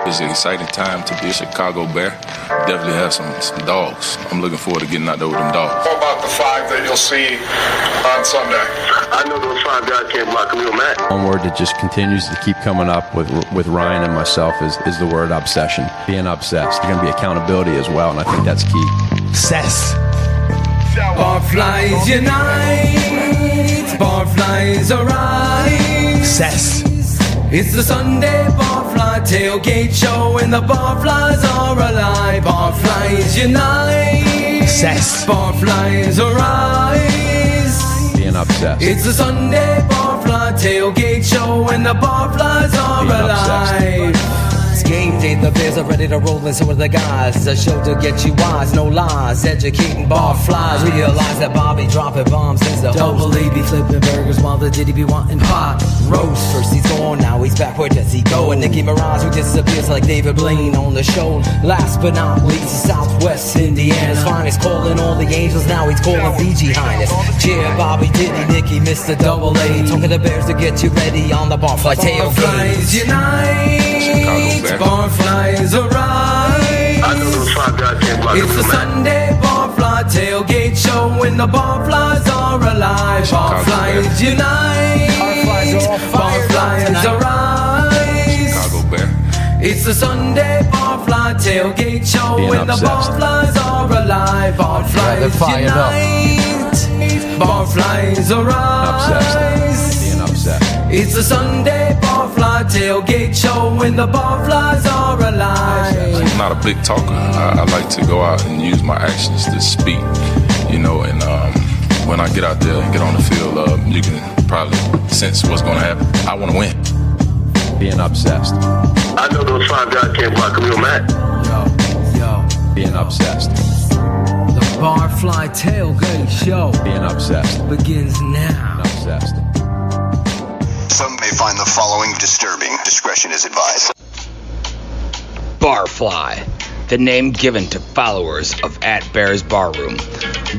It's an exciting time to be a Chicago Bear. Definitely have some dogs. I'm looking forward to getting out there with them dogs. What about the 5 that you'll see on Sunday? I know those 5 guys can't block Khalil Mack. One word that just continues to keep coming up with Ryan and myself is the word obsession. Being obsessed. There's going to be accountability as well, and I think that's key. Obsessed. Barflies unite. Barflies arise. Obsessed. It's the Sunday Barfly Tailgate Show, and the Barflies are alive. Barflies unite. Obsessed. Barflies arise. Being obsessed. It's the Sunday Barfly Tailgate Show, and the Barflies are alive. It's game day, the Bears are ready to roll, and so are the guys. It's a show to get you wise, no lies. Educating Barflies. Realize that Bobby dropping bombs is the Double A be flipping burgers while the Diddy be wanting pot roast. First he's gone, now he's back, where does he go? And Nicki Minaj, who disappears like David Blaine on the show. Last but not least, Southwest Indiana's finest, calling all the angels, now he's calling Fiji Highness. Cheer Bobby, Diddy, Nicki, Mr. Double A. Talking to Bears to get you ready on the Barfly Tailgate. Barflies unite. Barflies arise. I know those 5 guys can't block It's the Khalil Mack. Sunday Barfly Tailgate Show, when the Barflies are alive. Barflies unite. Barflies arise. Chicago Bear. It's the Sunday Barfly Tailgate Show, Being when the obsessed. Barflies are alive. Barflies unite. Barflies arise. Obsessed. Being obsessed. It's the Sunday Barfly Tailgate Show, when the Barflies are alive. I'm not a big talker. I like to go out and use my actions to speak, and when I get out there and get on the field, you can probably sense what's going to happen. I want to win. Being obsessed. I know those 5 guys can't block Khalil Mack. Yo. Being obsessed. The Barfly Tailgate Show Being obsessed. begins now. Obsessed. Some may find the following disturbing. Discretion is advised. Barfly, the name given to followers of Bears Barroom.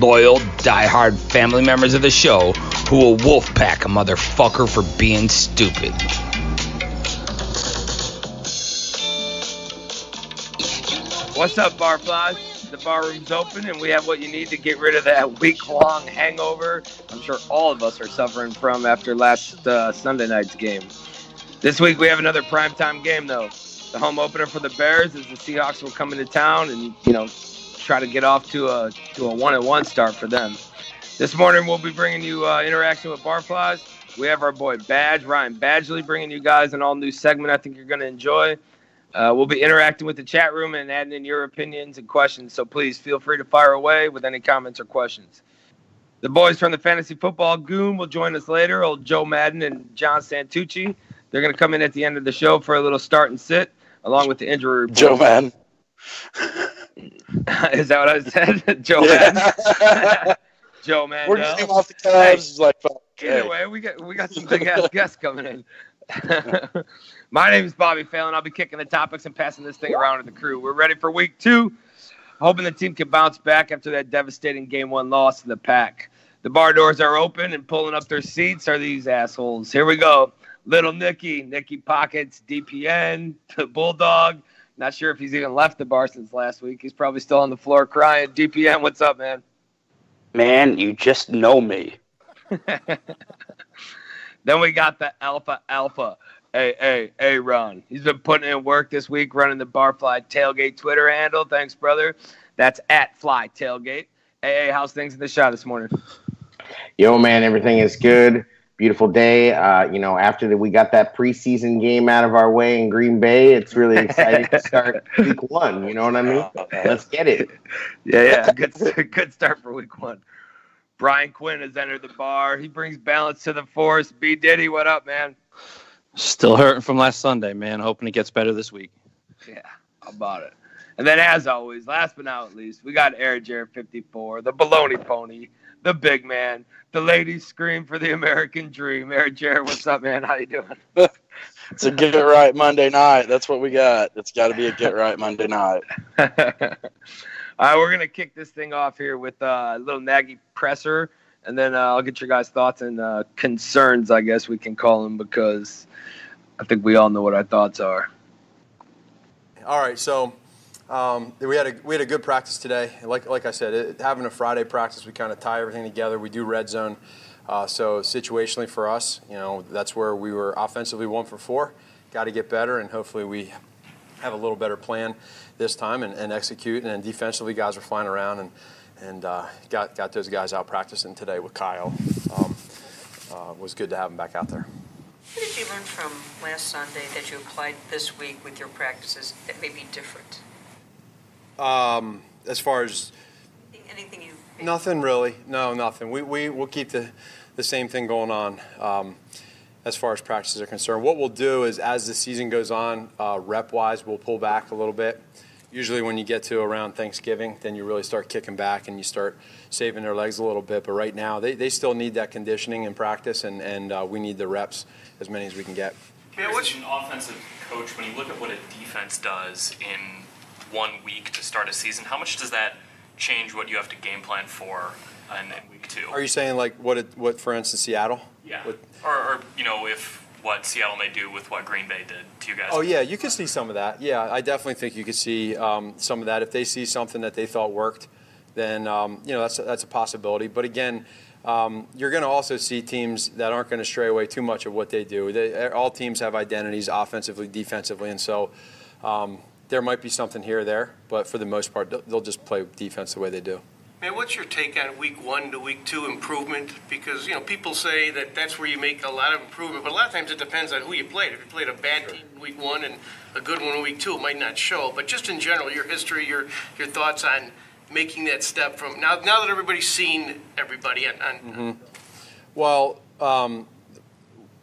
Loyal, die-hard family members of the show who will wolfpack a motherfucker for being stupid. What's up, Barflies? The barroom's open, and we have what you need to get rid of that week-long hangover I'm sure all of us are suffering from after last Sunday night's game. This week we have another primetime game, though. The home opener for the Bears is the Seahawks will come into town and, try to get off to a 1-1 start for them. This morning we'll be bringing you interaction with Barflies. We have our boy Ryan Badgley, bringing you guys an all-new segment I think you're going to enjoy. We'll be interacting with the chat room and adding in your opinions and questions, so please feel free to fire away with any comments or questions. The boys from the Fantasy Football Goon will join us later, old Joe Madden and John Santucci. They're going to come in at the end of the show for a little start and sit, along with the injury report. Joe Madden. Is that what I said? Joe Madden? Joe Madden. We're just off the Cavs. Hey, either way, we got some big-ass guests coming in. My name is Bobby Phelan. I'll be kicking the topics and passing this thing around to the crew. We're ready for week 2. Hoping the team can bounce back after that devastating Game 1 loss to the Pack. The bar doors are open, and pulling up their seats are these assholes. Here we go. Little Nicky, Nicky Pockets, DPN, the Bulldog. Not sure if he's even left the bar since last week. He's probably still on the floor crying. DPN, what's up, man? Man, you just know me. Then we got the Alpha. Hey, Ron. He's been putting in work this week running the Barfly Tailgate Twitter handle. Thanks, brother. That's @Fly Tailgate. Hey, how's things in the shot this morning? Yo, man, everything is good. Beautiful day. After we got that preseason game out of our way in Green Bay, it's really exciting to start week 1. You know what I mean? Let's get it. Yeah. Good start for week 1. Brian Quinn has entered the bar. He brings balance to the force. D-Diddy, what up, man? Still hurting from last Sunday, man. Hoping it gets better this week. Yeah, how about it? And then, as always, last but not least, we got AirJer 54, the baloney pony, the big man. The ladies scream for the American dream. AirJer, what's up, man? How you doing? It's a get it right Monday night. That's what we got. It's got to be a get right Monday night. All right, we're going to kick this thing off here with a little Nagy presser, and then I'll get your guys' thoughts and concerns, I guess we can call them, because I think we all know what our thoughts are. All right. So we had a good practice today. Like I said, having a Friday practice, we kind of tie everything together. We do red zone. So situationally for us, that's where we were offensively 1 for 4. Got to get better, and hopefully we have a little better plan this time and execute. And then defensively, guys were flying around and got those guys out practicing today with Kyle. Was good to have them back out there. What did you learn from last Sunday that you applied this week with your practices that may be different? As far as anything you... Nothing really. No, nothing. We'll keep the same thing going on as far as practices are concerned. What we'll do is as the season goes on, rep-wise, we'll pull back a little bit. Usually when you get to around Thanksgiving, then you really start kicking back and you start saving their legs a little bit. But right now, they still need that conditioning and practice, and we need the reps, as many as we can get. As an offensive coach, when you look at what a defense does in 1 week to start a season, how much does that change what you have to game plan for in week 2? Are you saying like what for instance, Seattle? Yeah. Or if what Seattle may do with what Green Bay did to you guys. Oh, yeah, you could see some of that. Yeah, I definitely think you could see some of that. If they see something that they thought worked, then, that's a possibility. But, again, you're going to also see teams that aren't going to stray away too much of what they do. All teams have identities offensively, defensively, and so there might be something here or there. But for the most part, they'll just play defense the way they do. Man, what's your take on week 1 to week 2 improvement? Because, people say that that's where you make a lot of improvement, but a lot of times it depends on who you played. If you played a bad team in week 1 and a good one in week 2, it might not show. But just in general, your history, your thoughts on making that step from now that everybody's seen everybody. Well,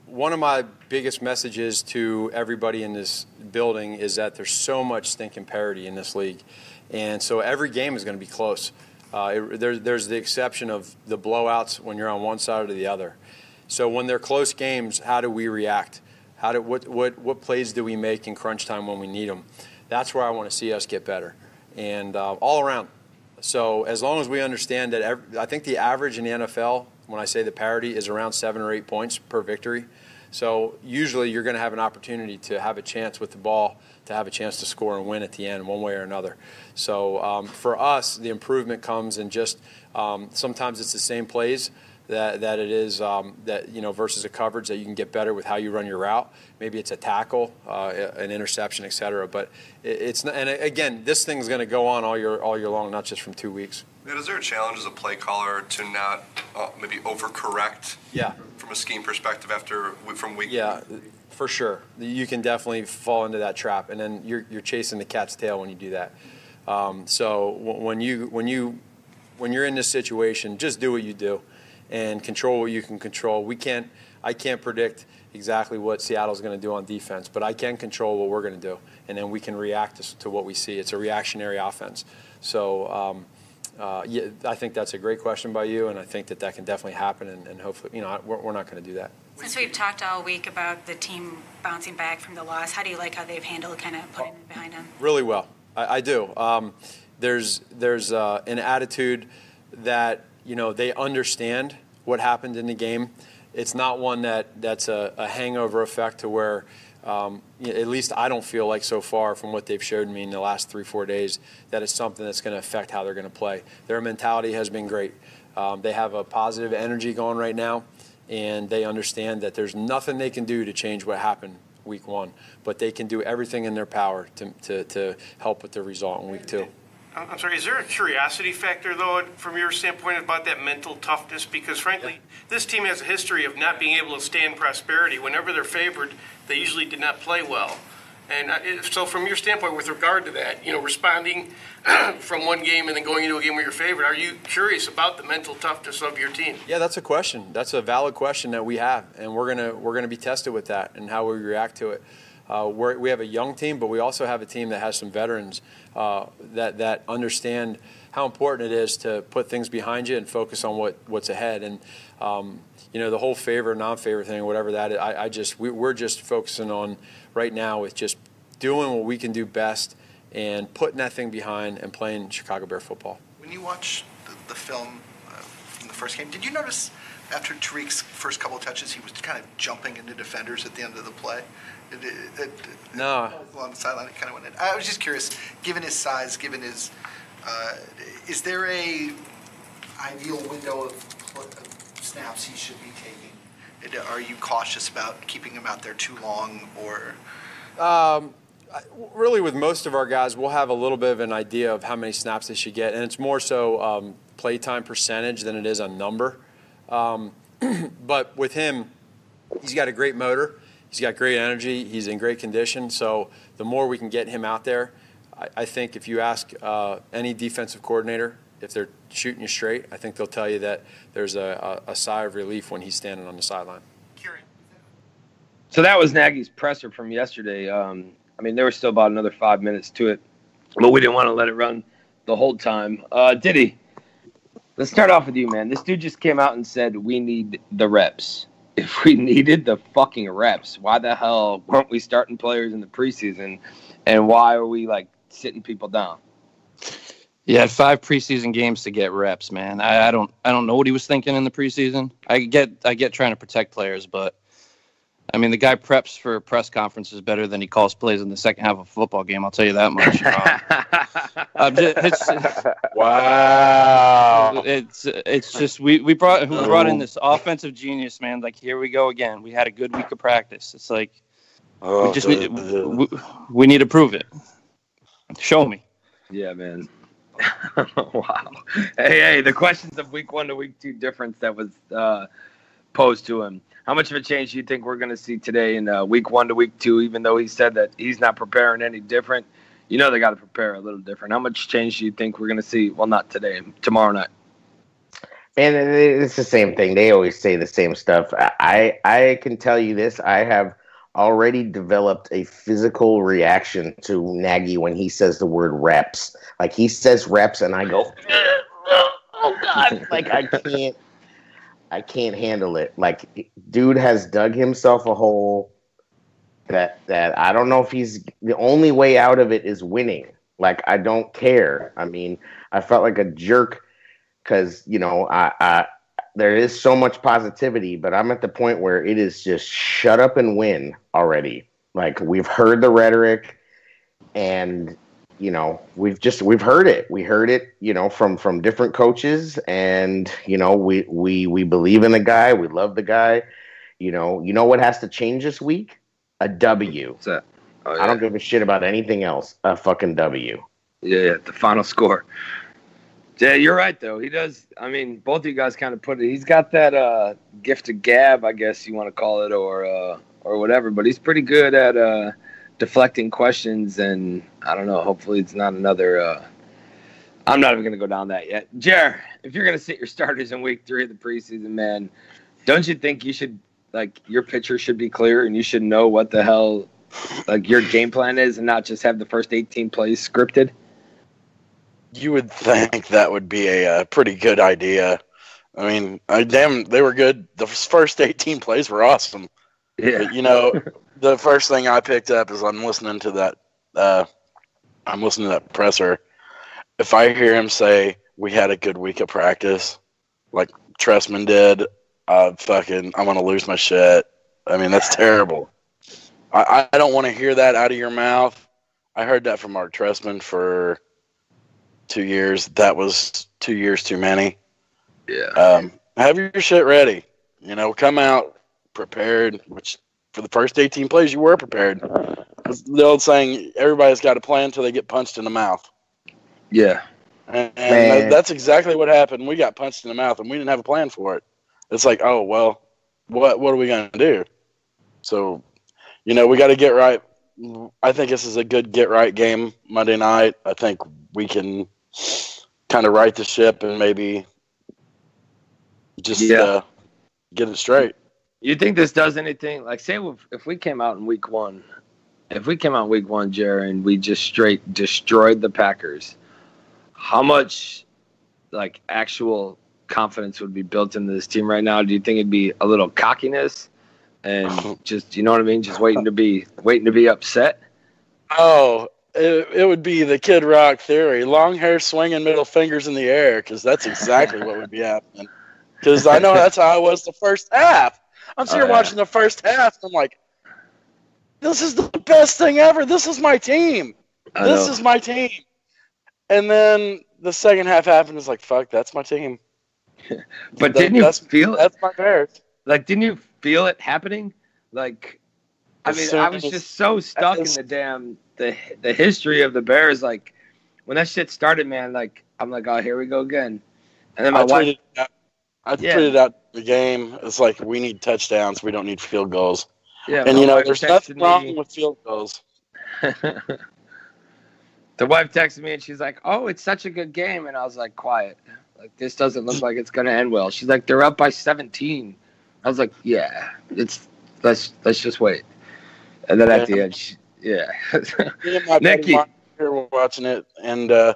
one of my biggest messages to everybody in this building is that there's so much stinking parity in this league. And so every game is going to be close. There's the exception of the blowouts when you're on one side or the other. So when they're close games, how do we react? What plays do we make in crunch time when we need them? That's where I want to see us get better, and all around. So as long as we understand that, I think the average in the NFL, when I say the parity, is around 7 or 8 points per victory. So usually you're going to have an opportunity to have a chance with the ball, to have a chance to score and win at the end one way or another. So for us, the improvement comes in just sometimes it's the same plays that it is versus a coverage that you can get better with how you run your route. Maybe it's a tackle, an interception, et cetera. But it's not, and again, this thing is going to go on all year long, not just from 2 weeks. Is there a challenge as a play caller to not maybe overcorrect? Yeah. From a scheme perspective from week? Yeah, for sure. You can definitely fall into that trap, and then you're chasing the cat's tail when you do that. So when you're in this situation, just do what you do, and control what you can control. I can't predict exactly what Seattle's going to do on defense, but I can control what we're going to do, and then we can react to what we see. It's a reactionary offense. So. I think that's a great question by you, and I think that can definitely happen, and hopefully, we're not going to do that. Since we've talked all week about the team bouncing back from the loss, how do you like how they've handled kind of putting it behind them? Really well. I do. There's an attitude that, they understand what happened in the game. It's not one that's a hangover effect to where at least I don't feel like so far from what they've showed me in the last 3-4 days that it's something that's going to affect how they're going to play. Their mentality has been great. They have a positive energy going right now, and they understand that there's nothing they can do to change what happened week 1, but they can do everything in their power to help with the result in week 2. I'm sorry, is there a curiosity factor, though, from your standpoint about that mental toughness? Because, frankly, this team has a history of not being able to stand prosperity. Whenever they're favored, they usually did not play well. And so from your standpoint with regard to that, responding from one game and then going into a game where you're favored, are you curious about the mental toughness of your team? Yeah, that's a question. That's a valid question that we have, and we're gonna be tested with that and how we react to it. We have a young team, but we also have a team that has some veterans that understand how important it is to put things behind you and focus on what's ahead. And the whole favor, non-favor thing, whatever that is, we're just focusing on right now with just doing what we can do best and putting that thing behind and playing Chicago Bear football. When you watch the film from the first game, did you notice after Tariq's first couple of touches, he was kind of jumping into defenders at the end of the play. No. Along the sideline, it kind of went in. I was just curious, given his size, given his, is there a ideal window of snaps he should be taking? Are you cautious about keeping him out there too long, or? Really, with most of our guys, we'll have a little bit of an idea of how many snaps they should get, and it's more so playtime percentage than it is a number. But with him, he's got a great motor. He's got great energy. He's in great condition. So the more we can get him out there, I think if you ask any defensive coordinator if they're shooting you straight, I think they'll tell you that there's a sigh of relief when he's standing on the sideline. So that was Nagy's presser from yesterday. I mean, there was still about another 5 minutes to it, but we didn't want to let it run the whole time. Diddy, let's start off with you, man. This dude just came out and said we need the reps. If we needed the fucking reps, why the hell weren't we starting players in the preseason, and why are we like sitting people down? You had 5 preseason games to get reps, man. I don't know what he was thinking in the preseason. I get trying to protect players, but I mean the guy preps for press conferences better than he calls plays in the second half of a football game. I'll tell you that much. Wow. It's just we brought in this offensive genius, man. Like, here we go again. We had a good week of practice. It's like we need to prove it. Show me. Yeah, man. Wow. Hey, the questions of week 1 to week 2 difference that was posed to him. How much of a change do you think we're going to see today in week 1 to week 2, even though he said that he's not preparing any different? You know they got to prepare a little different. How much change do you think we're going to see? Well, not today, tomorrow night. Man, it's the same thing. They always say the same stuff. I can tell you this. I have already developed a physical reaction to Nagy when he says the word reps. Like, he says reps, and I go, oh, God. Like, I can't handle it. Like, dude has dug himself a hole that I don't know if he's the only way out of it is winning. Like, I don't care. I mean, I felt like a jerk because, you know, I there is so much positivity, but I'm at the point where it is just shut up and win already. Like, we've heard the rhetoric, and you know, we've heard it. We heard it, you know, from different coaches, and you know, we believe in the guy. We love the guy. You know what has to change this week? A W. What's that? Oh, yeah. I don't give a shit about anything else. A fucking W. Yeah, the final score. Yeah, you're right, though. He does. I mean, both of you guys kind of put it. He's got that gift of gab, I guess you want to call it, or whatever. But he's pretty good at deflecting questions, and I don't know. Hopefully, it's not another. I'm not even going to go down that yet. Jer, if you're going to sit your starters in week 3 of the preseason, man, don't you think you should, like, your pitcher should be clear and you should know what the hell, like, your game plan is, and not just have the first 18 plays scripted? You would think that would be a pretty good idea. I mean, they were good. The first 18 plays were awesome. Yeah. But, you know, the first thing I picked up is I'm listening to that presser. If I hear him say we had a good week of practice, like Trestman did, I'm going to lose my shit. I mean, that's terrible. I don't want to hear that out of your mouth. I heard that from Mark Trestman for 2 years. That was 2 years too many. Yeah. Have your shit ready. You know, come out prepared, which for the first 18 plays you were prepared. The old saying, everybody's got a plan until they get punched in the mouth. Yeah. And that's exactly what happened. We got punched in the mouth, and we didn't have a plan for it. It's like, oh, well, what are we going to do? So, you know, we got to get right. I think this is a good get-right game Monday night. I think we can kind of right the ship and maybe just get it straight. You think this does anything? Like, say if we came out in week 1, Jerry, and we just straight destroyed the Packers, how much, like, actual confidence would be built into this team right now? Do you think it'd be a little cockiness and just, you know what I mean, just waiting to be upset? Oh, it would be the Kid Rock theory: long hair swinging, middle fingers in the air, because that's exactly what would be happening. Because I know that's how I was the first half. I'm sitting here watching the first half, and I'm like, this is the best thing ever. This is my team. This is my team. And then the second half happened. It's like, fuck, that's my team. But didn't you feel it? That's my Bears. Like, didn't you feel it happening? Like, I mean, I was just so stuck in the history of the Bears. Like, when that shit started, man, like, I'm like, oh, here we go again. And then my wife... I tweeted out the game. It's like, we need touchdowns. We don't need field goals. Yeah, and, there's nothing wrong with field goals. The wife texted me, and she's like, oh, it's such a good game. And I was like, quiet. Like, this doesn't look like it's going to end well. She's like, they're up by 17. I was like, yeah, let's just wait. And then at the end, Me and my buddy Mark were watching it, and I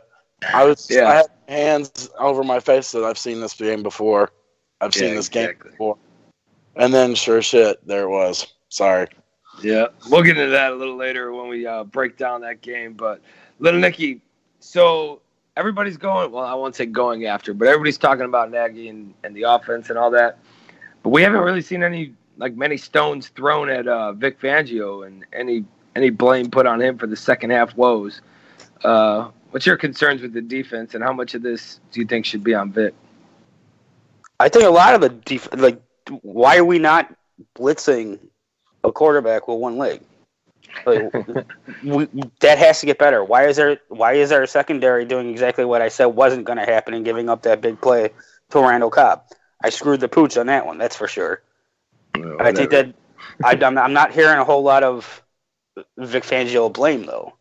had hands over my face that I've seen this game before. I've seen this game before. And then, sure shit, there it was. Sorry. Yeah, we'll get into that a little later when we break down that game. But, Little Nicky, so everybody's going, well, I won't say going after, but everybody's talking about Nagy and the offense and all that. But we haven't really seen many stones thrown at Vic Fangio and any blame put on him for the second half woes. What's your concerns with the defense, and how much of this do you think should be on Vic? I think a lot of the defense, why are we not blitzing a quarterback with one leg? Like, that has to get better. Why is our secondary doing exactly what I said wasn't going to happen and giving up that big play to Randall Cobb? I screwed the pooch on that one, that's for sure. Well, I think that I'm not hearing a whole lot of Vic Fangio blame, though.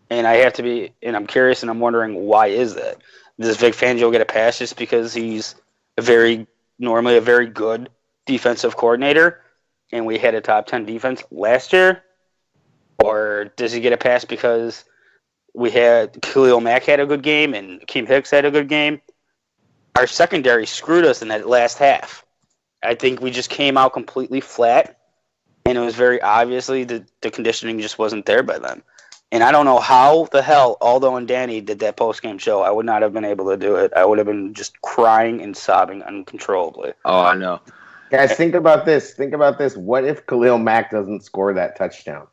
And I'm curious, and I'm wondering, why is that? Does Vic Fangio get a pass just because he's normally a very good defensive coordinator, and we had a top 10 defense last year? Or does he get a pass because we had Khalil Mack had a good game and Akeem Hicks had a good game? Our secondary screwed us in that last half. I think we just came out completely flat, and it was very obviously the conditioning just wasn't there by then. And I don't know how the hell Aldo and Danny did that post-game show. I would not have been able to do it. I would have been just crying and sobbing uncontrollably. Oh, I know. Guys, think about this. What if Khalil Mack doesn't score that touchdown?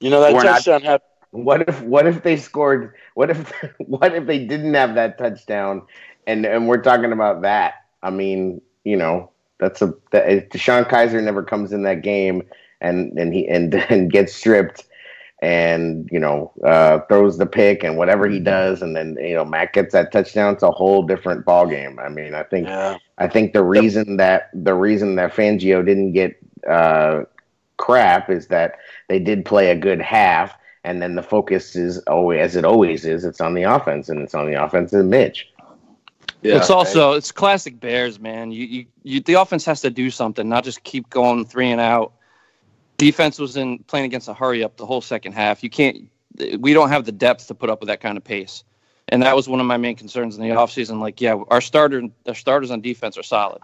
That touchdown happened. What if they scored? What if they didn't have that touchdown? And we're talking about that. I mean, Deshaun Kaiser never comes in that game and gets stripped and throws the pick and whatever he does, and then Matt gets that touchdown. It's a whole different ball game. I mean, I think the reason that Fangio didn't get crap is that they did play a good half, and then the focus is always, as it always is, it's on the offense, and it's on the offensive Mitch. Yeah, it's classic Bears, man. The offense has to do something, not just keep going 3 and out. Defense was playing against a hurry up the whole second half. We don't have the depth to put up with that kind of pace. And that was one of my main concerns in the offseason. Our starters on defense are solid,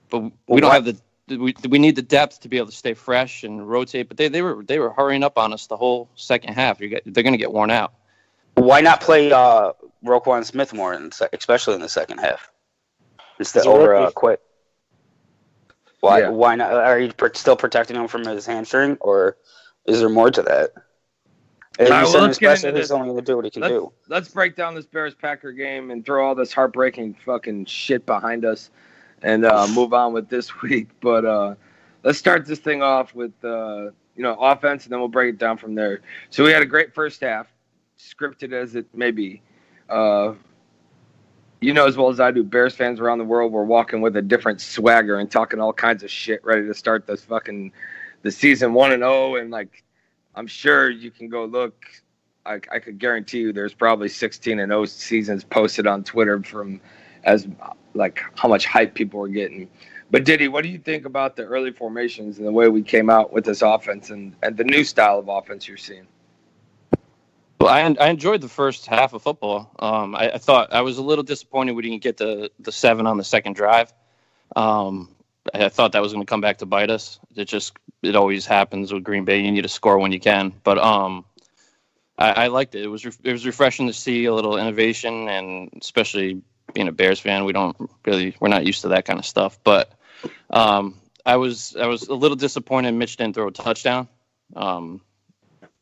but we don't have we need the depth to be able to stay fresh and rotate. But they were hurrying up on us the whole second half. They're going to get worn out. Why not play Roquan Smith more, especially in the second half? Instead over quit. Why? Yeah. Why not? Are you still protecting him from his hamstring, or is there more to that? Let's get into this. He's only going to do what he can do. Let's break down this Bears-Packer game and throw all this heartbreaking fucking shit behind us, and move on with this week. But let's start this thing off with offense, and then we'll break it down from there. So we had a great first half, scripted as it may be. As well as I do, Bears fans around the world were walking with a different swagger and talking all kinds of shit, ready to start the season 1-0. And I'm sure you can go look. I could guarantee you, there's probably 16-0 seasons posted on Twitter from how much hype people were getting. But Diddy, what do you think about the early formations and the way we came out with this offense and the new style of offense you're seeing? Well, I enjoyed the first half of football. I thought I was a little disappointed we didn't get the 7 on the second drive. I thought that was going to come back to bite us. It always happens with Green Bay. You need to score when you can. But I liked it. It was refreshing to see a little innovation, and especially being a Bears fan, we're not used to that kind of stuff. But I was a little disappointed Mitch didn't throw a touchdown.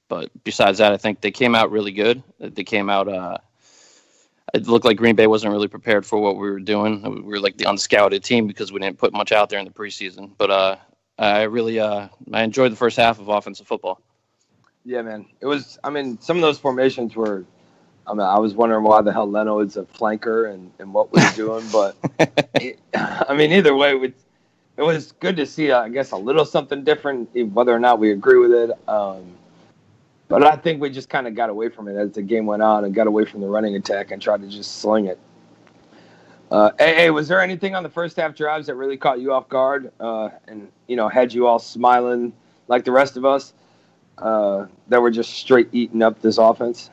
But besides that, I think they came out really good. They came out. It looked like Green Bay wasn't really prepared for what we were doing. We were like the unscouted team because we didn't put much out there in the preseason. But I really I enjoyed the first half of offensive football. Yeah, man. It was. I mean, some of those formations were. I mean, I was wondering why the hell Leno is a flanker and what we're doing. But I mean, either way, it was good to see. I guess a little something different, whether or not we agree with it. But I think we just kind of got away from it as the game went on and got away from the running attack and tried to just sling it. Hey, was there anything on the first half drives that really caught you off guard and, had you all smiling like the rest of us that were just straight eating up this offense?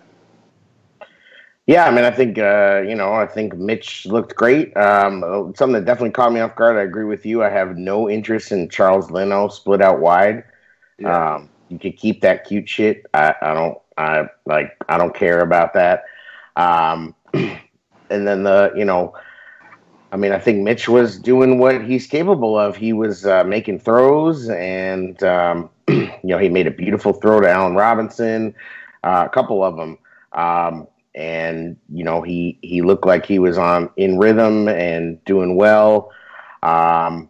Yeah, I mean, I think, I think Mitch looked great. Something that definitely caught me off guard, I agree with you. I have no interest in Charles Leno split out wide. Yeah. You could keep that cute shit. I don't care about that. And then I think Mitch was doing what he's capable of. He was making throws, and he made a beautiful throw to Allen Robinson, a couple of them. And he looked like he was in rhythm and doing well. I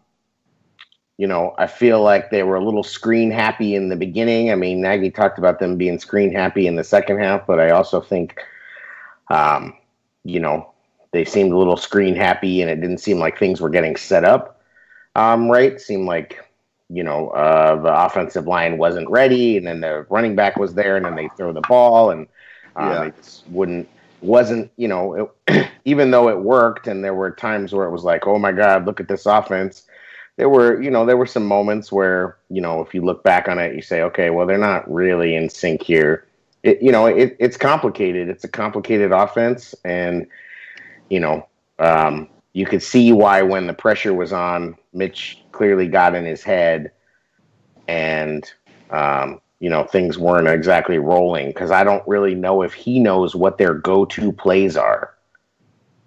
feel like they were a little screen happy in the beginning. I mean, Nagy talked about them being screen happy in the second half, but I also think, they seemed a little screen happy, and it didn't seem like things were getting set up right. It seemed like, the offensive line wasn't ready, and then the running back was there, and then they throw the ball, and it wasn't, even though it worked, and there were times where it was like, oh my God, look at this offense. There were some moments where, if you look back on it, you say, okay, well, they're not really in sync here. It's complicated. It's a complicated offense. And, you could see why when the pressure was on, Mitch clearly got in his head and, things weren't exactly rolling, because I don't really know if he knows what their go-to plays are,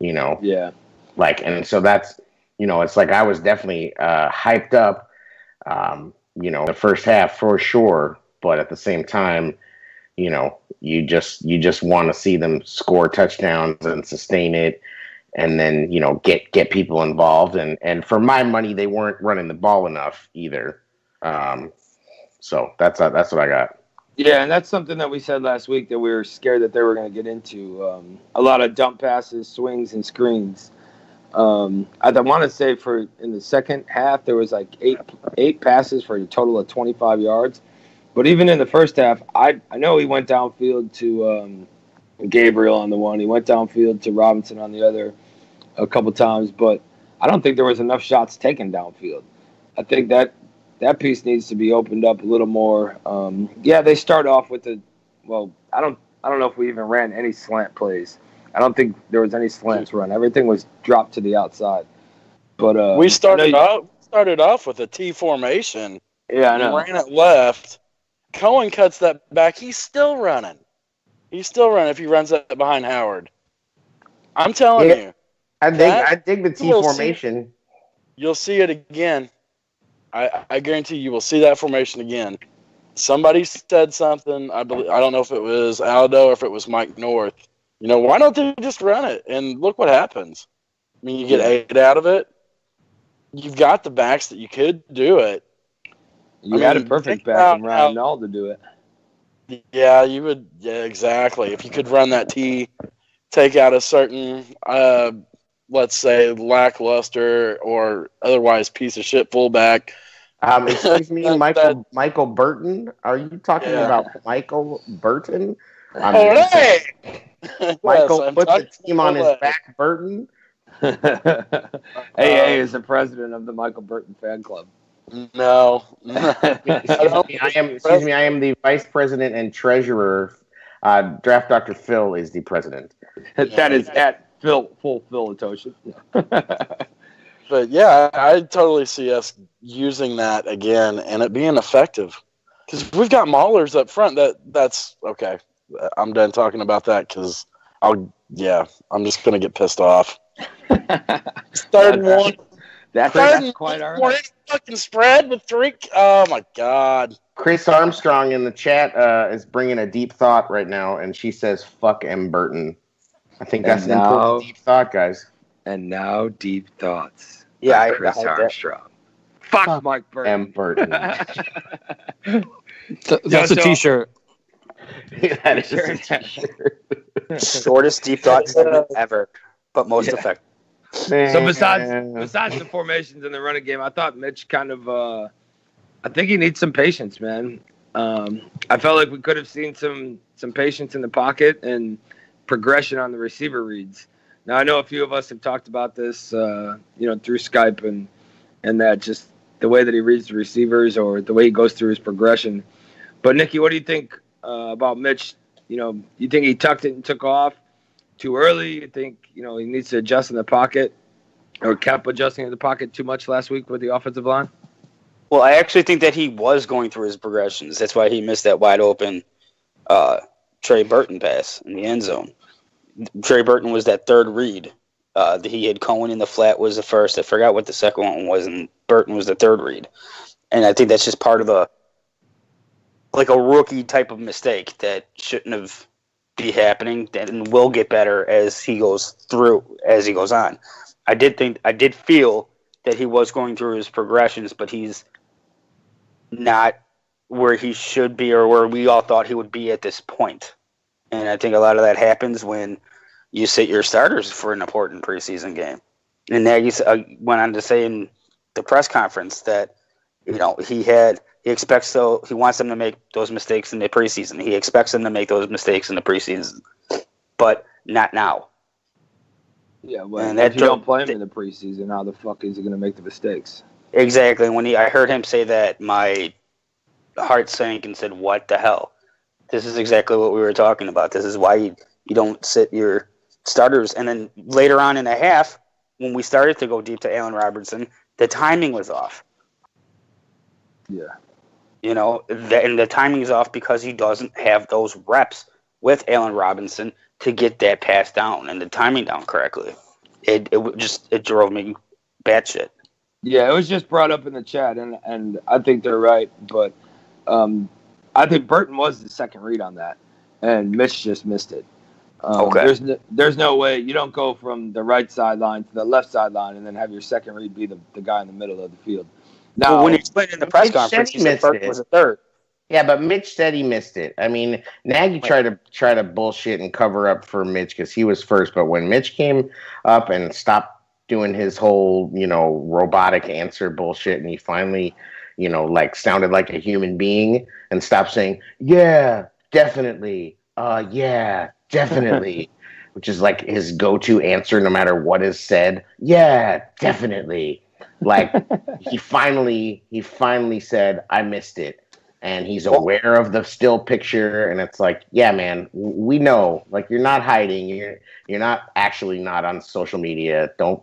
Yeah. And so that's, it's like I was definitely hyped up, the first half for sure. But at the same time, you just want to see them score touchdowns and sustain it, and then get people involved. And for my money, they weren't running the ball enough either. So that's what I got. Yeah, and that's something that we said last week that we were scared that they were going to get into. A lot of dump passes, swings, and screens. I want to say in the second half, there was like eight passes for a total of 25 yards. But even in the first half, I know he went downfield to Gabriel on the one. He went downfield to Robinson on the other a couple times. But I don't think there was enough shots taken downfield. I think that piece needs to be opened up a little more. They start off with I don't know if we even ran any slant plays. I don't think there was any slants run. Everything was dropped to the outside. But we started off with a T formation. Yeah, I know. Ran it left. Cohen cuts that back. He's still running. If he runs that behind Howard. I'm telling you. I dig the T formation. You'll see it again. I guarantee you will see that formation again. Somebody said something. I don't know if it was Aldo or if it was Mike North. Why don't they just run it? And look what happens. I mean, you get 8 out of it. You've got the backs that you could do it. You had a perfect back in Ryan Nall to do it. Yeah, you would. Yeah, exactly. If you could run that T, take out a certain, let's say, lackluster or otherwise piece of shit fullback. Excuse me, Michael Burton? Are you talking about Michael Burton? Hey! Michael Yes, put the team on his back, Burton. AA is the president of the Michael Burton fan club. No. I am the vice president and treasurer. Draft Dr. Phil is the president. That is at full Phil Latosha. But yeah, I totally see us using that again and it being effective. Because we've got maulers up front. That's okay. I'm done talking about that because I'm just going to get pissed off. Third and one. That's quite all right. Fucking spread with 3. Oh my God. Chris Armstrong in the chat is bringing a deep thought right now, and she says, "Fuck M. Burton." I think that's an important deep thought, guys. And now deep thoughts. Yeah, Chris Armstrong. Fuck Mike Burton. M. Burton. That's a T-shirt. That is a T-shirt. Shortest deep thought segment ever, but most effective. So besides the formations in the running game, I thought Mitch kind of I think he needs some patience, man. I felt like we could have seen some patience in the pocket and progression on the receiver reads. Now I know a few of us have talked about this through Skype and that just the way that he reads the receivers or the way he goes through his progression. But Nicky, what do you think about Mitch? You think he tucked it and took off too early? You think, he needs to adjust in the pocket or kept adjusting in the pocket too much last week with the offensive line? Well, I actually think that he was going through his progressions. That's why he missed that wide open Trey Burton pass in the end zone. Trey Burton was that third read. He had Cohen in the flat was the first. I forgot what the second one was, and Burton was the third read. And I think that's just part of a rookie type of mistake that shouldn't be happening and will get better as he goes on. I did feel that he was going through his progressions, but he's not where he should be or where we all thought he would be at this point. And I think a lot of that happens when you sit your starters for an important preseason game. And Nagy went on to say in the press conference that, he wants them to make those mistakes in the preseason. He expects them to make those mistakes in the preseason, but not now. Yeah, well, if you don't play him in the preseason, how the fuck is he going to make the mistakes? Exactly. When I heard him say that, my heart sank and said, "What the hell?" This is exactly what we were talking about. This is why you don't sit your starters. And then later on in the half, when we started to go deep to Allen Robinson, the timing was off. Yeah. And the timing is off because he doesn't have those reps with Allen Robinson to get that pass down and the timing down correctly. It drove me batshit. Yeah, it was just brought up in the chat, and I think they're right. But I think Burton was the second read on that, and Mitch just missed it. Okay. There's no way you don't go from the right sideline to the left sideline and then have your second read be the guy in the middle of the field. Now, when he explained in the press conference, he said Burton was a third. Yeah, but Mitch said he missed it. I mean, Nagy tried to bullshit and cover up for Mitch because he was first. But when Mitch came up and stopped doing his whole, robotic answer bullshit, and he finally, sounded like a human being and stopped saying, "Yeah, definitely. Yeah, definitely," which is like his go-to answer no matter what is said. Yeah, definitely. Like he finally said, "I missed it." And he's aware of the still picture, and it's like, yeah, man, we know. Like, you're not hiding. You're not actually not on social media. Don't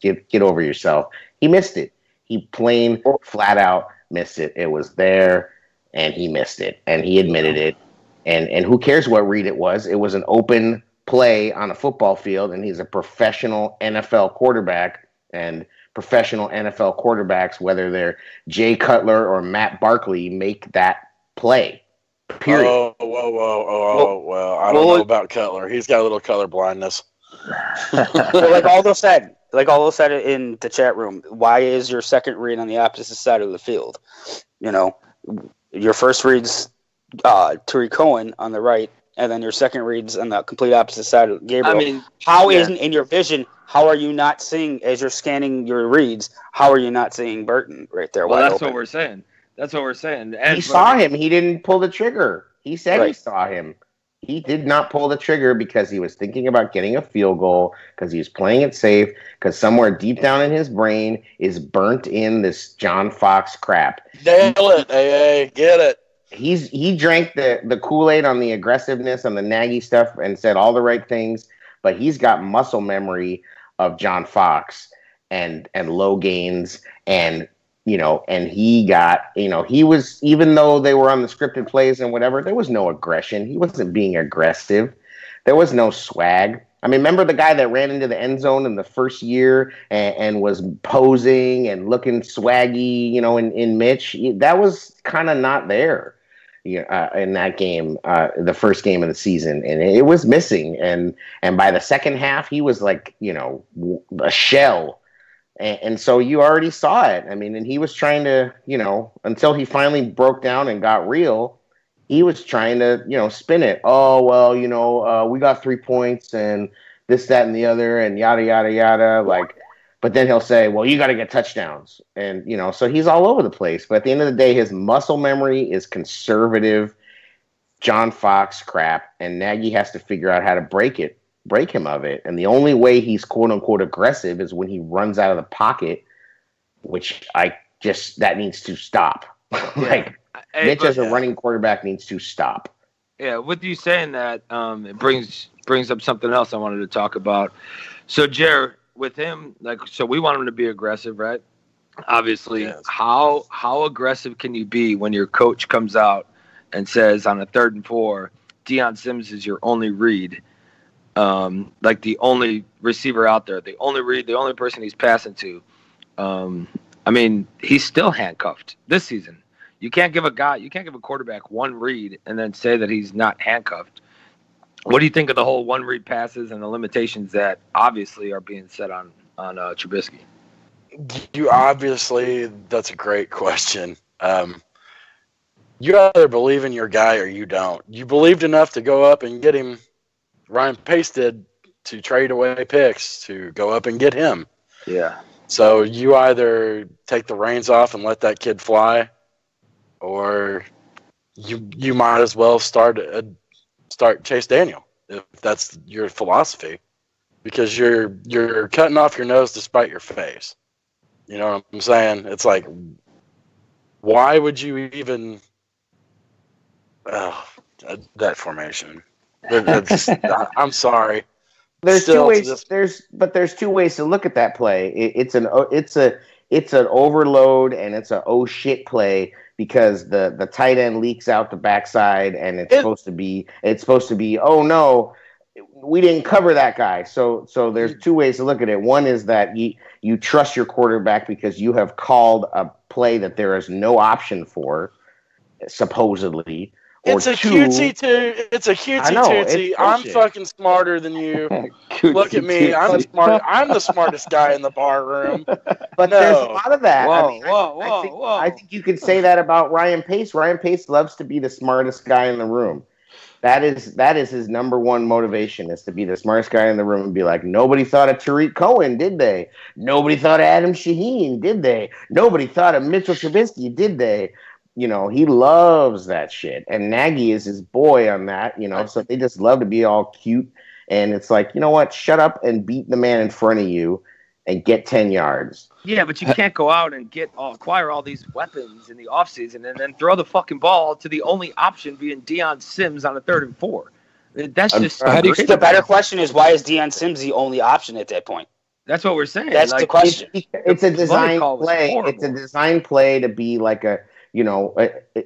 get over yourself. He missed it. He plain flat out missed it. It was there, and he missed it, and he admitted it. And who cares what read it was? It was an open play on a football field, and he's a professional NFL quarterback, and professional NFL quarterbacks, whether they're Jay Cutler or Matt Barkley, make that play. Period. Whoa. Well, I don't know about Cutler. He's got a little color blindness. Like Aldo said in the chat room, why is your second read on the opposite side of the field? Your first read's Tariq Cohen on the right, and then your second read's on the complete opposite side of Gabriel. I mean, isn't in your vision? How are you not seeing, as you're scanning your reads, how are you not seeing Burton right there? Well, that's open? what we're saying. That's what we're saying. He saw him. He didn't pull the trigger. He said he saw him. He did not pull the trigger because he was thinking about getting a field goal, because he was playing it safe, because somewhere deep down in his brain is burnt in this John Fox crap. Nail it, AA. Get it. He drank the Kool-Aid on the aggressiveness, on the Nagy stuff, and said all the right things, but he's got muscle memory of John Fox and low gains, and and he got, he was, even though they were on the scripted plays and whatever, there was no aggression. He wasn't being aggressive. There was no swag. I mean, remember the guy that ran into the end zone in the first year and was posing and looking swaggy, you know, in Mitch? That was kind of not there in that game, the first game of the season. And it was missing. And by the second half, he was like, you know, a shell. And so you already saw it. I mean, and he was trying to, you know, until he finally broke down and got real, he was trying to, you know, spin it. Oh, well, you know, we got 3 points and this, that, and the other and yada, yada, yada. Like, but then he'll say, well, you got to get touchdowns. And, you know, so he's all over the place. But at the end of the day, his muscle memory is conservative John Fox crap. And Nagy has to figure out how to break him of it. And the only way he's quote unquote aggressive is when he runs out of the pocket, which that needs to stop. Like, Mitch as a running quarterback needs to stop. Yeah, with you saying that, it brings up something else I wanted to talk about. So, Jer, with him, like, so we want him to be aggressive, right? Obviously, yes. How aggressive can you be when your coach comes out and says on a 3rd and 4, Deion Sims is your only read, like the only receiver out there, the only read, the only person he's passing to. I mean, he's still handcuffed this season. You can't give a quarterback one read and then say that he's not handcuffed. What do you think of the whole one read passes and the limitations that obviously are being set on Trubisky? That's a great question. You either believe in your guy or you don't. You believed enough to go up and get him. Ryan Pace did, to trade away picks to go up and get him. Yeah. So you either take the reins off and let that kid fly, or you might as well start Chase Daniel if that's your philosophy, because you're cutting off your nose to spite your face. You know what I'm saying? It's like, why would you even that formation? I'm sorry. There's two ways. There's two ways to look at that play. It's an overload and it's a oh shit play because the tight end leaks out the backside and it's supposed to be oh no, we didn't cover that guy. So there's two ways to look at it. One is that you trust your quarterback because you have called a play that there is no option for, supposedly. It's a cutesy tootsy. I'm fucking smarter than you. Look at me. I'm smart. I'm the smartest guy in the bar room. But there's a lot of that. I think you could say that about Ryan Pace. Ryan Pace loves to be the smartest guy in the room. That is his number one motivation, is to be the smartest guy in the room and be like, nobody thought of Tariq Cohen, did they? Nobody thought of Adam Shaheen, did they? Nobody thought of Mitchell Trubisky, did they? You know, he loves that shit. And Nagy is his boy on that, you know, so they just love to be all cute. And it's like, you know what? Shut up and beat the man in front of you and get 10 yards. Yeah, but you can't go out and acquire all these weapons in the offseason and then throw the fucking ball to the only option being Deion Sims on a 3rd and 4. That's just... The better question is, why is Deion Sims the only option at that point? That's what we're saying. That's the question. It's a design play. It's a design play to be like a... You know,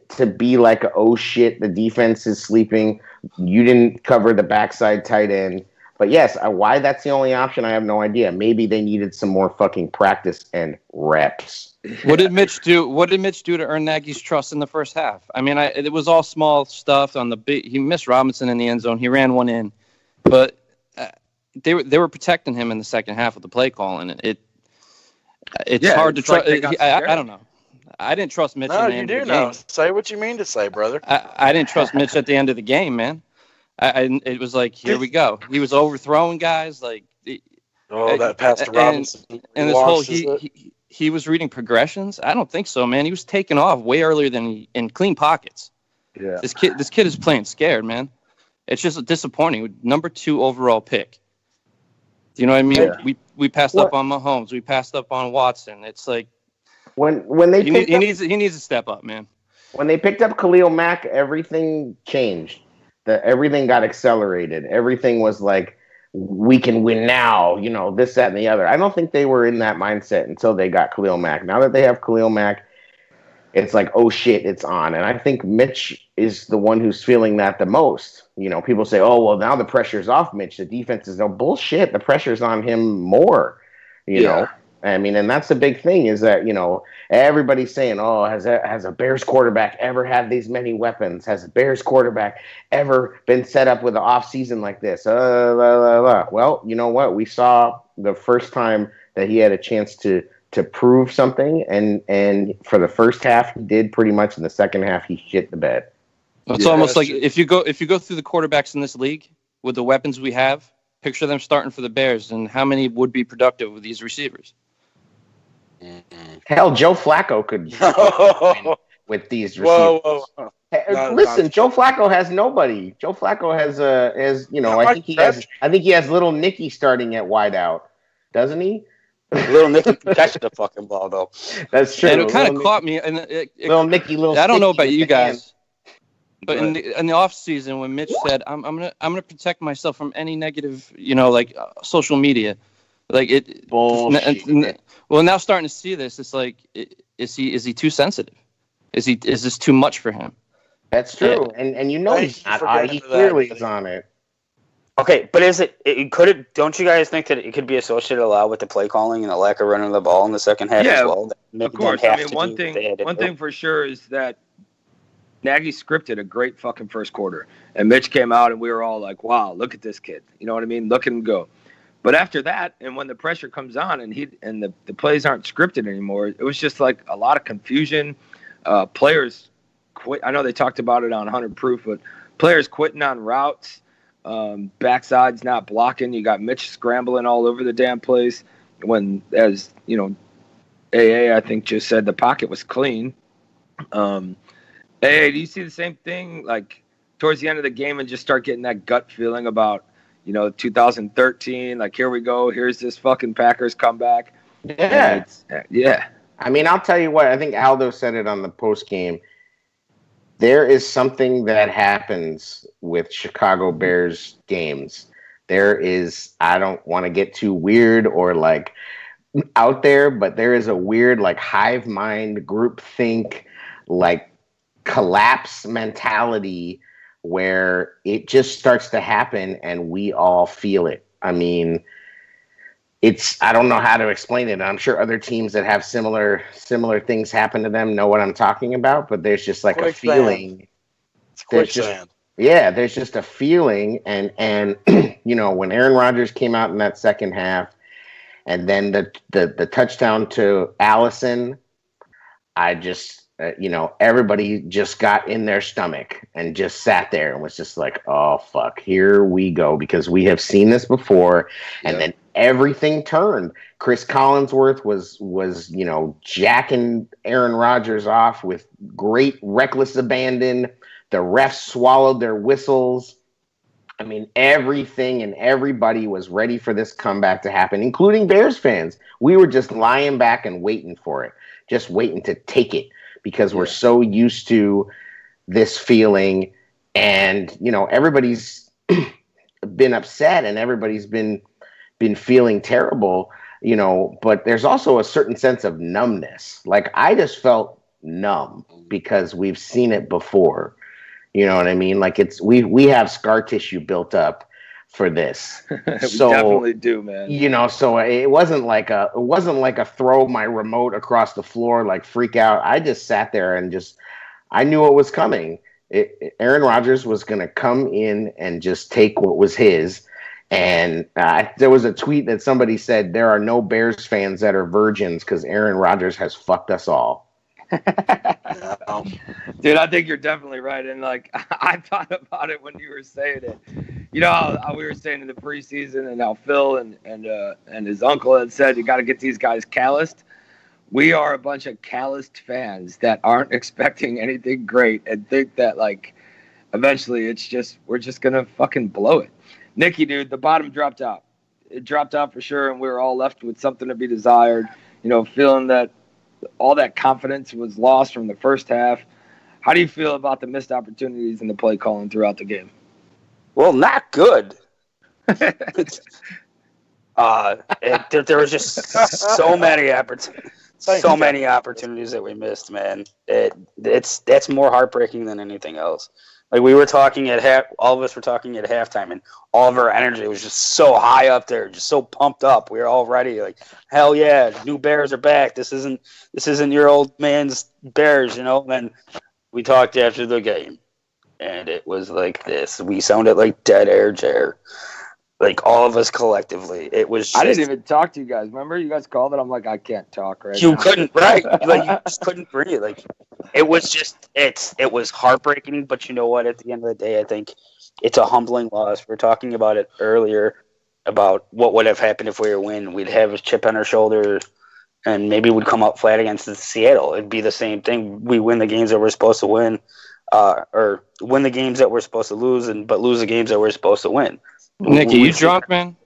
to be like, oh shit, the defense is sleeping. You didn't cover the backside tight end. But yes, why that's the only option, I have no idea. Maybe they needed some more fucking practice and reps. What did Mitch do? What did Mitch do to earn Nagy's trust in the first half? I mean, it was all small stuff on the big. He missed Robinson in the end zone. He ran one in, but they were protecting him in the second half of the play calling. It's hard to trust. I don't know. I didn't trust Mitch. No, you do know. Say what you mean to say, brother. I didn't trust Mitch at the end of the game, man. It was like, here we go. He was overthrowing guys. Like, that pass to Robinson. And this whole he was reading progressions. I don't think so, man. He was taking off way earlier than in clean pockets. Yeah. This kid is playing scared, man. It's just disappointing. Number 2 overall pick. Do you know what I mean? Yeah. We passed up on Mahomes. We passed up on Watson. It's like. When they he needs to step up, man. When they picked up Khalil Mack, everything changed. Everything got accelerated. Everything was like, we can win now, you know, this, that, and the other. I don't think they were in that mindset until they got Khalil Mack. Now that they have Khalil Mack, it's like, oh shit, it's on. And I think Mitch is the one who's feeling that the most. You know, people say, oh, well, now the pressure's off Mitch. The defense is no bullshit. The pressure's on him more, you know. I mean, and that's the big thing is that, you know, everybody's saying, oh, has a Bears quarterback ever had these many weapons? Has a Bears quarterback ever been set up with an off season like this? Well, you know what? We saw the first time that he had a chance to prove something, and for the first half he did pretty much. In the second half he shit the bed. It's almost like if you go through the quarterbacks in this league with the weapons we have, picture them starting for the Bears, and how many would be productive with these receivers? Hell, Joe Flacco could win with these receivers. Whoa. Listen, Joe Flacco has nobody. Joe Flacco has you know, I think he has little Nicky starting at wideout, doesn't he? Little Nicky can catch the fucking ball though. That's true. And it kind of caught me. And little Nicky, I don't know about you guys, but in the off season when Mitch said, "I'm gonna protect myself from any negative, you know, like social media," like it. Bullshit. Well, now starting to see this, it's like, is he too sensitive? Is this too much for him? That's true, and you know he's not. He clearly is on it. Okay, but don't you guys think that it could be associated a lot with the play calling and the lack of running the ball in the second half as well? Of course. I mean, one thing for sure is that Nagy scripted a great fucking first quarter, and Mitch came out, and we were all like, "Wow, look at this kid!" You know what I mean? Look at him go. But after that, and when the pressure comes on, and the plays aren't scripted anymore, it was just like a lot of confusion. Players quit. I know they talked about it on 100 Proof, but players quitting on routes. Backside's not blocking. You got Mitch scrambling all over the damn place. When, as you know, AA I think just said the pocket was clean. AA, do you see the same thing? Like towards the end of the game, and just start getting that gut feeling about, you know, 2013. Like here we go. Here's this fucking Packers comeback. Yeah. Yeah. I mean, I'll tell you what. I think Aldo said it on the post game. There is something that happens with Chicago Bears games. There is, I don't want to get too weird or like out there, but there is a weird like hive mind, group think, like collapse mentality where it just starts to happen and we all feel it. I mean, I don't know how to explain it. I'm sure other teams that have similar things happen to them know what I'm talking about, but there's just like a feeling. There's just a feeling, and you know, when Aaron Rodgers came out in that second half, and then the touchdown to Allison, I just you know, everybody just got in their stomach and just sat there and was just like, oh fuck, here we go, because we have seen this before, and then everything turned. Chris Collinsworth was you know, jacking Aaron Rodgers off with great reckless abandon. The refs swallowed their whistles. I mean, everything and everybody was ready for this comeback to happen, including Bears fans. We were just lying back and waiting for it, just waiting to take it, because we're so used to this feeling. And, you know, everybody's been upset and everybody's been feeling terrible, you know, but there's also a certain sense of numbness. Like, I just felt numb because we've seen it before. You know what I mean? Like, we have scar tissue built up for this. So, we definitely do, man. You know, so it wasn't like a throw my remote across the floor, like freak out. I just sat there and I knew what was coming. Aaron Rodgers was going to come in and just take what was his. And there was a tweet that somebody said, there are no Bears fans that are virgins because Aaron Rodgers has fucked us all. Dude, I think you're definitely right. And like, I thought about it when you were saying it. You know how we were saying in the preseason, and how Phil and his uncle had said, you got to get these guys calloused. We are a bunch of calloused fans that aren't expecting anything great and think that like eventually we're just gonna fucking blow it. Nicky, dude, the bottom dropped out. It dropped out for sure, and we were all left with something to be desired. You know, feeling that all that confidence was lost from the first half. How do you feel about the missed opportunities in the play calling throughout the game? Well, not good. There was just so many opportunities. So many opportunities that we missed, man. That's more heartbreaking than anything else. Like we were talking all of us were talking at halftime, and all of our energy was just so high up there, just so pumped up. We were all ready, like hell yeah, new Bears are back. This isn't your old man's Bears, And then we talked after the game, and it was like this. We sounded like dead AirJer. Like all of us collectively, it was. I didn't even talk to you guys. Remember, you guys called it. I'm like, I can't talk right you now. Couldn't, right? Like you just couldn't breathe. Like it was just, it was heartbreaking. But you know what? At the end of the day, I think it's a humbling loss. We were talking about it earlier about what would have happened if we were win. We'd have a chip on our shoulder, and maybe we'd come up flat against Seattle. It'd be the same thing. We win the games that we're supposed to win, or win the games that we're supposed to lose, but lose the games that we're supposed to win. Nicky, you drunk, man?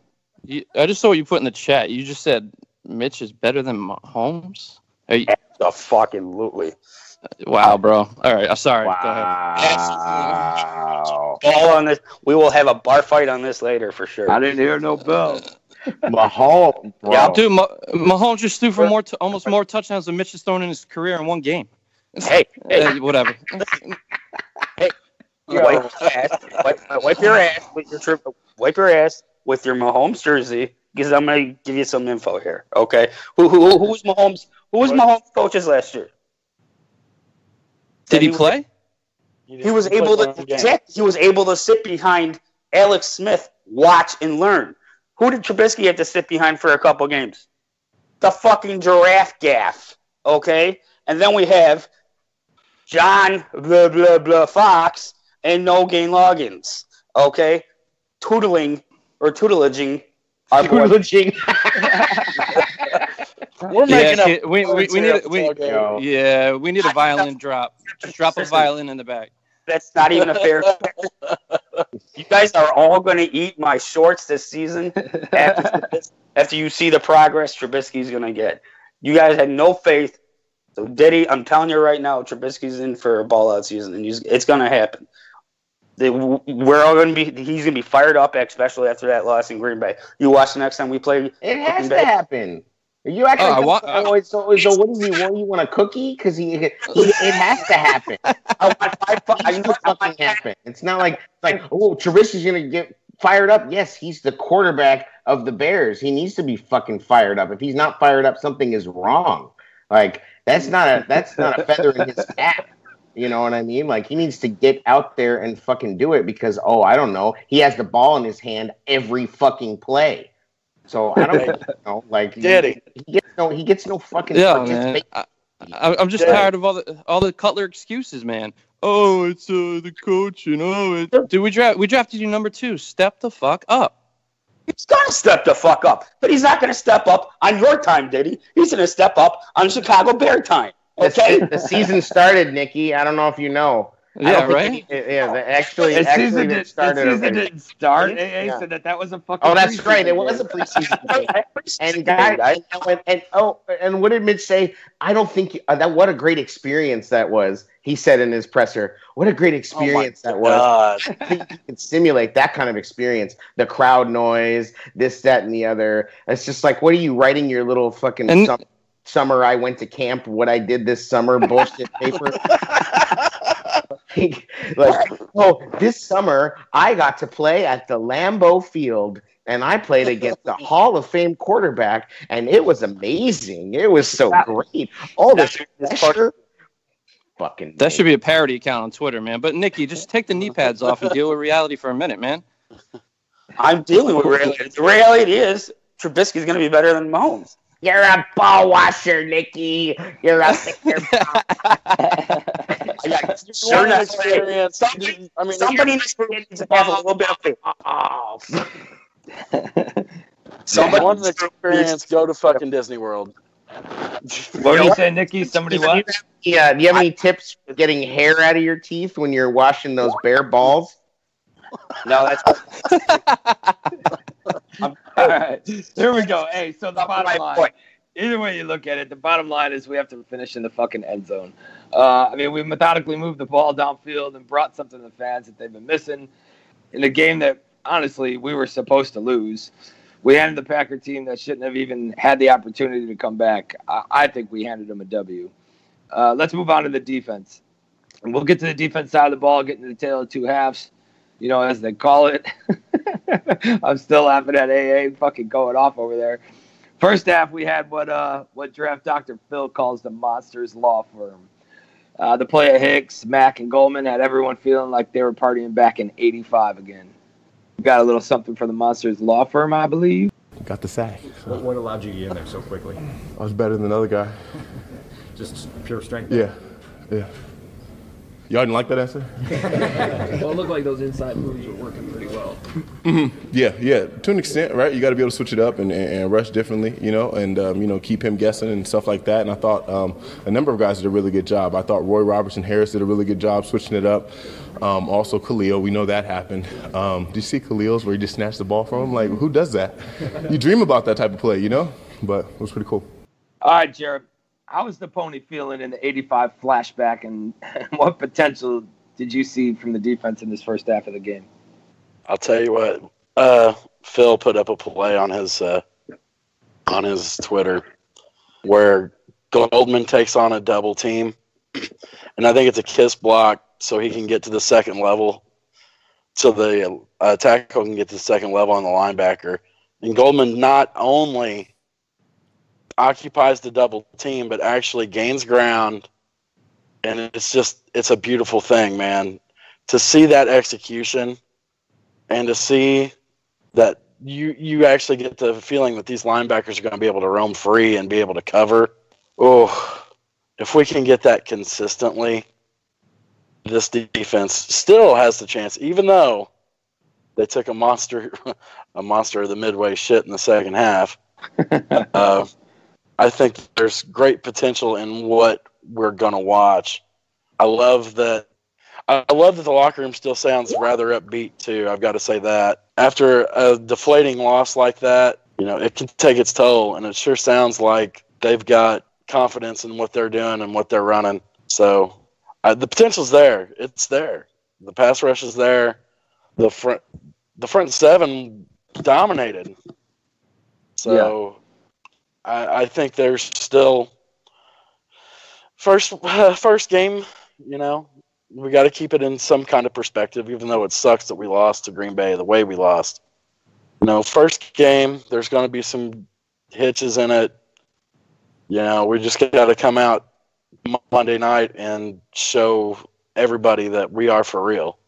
I just saw what you put in the chat. You just said Mitch is better than Mahomes? Absolutely. Wow, bro. All right. I'm sorry. Wow. Go ahead. Ball on this. We will have a bar fight on this later for sure. I didn't hear no bell. Mahomes, bro. Yeah, dude, Mahomes just threw for almost more touchdowns than Mitch has thrown in his career in one game. Hey. Whatever. Hey. Wipe your ass with your Mahomes jersey, because I'm gonna give you some info here. Okay, who was Mahomes? Who was Mahomes' coaches last year? Did he play? He was able to sit behind Alex Smith, watch and learn. Who did Trubisky have to sit behind for a couple games? The fucking giraffe gaff. Okay, and then we have John blah blah blah Fox and no gain logins. Okay, tutelaging our tutelaging. We're making we need a violin drop. Just drop a violin in the back. That's not even a fair. You guys are all going to eat my shorts this season after you see the progress Trubisky's going to get. You guys had no faith. So, Diddy, I'm telling you right now, Trubisky's in for a ball-out season, and it's going to happen. We're all going to be. He's going to be fired up, especially after that loss in Green Bay. You watch the next time we play. It has to happen. Are you acting so what is he? What do you want, a cookie? Because it has to happen. It fucking happen. It's not like Trubisky's going to get fired up. Yes, he's the quarterback of the Bears. He needs to be fucking fired up. If he's not fired up, something is wrong. Like that's not a feather in his cap. You know what I mean? Like, he needs to get out there and fucking do it because, I don't know, he has the ball in his hand every fucking play. So, I don't know. Like, he gets no fucking man. I'm just tired of all the Cutler excuses, man. Oh, it's the coach, Dude, we drafted you number 2. Step the fuck up. He's going to step the fuck up. But he's not going to step up on your time, Diddy. He's going to step up on Chicago Bear time. Okay. The season started, Nicky. I don't know if you know. Yeah, right. Actually, the season didn't start. AA said that was a fucking. Oh, that's right. It was a preseason game. And guys, and what did Mitch say? I don't think that. What a great experience that was. He said in his presser, "What a great experience that was." I think you can simulate that kind of experience. The crowd noise, this, that, and the other. It's just like, what are you writing your little fucking summer I went to camp, what I did this summer bullshit paper? This summer I got to play at the Lambeau Field and I played against the Hall of Fame quarterback and it was amazing. It was so great. All this pressure. Fucking that should be a parody account on Twitter, man. But Nicky, just take the knee pads off and deal with reality for a minute, man. I'm dealing with reality. The reality is Trubisky's going to be better than Mahomes. You're a ball washer, Nicky. You're a thicker ball. Experience. Somebody needs to have a little bit of faith. Somebody wants the experience. Go to fucking Disney World. What did you say, Nicky? Somebody what? Yeah. Do you have any tips for getting hair out of your teeth when you're washing those bare balls? No, that's. All right, here we go. Hey, so the bottom line. Either way you look at it, the bottom line is we have to finish in the fucking end zone. We methodically moved the ball downfield and brought something to the fans that they've been missing in a game that, honestly, we were supposed to lose. we handed the Packer team that shouldn't have even had the opportunity to come back. I think we handed them a W. Let's move on to the defense. And we'll get to the defense side of the ball, get into the tale of two halves, as they call it. I'm still laughing at AA fucking going off over there. First half, we had what Draft Dr. Phil calls the Monsters Law Firm. The play of Hicks, Mack, and Goldman had everyone feeling like they were partying back in '85 again. We got a little something from the Monsters Law Firm, I believe. Got the sack. So. What allowed you to get in there so quickly? I was better than the other guy. Just pure strength? Yeah. Y'all didn't like that answer? Well, it looked like those inside moves were working pretty well. Mm-hmm. Yeah. To an extent, right? You got to be able to switch it up and rush differently, and keep him guessing and stuff like that. And I thought a number of guys did a really good job. I thought Roy Robertson Harris did a really good job switching it up. Also Khalil, we know that happened. Did you see Khalil's where he just snatched the ball from him? Like, who does that? You dream about that type of play, But it was pretty cool. All right, Jared. How was the pony feeling in the '85 flashback, and what potential did you see from the defense in this first half of the game? I'll tell you what. Phil put up a play on his Twitter where Goldman takes on a double team, and I think it's a kiss block so he can get to the second level, so the tackle can get to the second level on the linebacker. And Goldman not only occupies the double team, but actually gains ground, and it's a beautiful thing, man. To see that execution and to see that you actually get the feeling that these linebackers are going to be able to roam free and be able to cover. Oh, if we can get that consistently, this defense still has the chance, even though they took a monster of the midway shit in the second half. I think there's great potential in what we're going to watch. I love that the locker room still sounds rather upbeat, too. I've got to say that. After a deflating loss like that, it can take its toll, and it sure sounds like they've got confidence in what they're doing and what they're running. So the potential's there. It's there. The pass rush is there. The front seven dominated. So... Yeah. I think there's still first game, we got to keep it in some kind of perspective, even though it sucks that we lost to Green Bay the way we lost. First game, there's going to be some hitches in it. We just got to come out Monday night and show everybody that we are for real.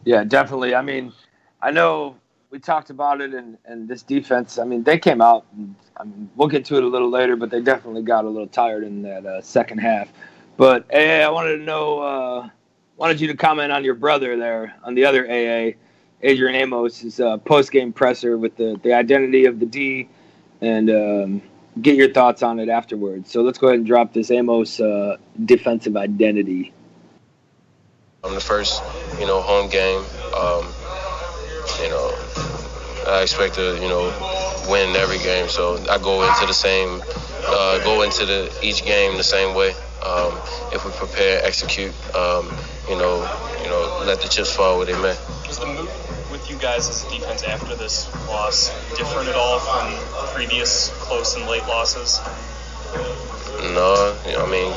Yeah, definitely. I mean, I know we talked about it, and this defense, they came out, and, we'll get to it a little later, but they definitely got a little tired in that second half. But, AA, I wanted to know, wanted you to comment on your brother there, on the other AA, Adrian Amos' post-game presser with the identity of the D, and get your thoughts on it afterwards. So let's go ahead and drop this Amos defensive identity. The first, home game, I expect to, win every game. So I go into each game the same way. If we prepare, execute, let the chips fall where they may. Was the move with you guys as a defense after this loss different at all from previous close and late losses? No,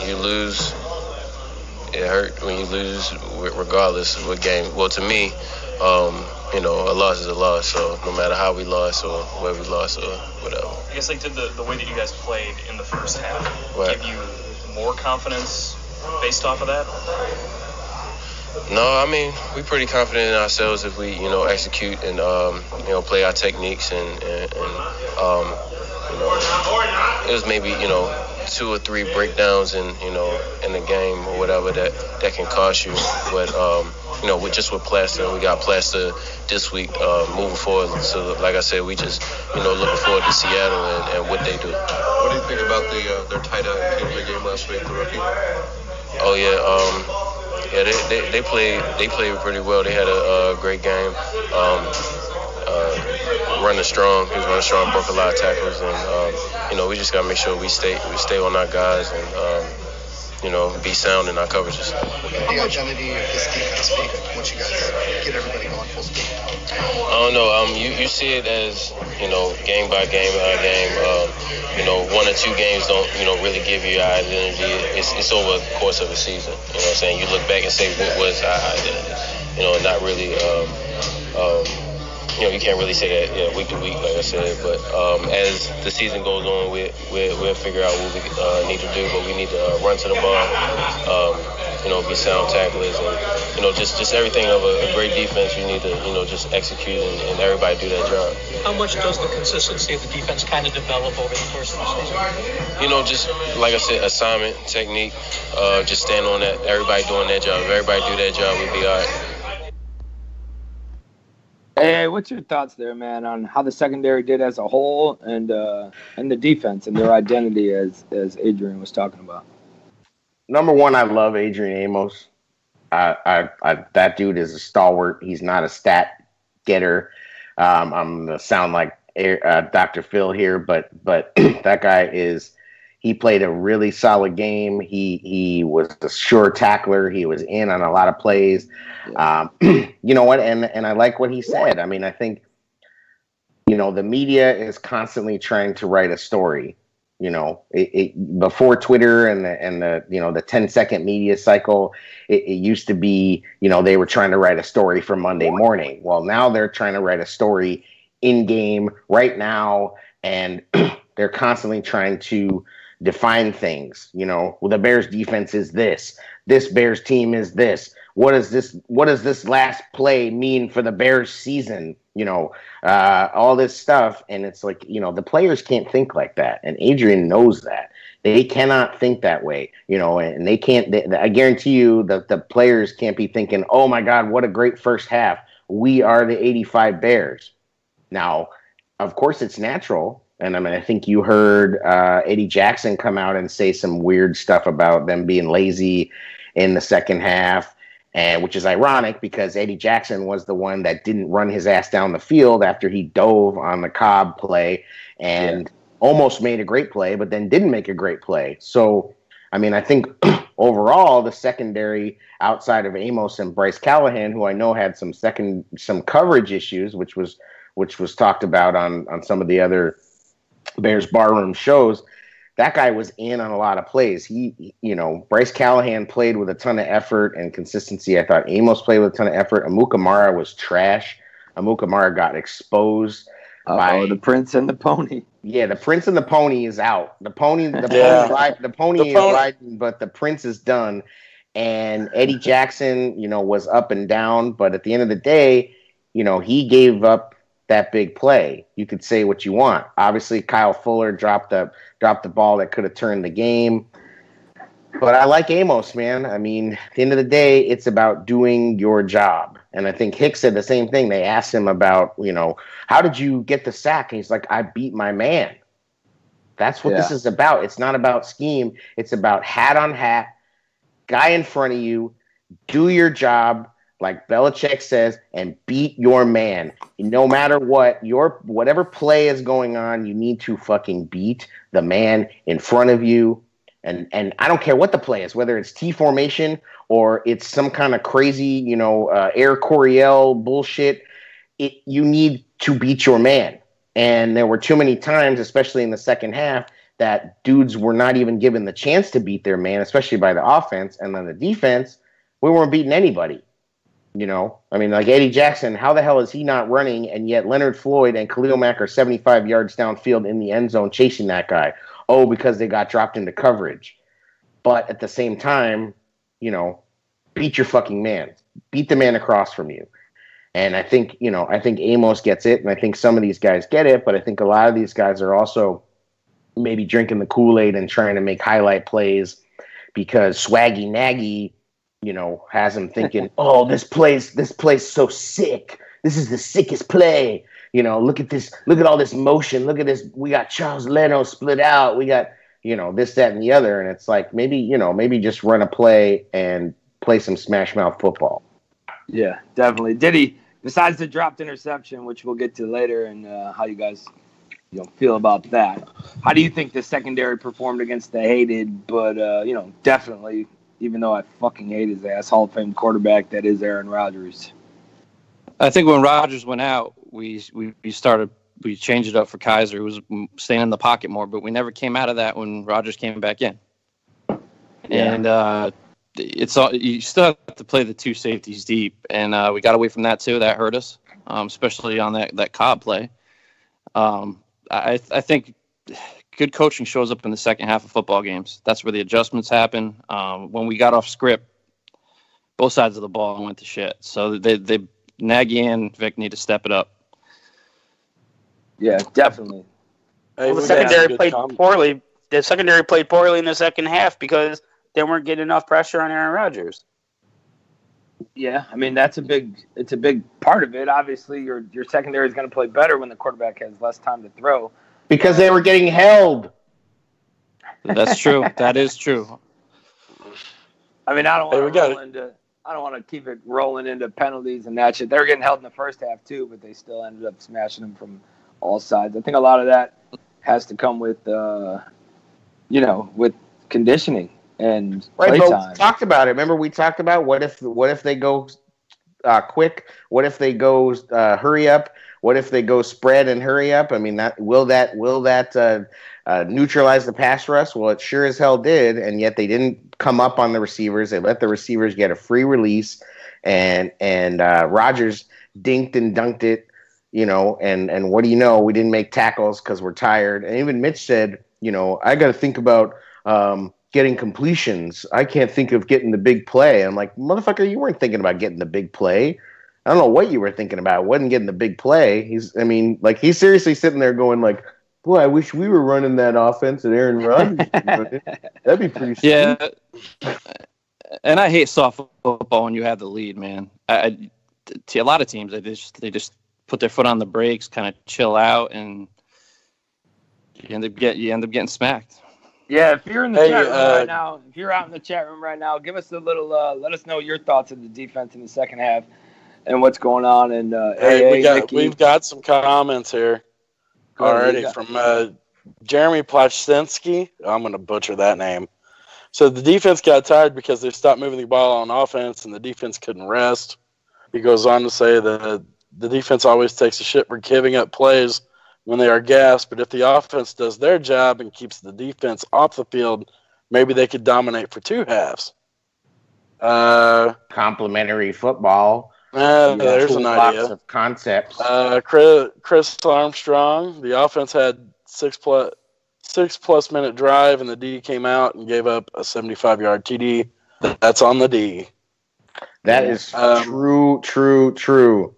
you lose. It hurt when you lose, regardless of what game. Well, to me, a loss is a loss. So no matter how we lost or where we lost or whatever. I guess did the way that you guys played in the first half give you more confidence based off of that? No, we're pretty confident in ourselves if we, execute and play our techniques and it was maybe 2 or 3 breakdowns in the game or whatever that can cost you, but with Plaster, we got Plaster this week moving forward. So like I said, we just looking forward to Seattle and what they do. What do you think about their tight end in the game last week, the rookie? Oh yeah, they played pretty well. They had a great game. Running strong. He was running strong, broke a lot of tackles, and we just gotta make sure we stay on our guys and be sound in our coverages. The identity of this defense once you guys get everybody going full speed. don't know. You see it as, game by game by game. 1 or 2 games don't, really give you your identity. It's over the course of a season. You know what I'm saying? You look back and say, what was our identity? And not really, you can't really say that week to week, like I said. But as the season goes on, we'll figure out what we need to do. But we need to run to the ball, be sound tacklers, and just everything of a great defense. You need to just execute and everybody do their job. How much does the consistency of the defense kind of develop over the course of the season? Just like I said, assignment, technique, just stand on that. Everybody doing their job. If everybody do their job, we'll be all right. Hey, what's your thoughts there, man, on how the secondary did as a whole and the defense and their identity, as Adrian was talking about? Number one, I love Adrian Amos. That dude is a stalwart. He's not a stat getter. I'm gonna sound like Dr. Phil here, but that guy is. He played a really solid game. He was a sure tackler. He was in on a lot of plays. You know what? And I like what he said. I mean, I think, the media is constantly trying to write a story. Before Twitter and the the 10-second media cycle, it used to be, they were trying to write a story for Monday morning. Well, now they're trying to write a story in game right now, and they're constantly trying to define things. Well, the Bears defense is this Bears team is this. What does this last play mean for the Bears season? All this stuff. And it's like, the players can't think like that. And Adrian knows that. They cannot think that way, and they can't. I guarantee you that the players can't be thinking, oh my God, what a great first half. We are the 85 Bears. Now, of course, it's natural. And I think you heard Eddie Jackson come out and say some weird stuff about them being lazy in the second half, and which is ironic because Eddie Jackson was the one that didn't run his ass down the field after he dove on the Cobb play and almost made a great play, but then didn't make a great play. So, I think overall the secondary outside of Amos and Bryce Callahan, who I know had some coverage issues, which was talked about on some of the other Bears Barroom shows, that guy was in on a lot of plays. Bryce Callahan played with a ton of effort and consistency. I thought Amos played with a ton of effort. Amukamara was trash. Amukamara got exposed by the Prince and the Pony. Yeah, the Prince and the Pony is out. The pony is riding, but the Prince is done. And Eddie Jackson, was up and down, but at the end of the day, he gave up that big play. You could say what you want. Obviously, Kyle Fuller dropped the ball that could have turned the game. But I like Amos, man. At the end of the day, it's about doing your job. And I think Hicks said the same thing. They asked him about, how did you get the sack? And he's like, I beat my man. That's what this is about. It's not about scheme. It's about hat on hat, guy in front of you, do your job, like Belichick says, and beat your man. No matter what, whatever play is going on, you need to fucking beat the man in front of you. And I don't care what the play is, whether it's T formation or it's some kind of crazy, Air Coryell bullshit. You need to beat your man. And there were too many times, especially in the second half, that dudes were not even given the chance to beat their man, especially by the offense. And then the defense, we weren't beating anybody. Like Eddie Jackson, how the hell is he not running? And yet Leonard Floyd and Khalil Mack are 75 yards downfield in the end zone chasing that guy. Oh, because they got dropped into coverage. But at the same time, beat your fucking man. Beat the man across from you. And I think Amos gets it, and I think some of these guys get it, but I think a lot of these guys are also maybe drinking the Kool-Aid and trying to make highlight plays because Swaggy Nagy has him thinking, oh, this play's so sick. This is the sickest play. Look at this. Look at all this motion. Look at this. We got Charles Leno split out. We got, this, that, and the other. And it's like, maybe just run a play and play some smash mouth football. Yeah, definitely. Diddy, besides the dropped interception, which we'll get to later, and how you guys feel about that, how do you think the secondary performed against the hated, but, definitely, even though I fucking hate his ass, Hall of Fame quarterback that is Aaron Rodgers? I think when Rodgers went out, we changed it up for Kaiser, who was staying in the pocket more, but we never came out of that when Rodgers came back in. Yeah. And you still have to play the two safeties deep, and we got away from that too. That hurt us, especially on that Cobb play. I think good coaching shows up in the second half of football games. That's where the adjustments happen. When we got off script, both sides of the ball went to shit. So they Nagy and Vic need to step it up. Yeah, definitely. Well, the secondary played poorly. The secondary played poorly in the second half because they weren't getting enough pressure on Aaron Rodgers. Yeah, I mean it's a big part of it. Obviously, your secondary is going to play better when the quarterback has less time to throw. Because they were getting held. That's true. That is true. I mean, I don't want to keep it rolling into penalties and that shit. They were getting held in the first half too, but they still ended up smashing them from all sides. I think a lot of that has to come with, with conditioning and play time. We talked about it. Remember, we talked about what if they go quick? What if they go hurry up? What if they go spread and hurry up? I mean, will that neutralize the pass rush? Well, it sure as hell did, and yet they didn't come up on the receivers. They let the receivers get a free release, and Rodgers dinked and dunked it, and what do you know? We didn't make tackles because we're tired. And even Mitch said, I got to think about getting completions. I can't think of getting the big play. I'm like, motherfucker, you weren't thinking about getting the big play. I don't know what you were thinking about. Wasn't getting the big play. He's seriously sitting there going like, boy, I wish we were running that offense and Aaron Rodgers. That'd be pretty sweet. Yeah. And I hate soft football when you have the lead, man. A lot of teams, they just put their foot on the brakes, kind of chill out, and you end up getting smacked. Yeah, if you're in the chat room right now, if you're out in the chat room right now, give us a little. Let us know your thoughts of the defense in the second half and what's going on. And we've got some comments here already from Jeremy Plachzinski. I'm going to butcher that name. So the defense got tired because they stopped moving the ball on offense, and the defense couldn't rest. He goes on to say that the defense always takes a shit for giving up plays when they are gassed, but if the offense does their job and keeps the defense off the field, maybe they could dominate for two halves. Complimentary football. There's an idea. Lots of concepts. Chris Armstrong, the offense had six plus minute drive, and the D came out and gave up a 75-yard TD. That's on the D. That is true.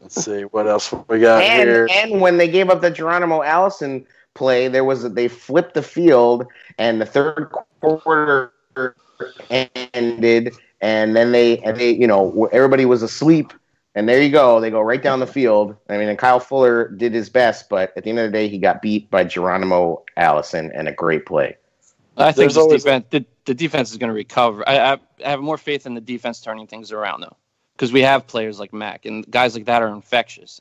Let's see what else we got here. And when they gave up the Geronimo Allison play, they flipped the field, and the third quarter ended, and then they everybody was asleep, and there you go. They go right down the field. I mean, and Kyle Fuller did his best, but at the end of the day, he got beat by Geronimo Allison and a great play. I think the defense is going to recover. I have more faith in the defense turning things around, though, because we have players like Mac, and guys like that are infectious.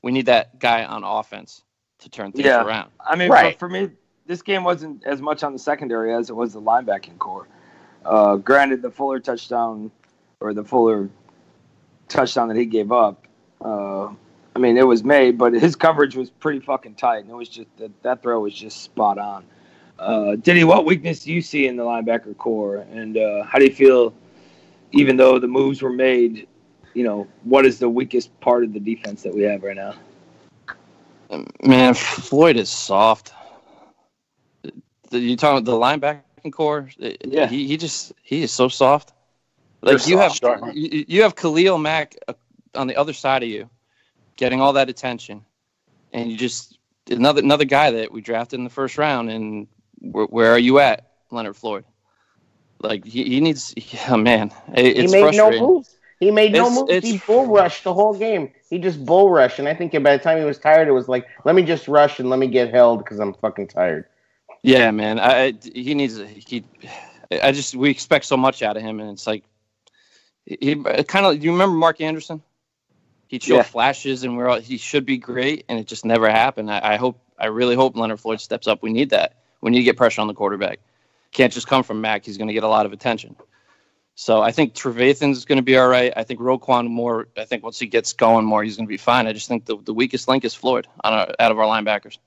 We need that guy on offense to turn things around. I mean, for me, this game wasn't as much on the secondary as it was the linebacking core. Granted, the Fuller touchdown that he gave up, I mean, it was made, but his coverage was pretty fucking tight, and it was just that throw was just spot on. Diddy, what weakness do you see in the linebacker core, and how do you feel, even though the moves were made, what is the weakest part of the defense that we have right now? Man, Floyd is soft. You talking about the linebacking core? Yeah, he is so soft. Like you have Khalil Mack on the other side of you, getting all that attention, and you just another guy that we drafted in the first round, and where are you at, Leonard Floyd? Like he needs, man. It's he made frustrating. no moves. He made no moves. He bull rushed the whole game. He just bull rushed, and I think by the time he was tired, it was like, let me just rush and let me get held because I'm fucking tired. Yeah, man. We expect so much out of him, and it's like he kind of. You remember Mark Anderson? He'd show flashes, and he should be great, and it just never happened. I really hope Leonard Floyd steps up. We need that. We need to get pressure on the quarterback. Can't just come from Mac. He's going to get a lot of attention. So I think Trevathan's going to be all right. I think Roquan more. I think once he gets going more, he's going to be fine. I just think the weakest link is Floyd out of our linebackers.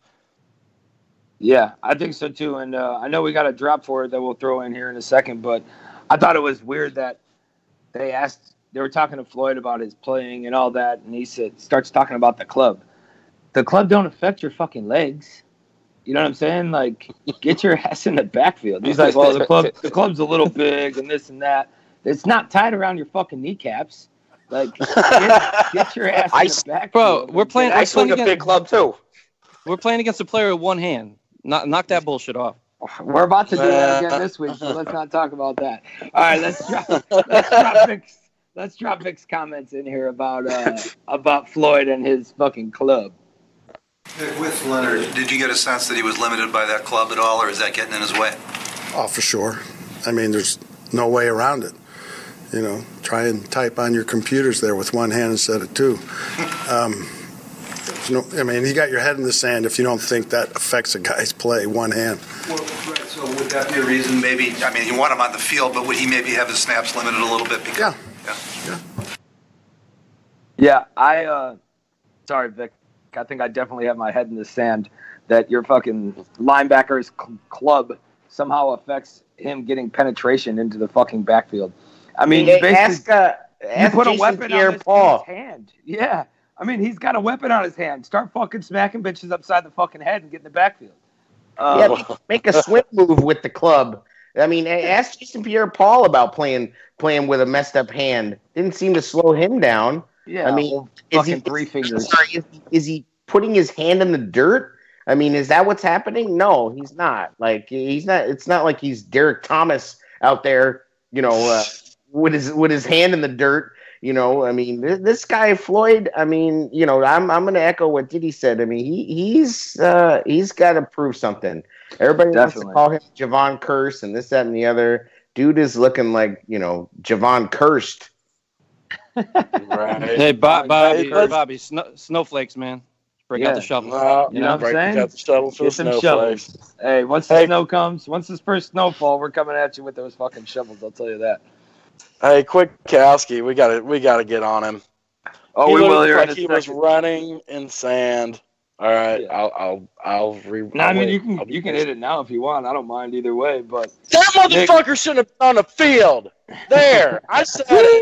Yeah, I think so too. And I know we got a drop for it that we'll throw in here in a second, but I thought it was weird that they were talking to Floyd about his playing and all that, and he starts talking about the club. The club don't affect your fucking legs. You know what I'm saying? Like, get your ass in the backfield. He's like, well, the club's a little big and this and that. It's not tied around your fucking kneecaps. Like, get your ass in the backfield. Bro, we're playing. I swing a big club too. We're playing against a player with one hand. Knock that bullshit off. We're about to do that again this week, so let's not talk about that. All right, let's drop Vic's comments in here about Floyd and his fucking club. With Leonard, did you get a sense that he was limited by that club at all, or is that getting in his way? Oh, for sure. I mean, there's no way around it. You know, try and type on your computers there with one hand instead of two. I mean, you got your head in the sand if you don't think that affects a guy's play, one hand. Well, right, so would that be a reason maybe, I mean, you want him on the field, but would he maybe have his snaps limited a little bit? Because, Yeah, sorry, Vic. I think I definitely have my head in the sand that your fucking linebacker's club somehow affects him getting penetration into the fucking backfield. I mean, you put a weapon on his hand. Yeah. I mean, he's got a weapon on his hand. Start fucking smacking bitches upside the fucking head and get in the backfield. Make a swing move with the club. I mean, ask Jason Pierre-Paul about playing with a messed up hand. Didn't seem to slow him down. Yeah, I mean, fucking three fingers. Sorry, is he putting his hand in the dirt? I mean, is that what's happening? No, he's not. Like, he's not. It's not like he's Derek Thomas out there, you know, with his hand in the dirt. You know, I mean, this guy Floyd. I mean, you know, I'm going to echo what Diddy said. I mean, he's got to prove something. Everybody wants to call him Javon Curse and this, that, and the other. Dude is looking like, you know, Javon Cursed. Right. Hey, Bobby, snowflakes, man. Break out the shovel. You know what I'm saying? Out the shovel for get some snowflakes. shovels. Hey, once the snow comes, once this first snowfall, we're coming at you with those fucking shovels. I'll tell you that. Hey, Kwiatkowski, we gotta get on him. Oh, we will here in a he second. was running in sand. All right, yeah. I'll No, I mean you can hit it now if you want. I don't mind either way. But that motherfucker shouldn't have been on the field. There, I said it.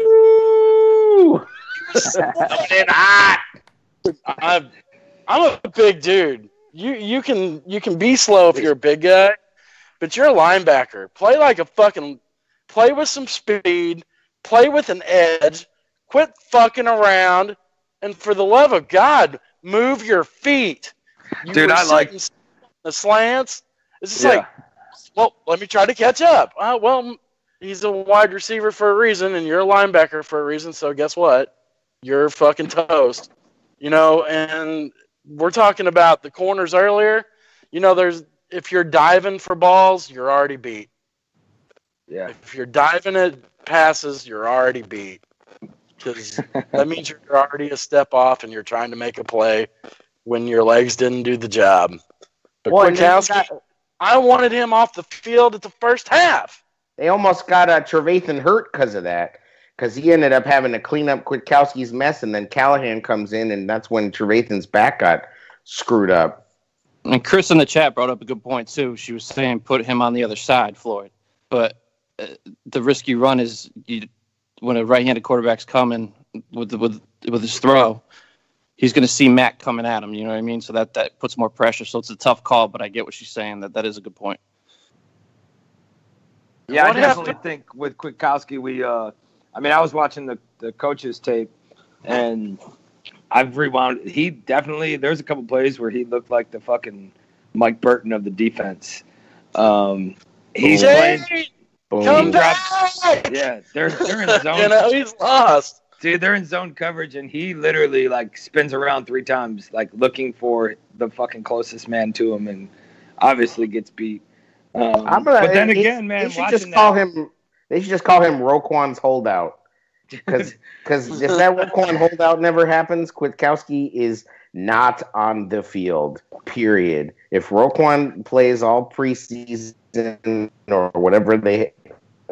I'm a big dude. You can be slow if you're a big guy, but you're a linebacker. Play with some speed. Play with an edge. Quit fucking around, and for the love of God, move your feet. Dude, I like the slants. It's just like, well, let me try to catch up. Well, he's a wide receiver for a reason, and you're a linebacker for a reason. So guess what? You're fucking toast. You know, and we're talking about the corners earlier. You know, if you're diving for balls, you're already beat. Yeah. If you're diving at passes, you're already beat. Because that means you're already a step off and you're trying to make a play when your legs didn't do the job. But Kwiatkowski, I wanted him off the field at the first half. They almost got Trevathan hurt because of that. Because he ended up having to clean up Kwiatkowski's mess, and then Callahan comes in, and that's when Trevathan's back got screwed up. And Chris in the chat brought up a good point, too. She was saying put him on the other side, Floyd. But the risky run is when a right-handed quarterback's coming with his throw, he's going to see Mac coming at him. You know what I mean? So that puts more pressure. So it's a tough call, but I get what she's saying. That is a good point. Yeah, I definitely think with Kwiatkowski, I was watching the coach's tape, and I've rewound. There's a couple plays where he looked like the fucking Mike Burton of the defense. He's playing. Come back! Yeah, they're in zone. You know, he's lost. Dude, they're in zone coverage, and he literally spins around 3 times, looking for the fucking closest man to him, and obviously gets beat. But then again, man, they should just call him Roquan's holdout. Because if that Roquan holdout never happens, Kwiatkowski is not on the field. Period. If Roquan plays all preseason or whatever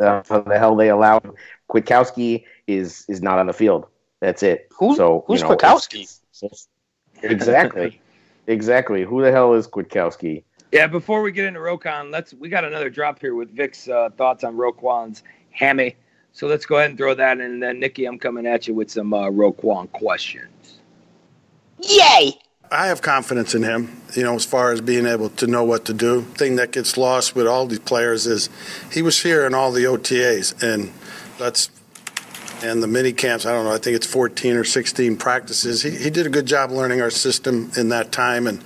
how the hell they allow him. Kwiatkowski is not on the field. That's it. Who's Kwiatkowski? Exactly. Who the hell is Kwiatkowski? Yeah, before we get into Roquan, we got another drop here with Vic's thoughts on Roquan's hammy. So let's go ahead and throw that in. And then, Nicky, I'm coming at you with some Roquan questions. Yay! I have confidence in him, as far as being able to know what to do. The thing that gets lost with all these players is he was here in all the OTAs and the mini camps. I don't know, I think it's 14 or 16 practices. He did a good job learning our system in that time, and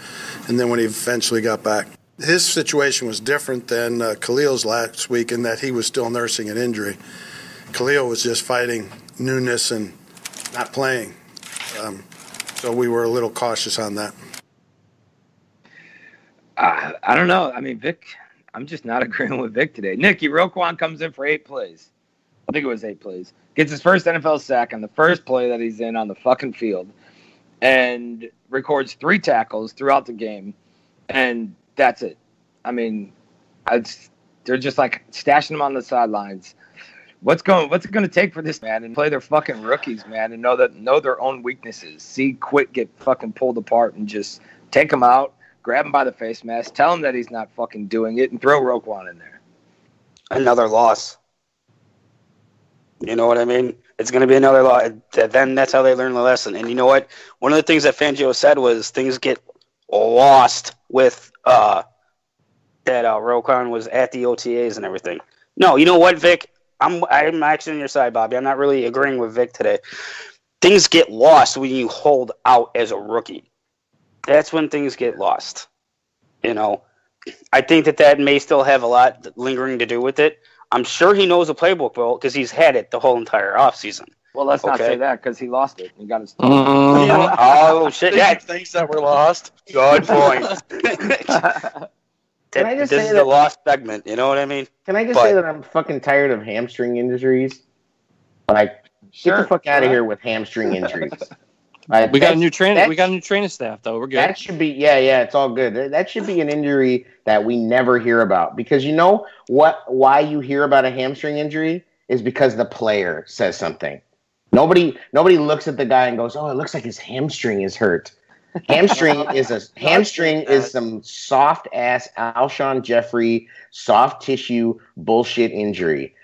then when he eventually got back. His situation was different than Khalil's last week in that he was still nursing an injury. Khalil was just fighting newness and not playing. So we were a little cautious on that. I don't know. I mean, Vic, I'm just not agreeing with Vic today. Nicky, Roquan comes in for 8 plays. I think it was 8 plays. Gets his first NFL sack on the first play that he's in on the fucking field and records 3 tackles throughout the game. And that's it. I mean, they're just like stashing him on the sidelines. What's it going to take for this man and play their fucking rookies, man, and know their own weaknesses? See Quit get fucking pulled apart and just take him out, grab him by the face mask, tell him that he's not fucking doing it, and throw Roquan in there. Another loss. You know what I mean? It's going to be another loss. Then that's how they learn the lesson. And you know what? One of the things that Fangio said was things get lost with that Roquan was at the OTAs and everything. No, you know what, Vic? I'm actually on your side, Bobby. I'm not really agreeing with Vic today. Things get lost when you hold out as a rookie. That's when things get lost. I think that may still have a lot lingering to do with it. I'm sure he knows the playbook well because he's had it the whole entire offseason. Well, let's not say that because he lost it. He got his. Oh shit! Yeah, things that were lost. Good point. Can I just this say is the lost segment. You know what I mean? Can I just say that I'm fucking tired of hamstring injuries? Like, get the fuck out of here with hamstring injuries. We got a new training staff though. We're good. That should be it's all good. That should be an injury that we never hear about because you know why you hear about a hamstring injury is because the player says something. Nobody looks at the guy and goes, "Oh, it looks like his hamstring is hurt." Hamstring is some soft ass Alshon Jeffrey soft tissue bullshit injury.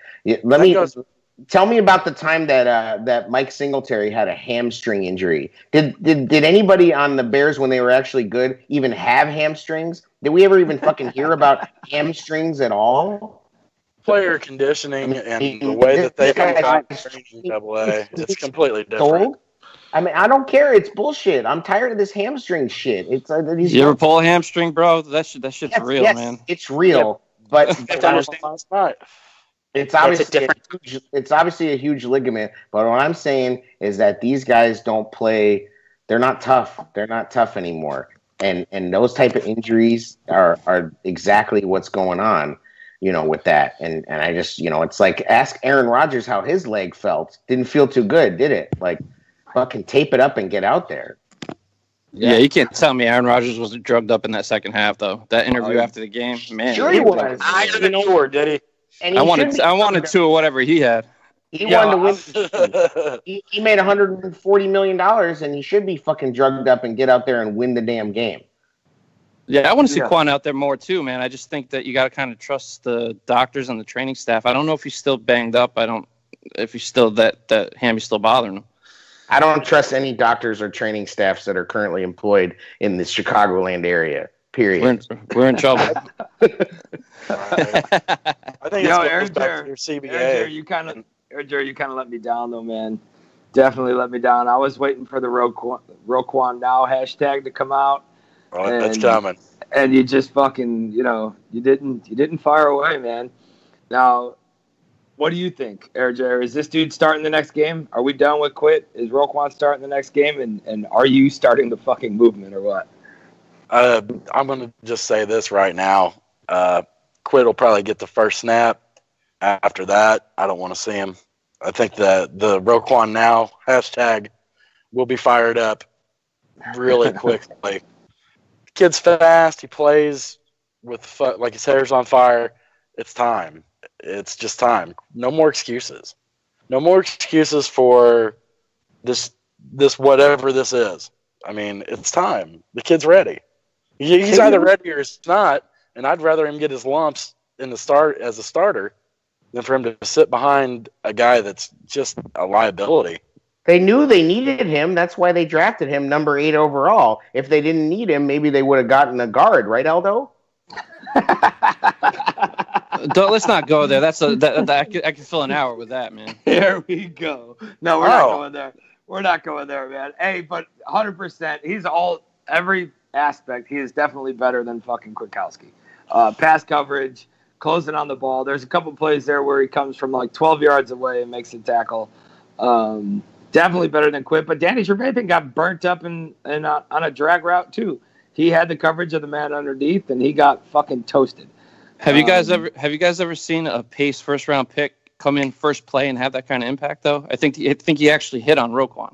Tell me about the time that Mike Singletary had a hamstring injury. Did anybody on the Bears when they were actually good even have hamstrings? Did we ever even fucking hear about hamstrings at all? Player conditioning and the way that they training AA, it's completely different. I mean, I don't care. It's bullshit. I'm tired of this hamstring shit. It's you ever pull a hamstring, bro? That shit's real, man. It's real, but it's obviously a huge ligament. But what I'm saying is that these guys don't play. They're not tough. They're not tough anymore. And those type of injuries are exactly what's going on, with that. And I just, it's like ask Aaron Rodgers how his leg felt. Didn't feel too good, did it? Like. Fucking tape it up and get out there. Yeah, you can't tell me Aaron Rodgers wasn't drugged up in that second half, though. That interview after the game, man. Sure he was. I didn't know, did he? And I wanted 2 of whatever he had. He wanted to win. He made $140 million, and he should be fucking drugged up and get out there and win the damn game. Yeah, I want to see Quan out there more, too, man. I just think that you got to kind of trust the doctors and the training staff. I don't know if he's still banged up. If he's still that hammy's still bothering him. I don't trust any doctors or training staffs that are currently employed in the Chicagoland area. Period. We're in trouble. I think AirJer, your CBA. AirJer, you kind of let me down though, man. Definitely let me down. I was waiting for the Roquan Now hashtag to come out. Oh, that's coming. And you just fucking, you didn't fire away, man. Now, what do you think, AirJer? Is this dude starting the next game? Are we done with Quit? Is Roquan starting the next game? And are you starting the fucking movement or what? I'm going to just say this right now. Quit will probably get the first snap. After that, I don't want to see him. I think the Roquan Now hashtag will be fired up really quickly. Kid's fast. He plays with like his hair's on fire. It's time. it's just time. No more excuses. No more excuses for this whatever this is. I mean, it's time. The kid's ready. He's either ready or he's not, and I'd rather him get his lumps in the start as a starter than for him to sit behind a guy that's just a liability. They knew they needed him. That's why they drafted him number 8 overall. If they didn't need him, maybe they would have gotten a guard, right, Aldo? Let's not go there. I could fill an hour with that, man. Here we go. No, we're not going there. We're not going there, man. Hey, but 100%, he's every aspect. He is definitely better than fucking Kwiatkowski. Pass coverage, closing on the ball. There's a couple plays there where he comes from like 12 yards away and makes a tackle. Definitely better than Quip. But Danny Trevathan got burnt up on a drag route too. He had the coverage of the man underneath, and he got fucking toasted. Have you guys ever seen a Pace first round pick come in first play and have that kind of impact though? I think he actually hit on Roquan.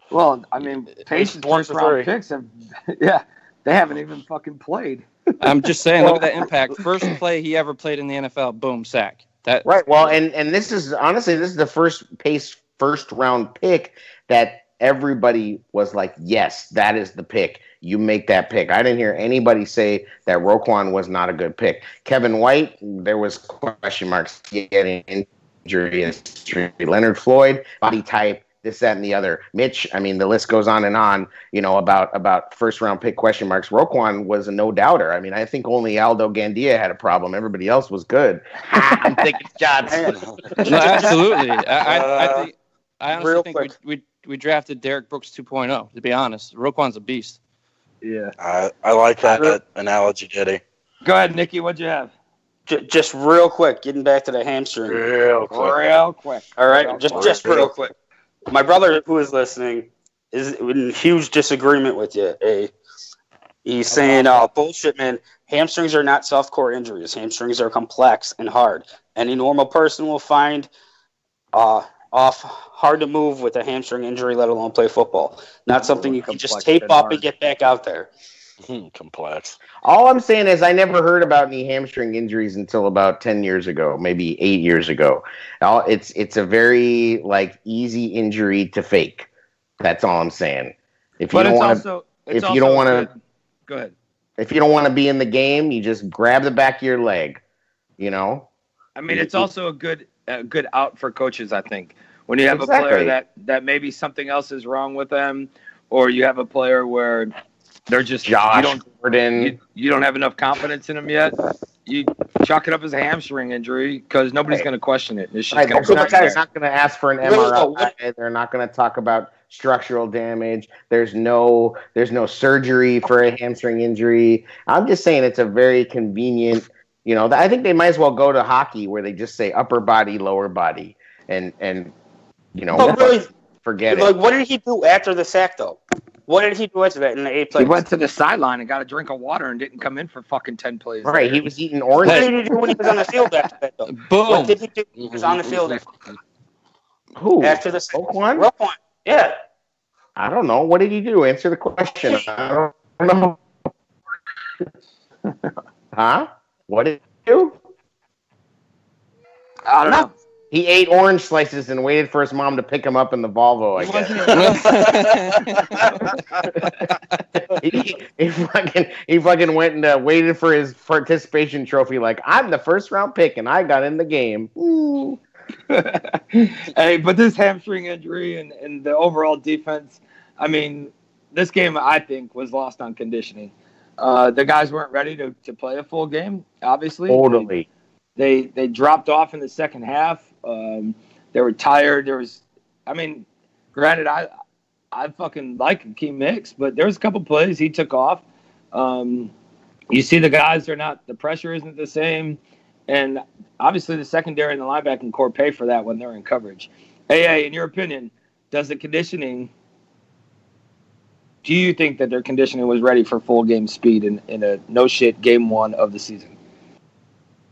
Well, I mean, Pace's first round picks they haven't even fucking played. I'm just saying, look at that impact. First play he ever played in the NFL, boom, sack. Right. Well, and this is the first Pace first round pick that everybody was like, yes, that is the pick. You make that pick. I didn't hear anybody say that Roquan was not a good pick. Kevin White, there was question marks. He had an injury history. Leonard Floyd, body type, this, that, and the other. Mitch, I mean, the list goes on and on, about first-round pick question marks. Roquan was a no-doubter. I mean, I think only Aldo Gandia had a problem. Everybody else was good. I'm taking shots. No, absolutely. I honestly think we drafted Derek Brooks 2.0, to be honest. Roquan's a beast. Yeah. I like that analogy, Diddy. Go ahead, Nicky. What'd you have? Just real quick, getting back to the hamstring. Real quick. All right, just real quick. My brother, who is listening, is in huge disagreement with you. He's saying, bullshit, man. Hamstrings are not soft core injuries. Hamstrings are complex and hard. Any normal person will find hard to move with a hamstring injury, let alone play football. Not something you can just tape up and get back out there. Complex. All I'm saying is I never heard about any hamstring injuries until about 10 years ago, maybe 8 years ago. It's a very easy injury to fake. That's all I'm saying. If you don't want to, go ahead. If you don't want to be in the game, you just grab the back of your leg. I mean, it's also a good out for coaches, I think. When you have a player that maybe something else is wrong with them, or you have a player where they're just Gordon. You don't have enough confidence in them yet. You chalk it up as a hamstring injury because nobody's going to question it. It's just they're not going to ask for an MRI. They're not going to talk about structural damage. There's no surgery for a hamstring injury. I'm just saying it's a very convenient. I think they might as well go to hockey where they just say upper body, lower body, and really, forget it. What did he do after the sack though? What did he do after that in the 8 plays? He went to the sideline and got a drink of water and didn't come in for fucking 10 plays. Right, he was eating orange. What did he do when he was on the field after that, though? Boom. What did he do when he was on the field after that? Who? After the sack? Roquan? Yeah. I don't know. What did he do? Answer the question. I don't know. Huh? What did he do? I don't know. He ate orange slices and waited for his mom to pick him up in the Volvo, I guess. he fucking went and waited for his participation trophy like, I'm the first round pick and I got in the game. Ooh. Hey, but this hamstring injury and the overall defense, I mean, this game, I think, was lost on conditioning. The guys weren't ready to play a full game, obviously. Totally. They dropped off in the second half. They were tired. Granted, I fucking like Akeem Hicks, but there was a couple plays he took off. You see the guys are not, the pressure isn't the same. And obviously the secondary and the linebacking core pay for that when they're in coverage. Hey, in your opinion, does the conditioning, do you think that their conditioning was ready for full game speed in a no-shit game 1 of the season?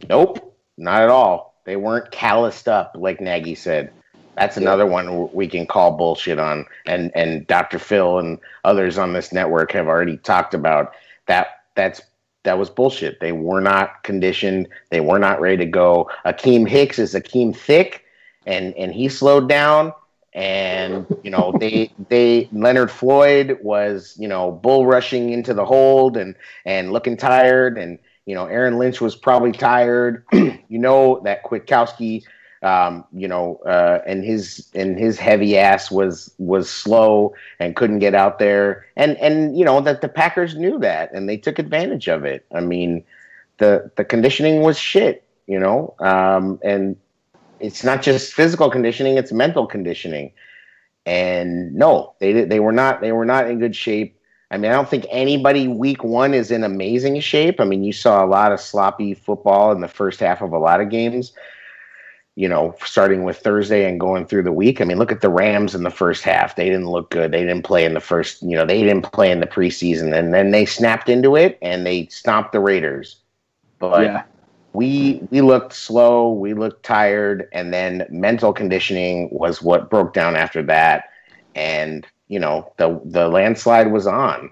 Nope, not at all. They weren't calloused up, like Nagy said. That's another one we can call bullshit on. And Dr. Phil and others on this network have already talked about that. That's that was bullshit. They were not conditioned. They were not ready to go. Akeem Hicks is Akeem Thick, and he slowed down. And they Leonard Floyd was bull rushing into the hold and looking tired, and Aaron Lynch was probably tired. That Kwiatkowski, and his heavy ass was slow and couldn't get out there, and that the Packers knew that and they took advantage of it. I mean, the conditioning was shit, and it's not just physical conditioning; it's mental conditioning. And no, they were not in good shape. I mean, I don't think anybody week one is in amazing shape. I mean, you saw a lot of sloppy football in the first half of a lot of games, starting with Thursday and going through the week. I mean, look at the Rams in the first half. They didn't look good. They didn't play in the first, they didn't play in the preseason. And then they snapped into it and they stomped the Raiders. But yeah. We looked slow, we looked tired, and then mental conditioning was what broke down after that. And, the landslide was on.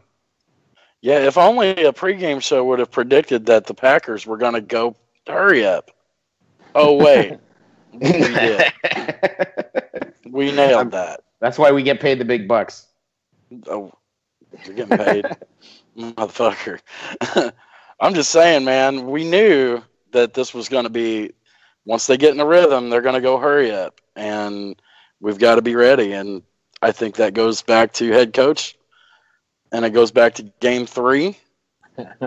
Yeah, if only a pregame show would have predicted that the Packers were going to go hurry up. Oh, wait. We did. We nailed that. That's why we get paid the big bucks. Oh, you're getting paid. Motherfucker. I'm just saying, man, we knew that this was going to be, once they get in the rhythm, they're going to go hurry up. And we've got to be ready. And I think that goes back to head coach. And it goes back to game 3,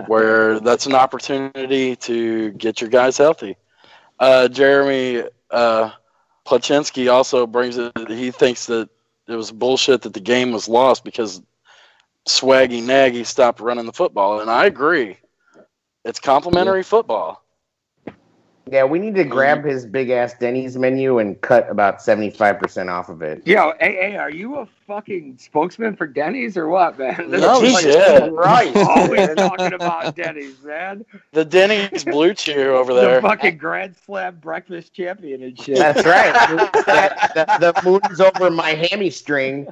where that's an opportunity to get your guys healthy. Jeremy Placzynski also brings it. He thinks that it was bullshit that the game was lost because Swaggy Nagy stopped running the football. And I agree. It's complimentary football. Yeah, we need to grab his big-ass Denny's menu and cut about 75% off of it. Yo, hey, are you a fucking spokesman for Denny's or what, man? No shit. Right. Always talking about Denny's, man. The Denny's Blue Chew over there. The fucking Grand Slam breakfast champion and shit. That's right. the moon's over my hammy string.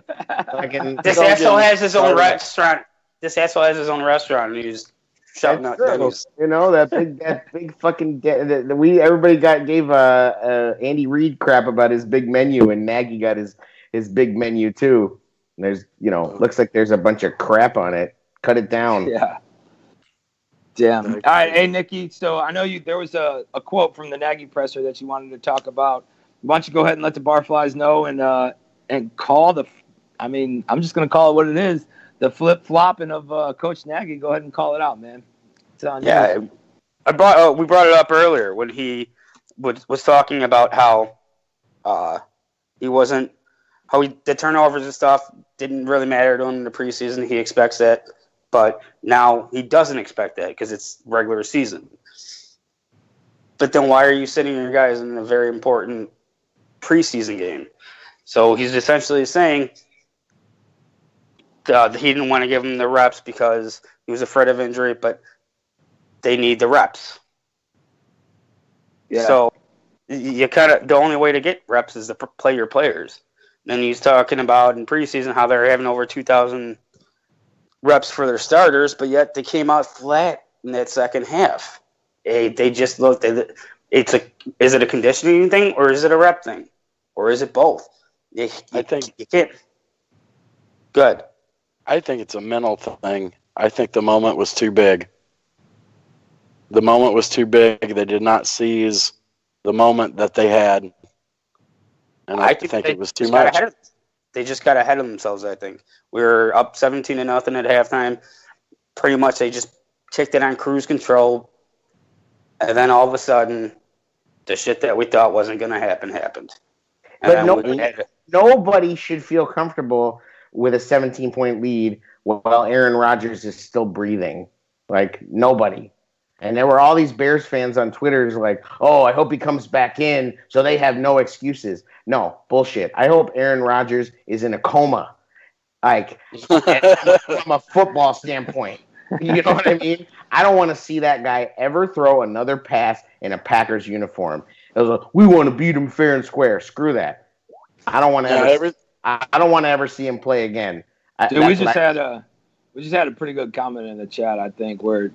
This asshole has his own restaurant. This asshole has his own restaurant, and he's shouting out Denny's. That big fucking everybody gave Andy Reid crap about his big menu, and Nagy got his big menu too. And there's looks like there's a bunch of crap on it. Cut it down. Yeah. Damn. All right, hey Nicky. So I know there was a quote from the Nagy presser that you wanted to talk about. Why don't you go ahead and let the Barflies know and call the. I mean, I'm just gonna call it what it is. The flip-flopping of Coach Nagy. Go ahead and call it out, man. It's on you. We brought it up earlier when he was talking about how the turnovers and stuff didn't really matter to him in the preseason. He expects that, but now he doesn't expect that because it's regular season. But then why are you sitting your guys in a very important preseason game? So he's essentially saying he didn't want to give them the reps because he was afraid of injury, but they need the reps. Yeah. So you the only way to get reps is to play your players. And he's talking about in preseason how they're having over 2,000 reps for their starters, but yet they came out flat in that second half. They just looked at it. Is it a conditioning thing or is it a rep thing? Or is it both? I think you can't. Good. I think it's a mental thing. I think the moment was too big. The moment was too big. They did not seize the moment that they had. And I think it was too much. They just got ahead of themselves, I think. We were up 17-0 at halftime. Pretty much they just kicked it on cruise control. And then all of a sudden, the shit that we thought wasn't going to happen happened. But nobody should feel comfortable with a 17-point lead while Aaron Rodgers is still breathing. Like, nobody. And there were all these Bears fans on Twitter like, oh, I hope he comes back in so they have no excuses. No, bullshit. I hope Aaron Rodgers is in a coma. Like, from a football standpoint. You know what I mean? I don't want to see that guy ever throw another pass in a Packers uniform. It was like, we want to beat him fair and square. Screw that. I don't want to I don't want to ever see him play again. Dude, we just had We just had a pretty good comment in the chat, I think, where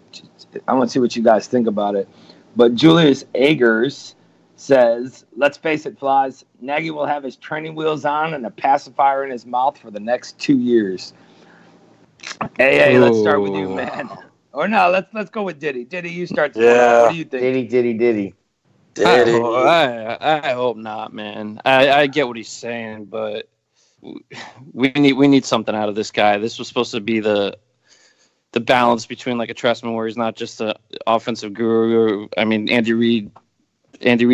I want to see what you guys think about it. But Julius Agers says, let's face it, Flies, Nagy will have his training wheels on and a pacifier in his mouth for the next 2 years. Hey, let's start with you, man. Or no, let's go with Diddy. Diddy, you start. Yeah. What do you think? Diddy. I hope not, man. I get what he's saying, but we need something out of this guy. This was supposed to be the balance between like a Trestman, where he's not just an offensive guru. I mean, Andy Reid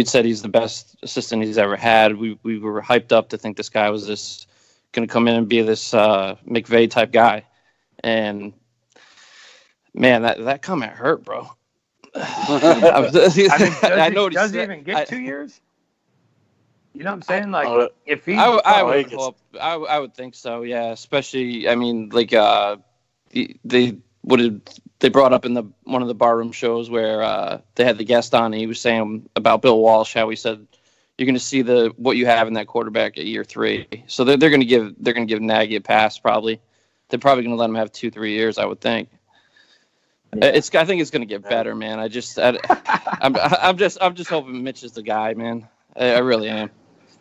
said he's the best assistant he's ever had. We were hyped up to think this guy was going to come in and be this McVay type guy, and man, that comment hurt, bro. I know. Does he even get 2 years? You know what I'm saying? Like, if he, I would think so. Yeah, especially, I mean, like they brought up in one of the barroom shows where they had the guest on, and he was saying about Bill Walsh, how he said you're going to see what you have in that quarterback at year 3. So they're going to give Nagy a pass. Probably they're probably going to let him have 2-3 years, I would think. Yeah. I think it's going to get better, man. I'm just hoping Mitch is the guy, man. I really am.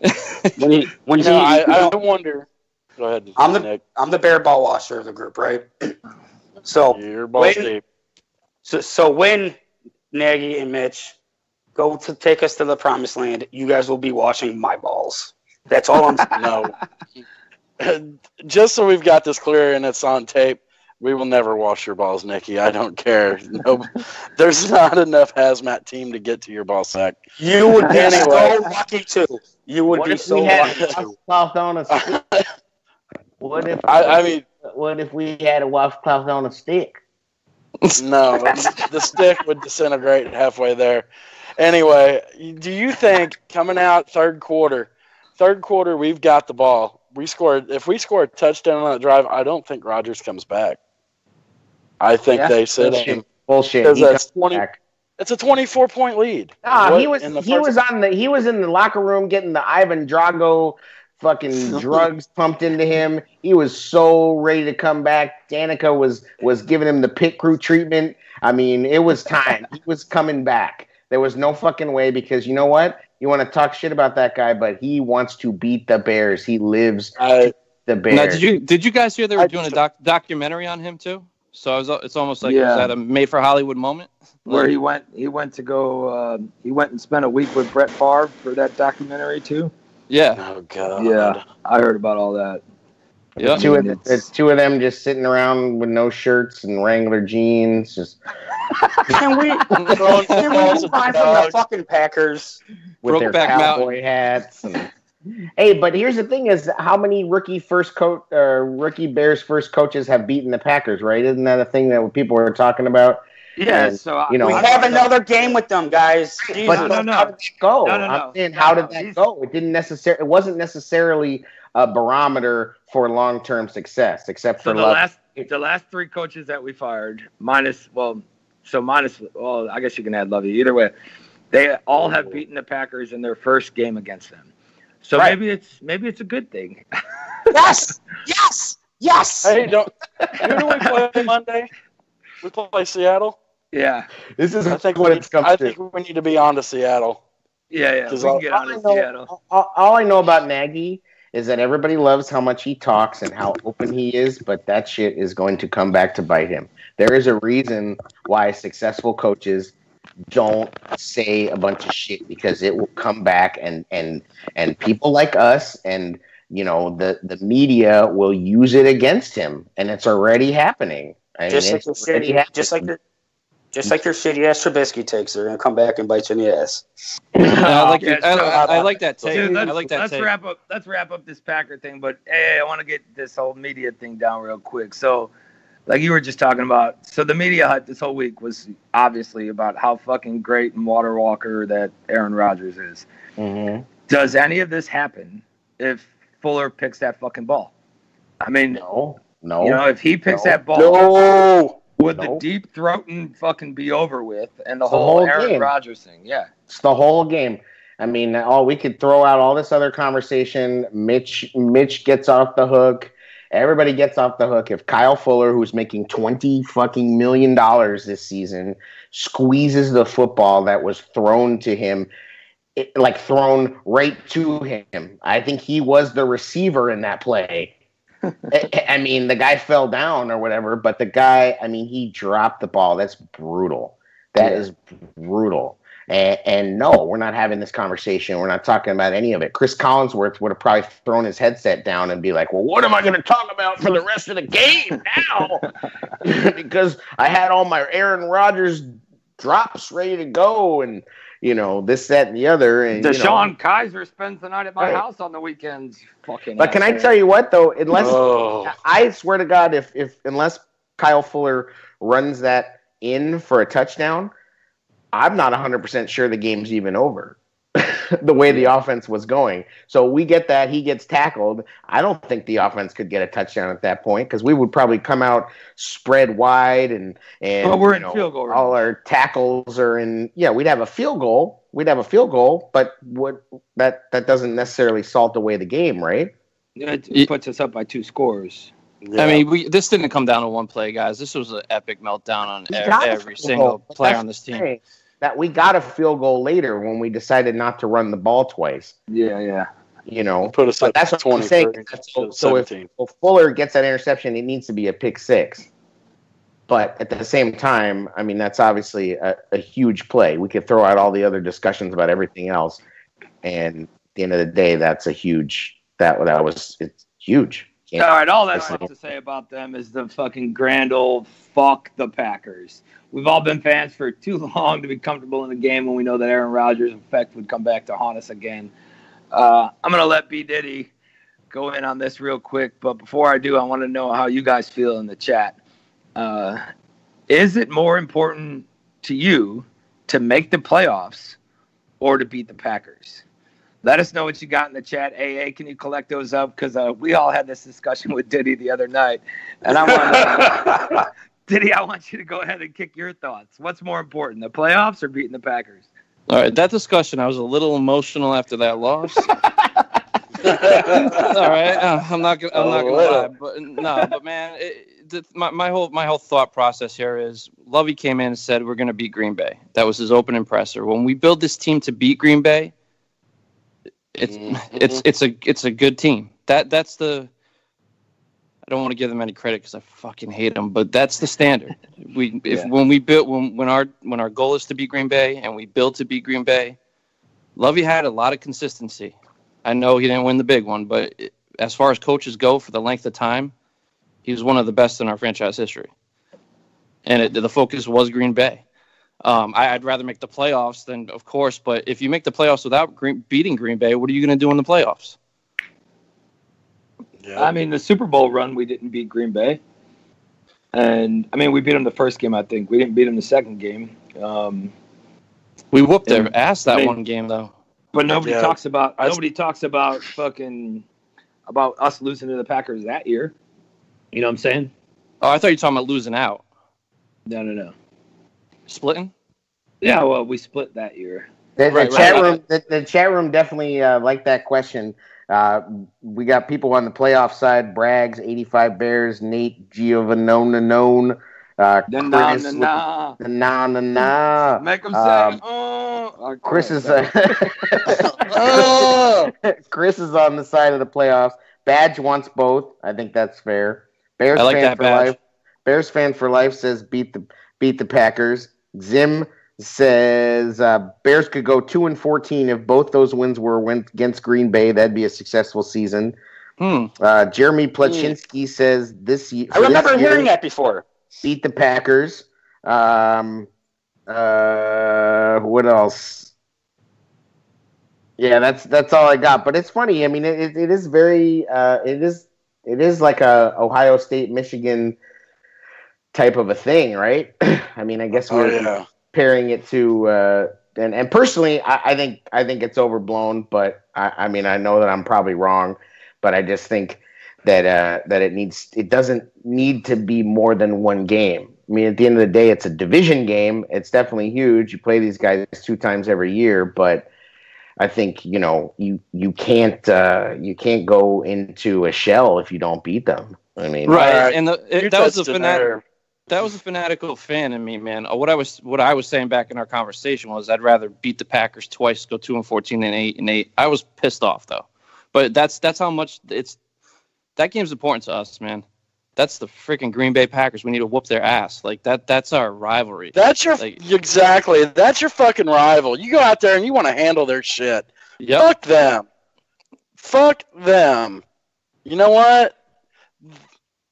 I wonder. Go ahead. I'm the bear ball washer of the group, right? So when Nagy and Mitch go to take us to the promised land, you guys will be washing my balls. That's all I'm saying. No. Just so we've got this clear and it's on tape, we will never wash your balls, Nicky. I don't care. No, there's not enough hazmat team to get to your ball sack. You would be so lucky too. You would be so lucky too. What if what if we had a washcloth on a stick? No, the stick would disintegrate halfway there. Anyway, do you think coming out third quarter, we've got the ball. If we score a touchdown on that drive, I don't think Rodgers comes back. I think they sit him. Bullshit. It's a 24-point lead. Nah, he was in the locker room getting the Ivan Drago fucking drugs pumped into him. He was so ready to come back. Danica was giving him the pit crew treatment. I mean, it was time. He was coming back. There was no fucking way, because you know what? You want to talk shit about that guy, but he wants to beat the Bears. He lives the Bears. Now, did you guys hear they were doing a documentary on him too? So it's almost like, was that a made for Hollywood moment? Where he went and spent a week with Brett Favre for that documentary too. Yeah. Oh God. Yeah, I heard about all that. Yeah. It's two of them just sitting around with no shirts and Wrangler jeans. Just can we move on from the fucking Packers with their cowboy hats? Hey, but here's the thing: is how many rookie Bears first coaches have beaten the Packers? Right? Isn't that a thing that people were talking about? Yeah. And, so we have another game with them, guys. But how did that go? I'm saying, how did that go? It wasn't necessarily a barometer for long-term success, except for the last 3 coaches that we fired, I guess you can add Lovey. Either way, they all have beaten the Packers in their first game against them. So maybe it's a good thing. Yes. Hey, who do we play Monday? We play Seattle. Yeah. This is I think we need to be on to Seattle. Yeah. We can get on to Seattle. All I know about Nagy is that everybody loves how much he talks and how open he is, but that shit is going to come back to bite him. There is a reason why successful coaches don't say a bunch of shit, because it will come back and people like us and the media will use it against him, and it's already happening. Just like your shitty ass Trubisky takes, they're gonna come back and bite you in the ass. I like that take. Dude, I like that let's take. Let's wrap up this Packer thing, but hey, I want to get this whole media thing down real quick. So, like you were just talking about, so the media hype this whole week was obviously about how fucking great and water walker that Aaron Rodgers is. Mm-hmm. Does any of this happen if Fuller picks that fucking ball? I mean, no. If he picks that ball, would the deep throating fucking be over with, and the whole Aaron Rodgers thing? Yeah, it's the whole game. I mean, we could throw out all this other conversation. Mitch gets off the hook, everybody gets off the hook if Kyle Fuller, who's making $20 fucking million this season, squeezes the football that was thrown to him, thrown right to him. I think he was the receiver in that play. I mean, the guy fell down or whatever, but the guy, I mean, he dropped the ball. That's brutal. That is brutal. And no, we're not having this conversation. We're not talking about any of it. Chris Collinsworth would have probably thrown his headset down and be like, well, what am I going to talk about for the rest of the game now? Because I had all my Aaron Rodgers drops ready to go and, this, that, and the other. And Deshaun Kaiser spends the night at my house on the weekends. Fucking But can I tell you what, though? I swear to God, unless Kyle Fuller runs that in for a touchdown, I'm not 100% sure the game's even over. The way the offense was going. So we get that. He gets tackled. I don't think the offense could get a touchdown at that point because we would probably come out spread wide and we're in field goal range. All our tackles are in. Yeah, we'd have a field goal. But that doesn't necessarily salt away the game, right? It puts us up by 2 scores. Yeah. I mean, this didn't come down to one play, guys. This was an epic meltdown on every single player on this team. That we got a field goal later when we decided not to run the ball twice. Yeah. Put us up. That's what I'm saying. So if Fuller gets that interception, it needs to be a pick 6. But at the same time, I mean, that's obviously a huge play. We could throw out all the other discussions about everything else, and at the end of the day, that's a huge. It's huge. All right, all that I have to say about them is the fucking grand old fuck the Packers. We've all been fans for too long to be comfortable in the game when we know that Aaron Rodgers' effect would come back to haunt us again. I'm going to let D-Diddy go in on this real quick, but before I do, I want to know how you guys feel in the chat. Is it more important to you to make the playoffs or to beat the Packers? Let us know what you got in the chat. AA, can you collect those up? Because we all had this discussion with Diddy the other night, and I want Diddy, I want you to go ahead and kick your thoughts. What's more important, the playoffs or beating the Packers? All right, that discussion, I was a little emotional after that loss. All right, I'm not gonna lie, but man, my whole thought process here is Lovey came in and said we're gonna beat Green Bay. That was his opening presser. When we build this team to beat Green Bay, it's a good team. That's the. I don't want to give them any credit because I fucking hate them, but that's the standard. When our goal is to beat Green Bay and we build to beat Green Bay, Lovey had a lot of consistency. I know he didn't win the big one, but as far as coaches go for the length of time, he was one of the best in our franchise history. And the focus was Green Bay. I'd rather make the playoffs than, of course, but if you make the playoffs without beating Green Bay, what are you going to do in the playoffs? Yeah. I mean, the Super Bowl run, we didn't beat Green Bay. And, I mean, we beat them the first game, I think. We didn't beat them the second game. We whooped their ass that one game, though. But nobody talks about about us losing to the Packers that year. You know what I'm saying? Oh, I thought you were talking about losing out. No. Splitting? Yeah, well, we split that year. The chat room definitely liked that question. We got people on the playoff side: Braggs, 85 Bears, Nate Giovanone, Chris, Make them say, Chris is Chris is on the side of the playoffs. Badge wants both. I think that's fair. Bears I like fan that for badge. life. Bears fan for life says beat the Packers. Zim says Bears could go 2-14 if both those wins were against Green Bay. That'd be a successful season. Jeremy Plachinsky says this year. I remember hearing that before. Beat the Packers. What else? Yeah, that's all I got. But it's funny. I mean, it is very it is like a Ohio State, Michigan type of a thing, right? I mean, I guess we're comparing it to and personally, I think it's overblown. But I mean, I know that I'm probably wrong, but I just think that it doesn't need to be more than one game. I mean, at the end of the day, it's a division game. It's definitely huge. You play these guys 2 times every year, but I think you can't go into a shell if you don't beat them. I mean, right, and that was the there. That was a fanatical fan in me, man. What I was saying back in our conversation was I'd rather beat the Packers twice, go 2-14 than 8-8. I was pissed off though, but that's how much that game's important to us, man. That's the freaking Green Bay Packers. We need to whoop their ass. Like that's our rivalry. That's your exactly. That's your fucking rival. You go out there and you want to handle their shit. Yep. Fuck them. Fuck them. You know what?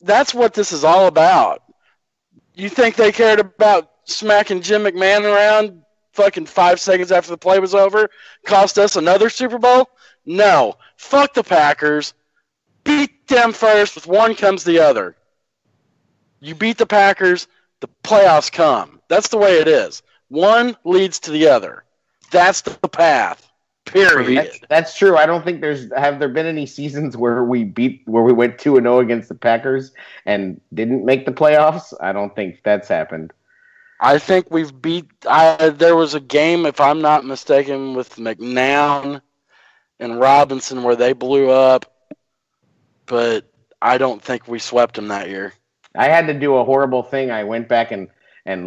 That's what this is all about. You think they cared about smacking Jim McMahon around fucking 5 seconds after the play was over? Cost us another Super Bowl? No. Fuck the Packers. Beat them first. With one comes the other. You beat the Packers, the playoffs come. That's the way it is. One leads to the other. That's the path. Period. That's true. I don't think have there been any seasons where we went 2-0 against the Packers and didn't make the playoffs? I don't think that's happened. I think we've beat. There was a game, if I'm not mistaken, with McNown and Robinson where they blew up, but I don't think we swept them that year. I had to do a horrible thing. I went back and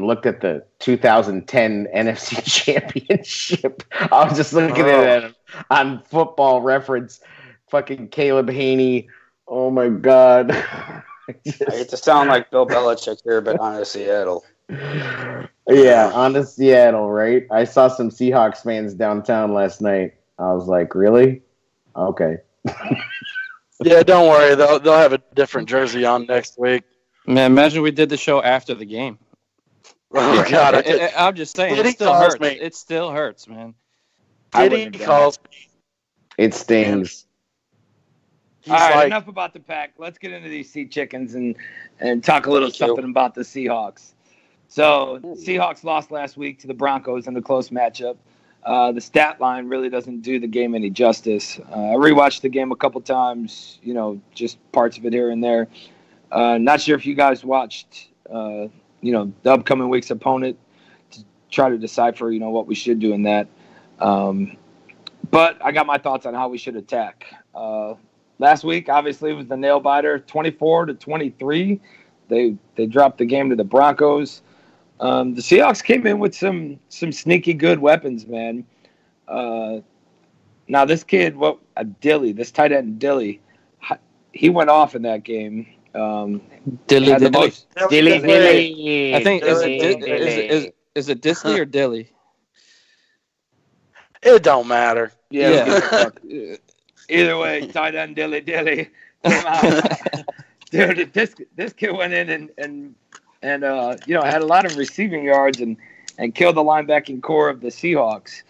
looked at the 2010 NFC Championship. I was just looking at it on Football Reference. Fucking Caleb Haney. Oh, my God. I hate to sound like Bill Belichick here, but on to Seattle. Yeah, on to Seattle, right? I saw some Seahawks fans downtown last night. I was like, really? Okay. Yeah, don't worry. They'll have a different jersey on next week. Man, imagine we did the show after the game. Oh, God. I'm just saying, it still hurts. It still hurts, man. Diddy calls me. It stings. All right, enough about the Pack. Let's get into these Sea Chickens and talk a little something about the Seahawks. So, Seahawks lost last week to the Broncos in a close matchup. The stat line really doesn't do the game any justice. I rewatched the game a couple times, just parts of it here and there. Not sure if you guys watched, the upcoming week's opponent to try to decipher, what we should do in that. But I got my thoughts on how we should attack. Last week, obviously, it was the nail biter, 24-23. They dropped the game to the Broncos. The Seahawks came in with some sneaky good weapons, man. Now this kid, this tight end Dilly, he went off in that game. Dilly. Dilly. I think is it Disley or Dilly? It don't matter. Yeah. Either way, tight end Dilly came out. Dude, this kid went in and had a lot of receiving yards and killed the linebacking core of the Seahawks.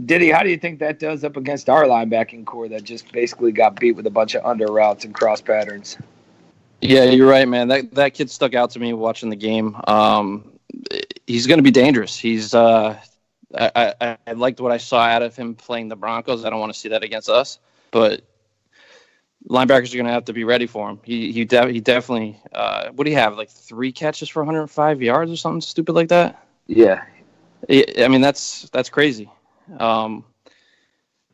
Diddy, how do you think that does up against our linebacking core that just basically got beat with a bunch of under routes and cross patterns? Yeah, you're right, man. That kid stuck out to me watching the game. He's going to be dangerous. He's I liked what I saw out of him playing the Broncos. I don't want to see that against us, but linebackers are going to have to be ready for him. He definitely. What do you have? Like 3 catches for 105 yards or something stupid like that? Yeah. I mean that's crazy.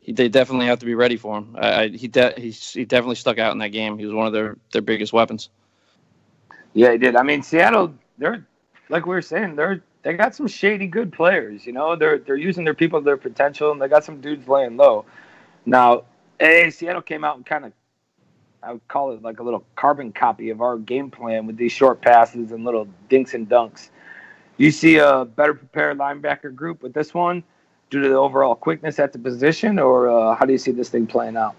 They definitely have to be ready for him. He definitely stuck out in that game. He was one of their biggest weapons. Yeah, he did. I mean, Seattle, they're like we were saying, they got some shady good players. They're using their people to their potential, and they got some dudes laying low. Now, Seattle came out and kind of, I would call it like a little carbon copy of our game plan with these short passes and little dinks and dunks. You see a better prepared linebacker group with this one due to the overall quickness at the position, or how do you see this thing playing out?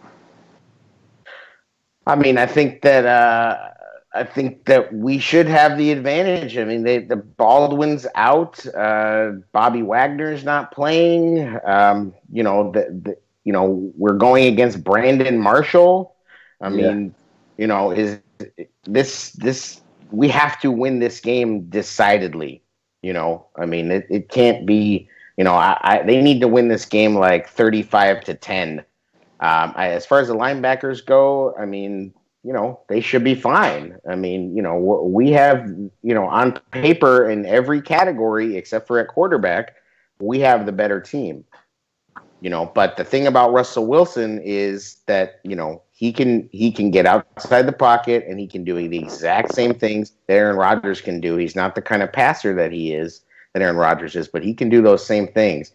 I mean, I think that we should have the advantage. I mean, the Baldwin's out. Bobby Wagner's not playing. We're going against Brandon Marshall. I mean, we have to win this game decidedly. I mean, it can't be. They need to win this game like 35-10. As far as the linebackers go, I mean, they should be fine. I mean, we have, on paper in every category except for at quarterback, we have the better team. But the thing about Russell Wilson is that, he can get outside the pocket and he can do the exact same things that Aaron Rodgers can do. He's not the kind of passer that Aaron Rodgers is, but he can do those same things.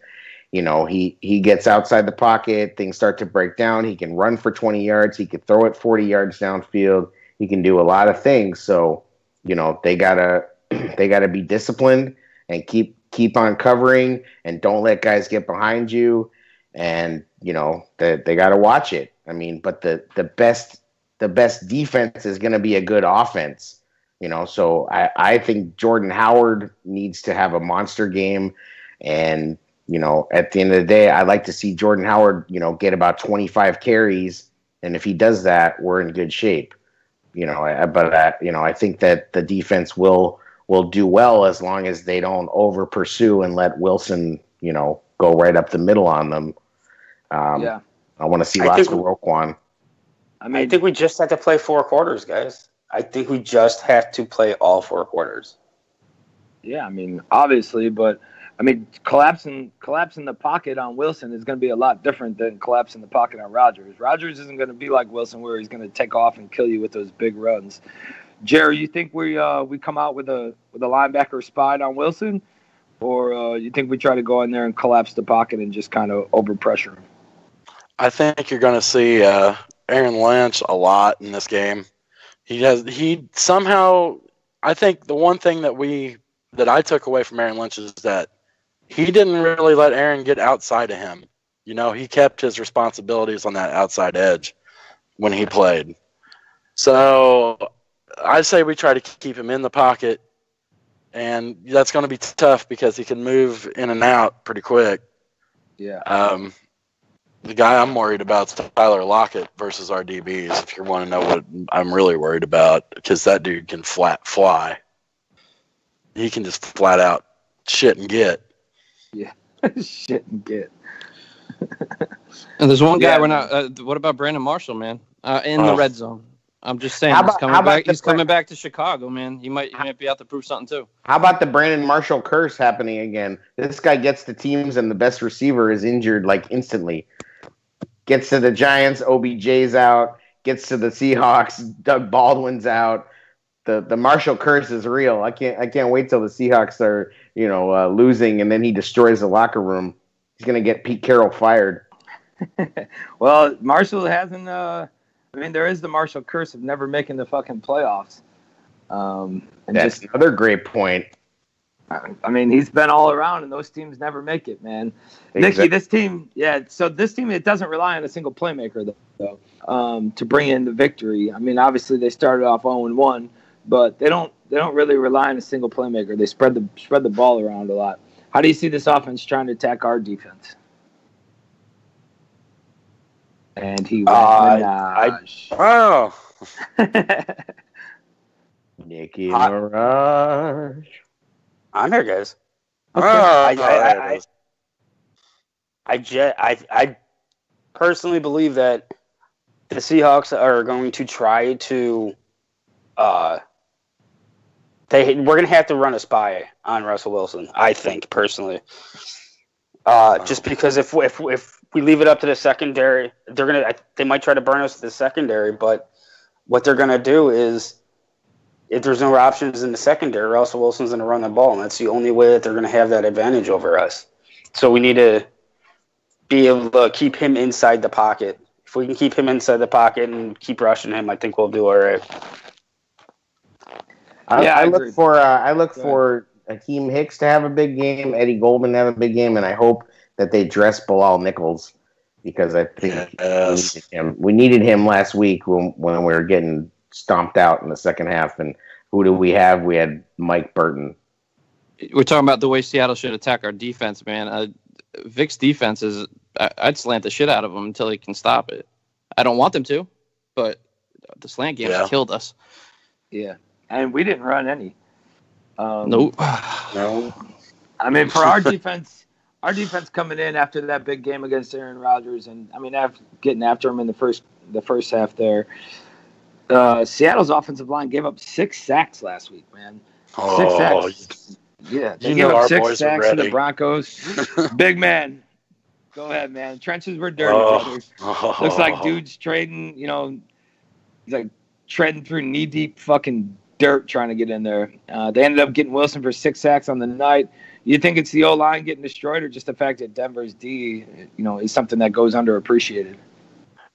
You know, he gets outside the pocket, things start to break down. He can run for 20 yards. He can throw it 40 yards downfield. He can do a lot of things. So, you know, they gotta be disciplined and keep on covering and don't let guys get behind you. And, you know, they got to watch it. I mean, but the best defense is going to be a good offense, you know. So I think Jordan Howard needs to have a monster game. And, you know, at the end of the day, I'd like to see Jordan Howard, you know, get about 25 carries. And if he does that, we're in good shape, you know. You know, I think that the defense will do well as long as they don't over pursue and let Wilson, you know, go right up the middle on them. I want to see lots of Roquan. I think we just have to play 4 quarters, guys. I think we just have to play all 4 quarters. Yeah, I mean, obviously, but I mean, collapsing the pocket on Wilson is going to be a lot different than collapsing the pocket on Rodgers. Rodgers isn't going to be like Wilson, where he's going to take off and kill you with those big runs. Jerry, you think we come out with a linebacker spy on Wilson, or you think we try to go in there and collapse the pocket and just kind of overpressure him? I think you're going to see Aaron Lynch a lot in this game. He somehow, I think the one thing that I took away from Aaron Lynch is that he didn't really let Aaron get outside of him. You know, he kept his responsibilities on that outside edge when he played. So I say we try to keep him in the pocket, and that's going to be tough because he can move in and out pretty quick. Yeah. The guy I'm worried about is Tyler Lockett versus our DBs, if you want to know what I'm really worried about, because that dude can flat fly. He can just flat out shit and get. Yeah, shit and get. And there's one guy we're not. What about Brandon Marshall, man? In the red zone. I'm just saying, he's coming back to Chicago, man. He might be out to prove something too. How about the Brandon Marshall curse happening again? This guy gets to teams and the best receiver is injured like instantly. Gets to the Giants, OBJ's out. Gets to the Seahawks, Doug Baldwin's out. The Marshall curse is real. I can't wait till the Seahawks are losing and then he destroys the locker room. He's gonna get Pete Carroll fired. Well, Marshall hasn't. There is the Marshall curse of never making the fucking playoffs. That's another great point. I mean, he's been all around, and those teams never make it, man. Exactly. Nicky, this team, it doesn't rely on a single playmaker, though, to bring in the victory. I mean, obviously they started off 0-1, but they don't really rely on a single playmaker. They spread the ball around a lot. How do you see this offense trying to attack our defense? And he went Nicky Mirage. I'm here, guys. Okay. I personally believe that the Seahawks are going to try to. We're going to have to run a spy on Russell Wilson. I think personally, just because if we leave it up to the secondary, they might try to burn us to the secondary. But what they're going to do is, if there's no options in the secondary, Russell Wilson's going to run the ball, and that's the only way that they're going to have that advantage over us. So we need to be able to keep him inside the pocket. If we can keep him inside the pocket and keep rushing him, I think we'll do all right. I look for Akeem Hicks to have a big game, Eddie Goldman to have a big game, and I hope that they dress Bilal Nichols because I think we needed him last week when we were getting stomped out in the second half. And who do we have? We had Mike Burton. We're talking about the way Seattle should attack our defense, man. Vic's defense is, I'd slant the shit out of him until he can stop it. I don't want them to, but the slant game has killed us. Yeah, and we didn't run any. Nope. No. I mean, for our defense coming in after that big game against Aaron Rodgers, and I mean, getting after him in the first half there. Seattle's offensive line gave up 6 sacks last week, man. 6 sacks. Yeah, they gave up 6 sacks to the Broncos. Big man. Go ahead, man. Trenches were dirty, brothers. Looks like dudes trading, he's like treading through knee-deep fucking dirt trying to get in there. They ended up getting Wilson for 6 sacks on the night. You think it's the O-line getting destroyed or just the fact that Denver's D, is something that goes underappreciated?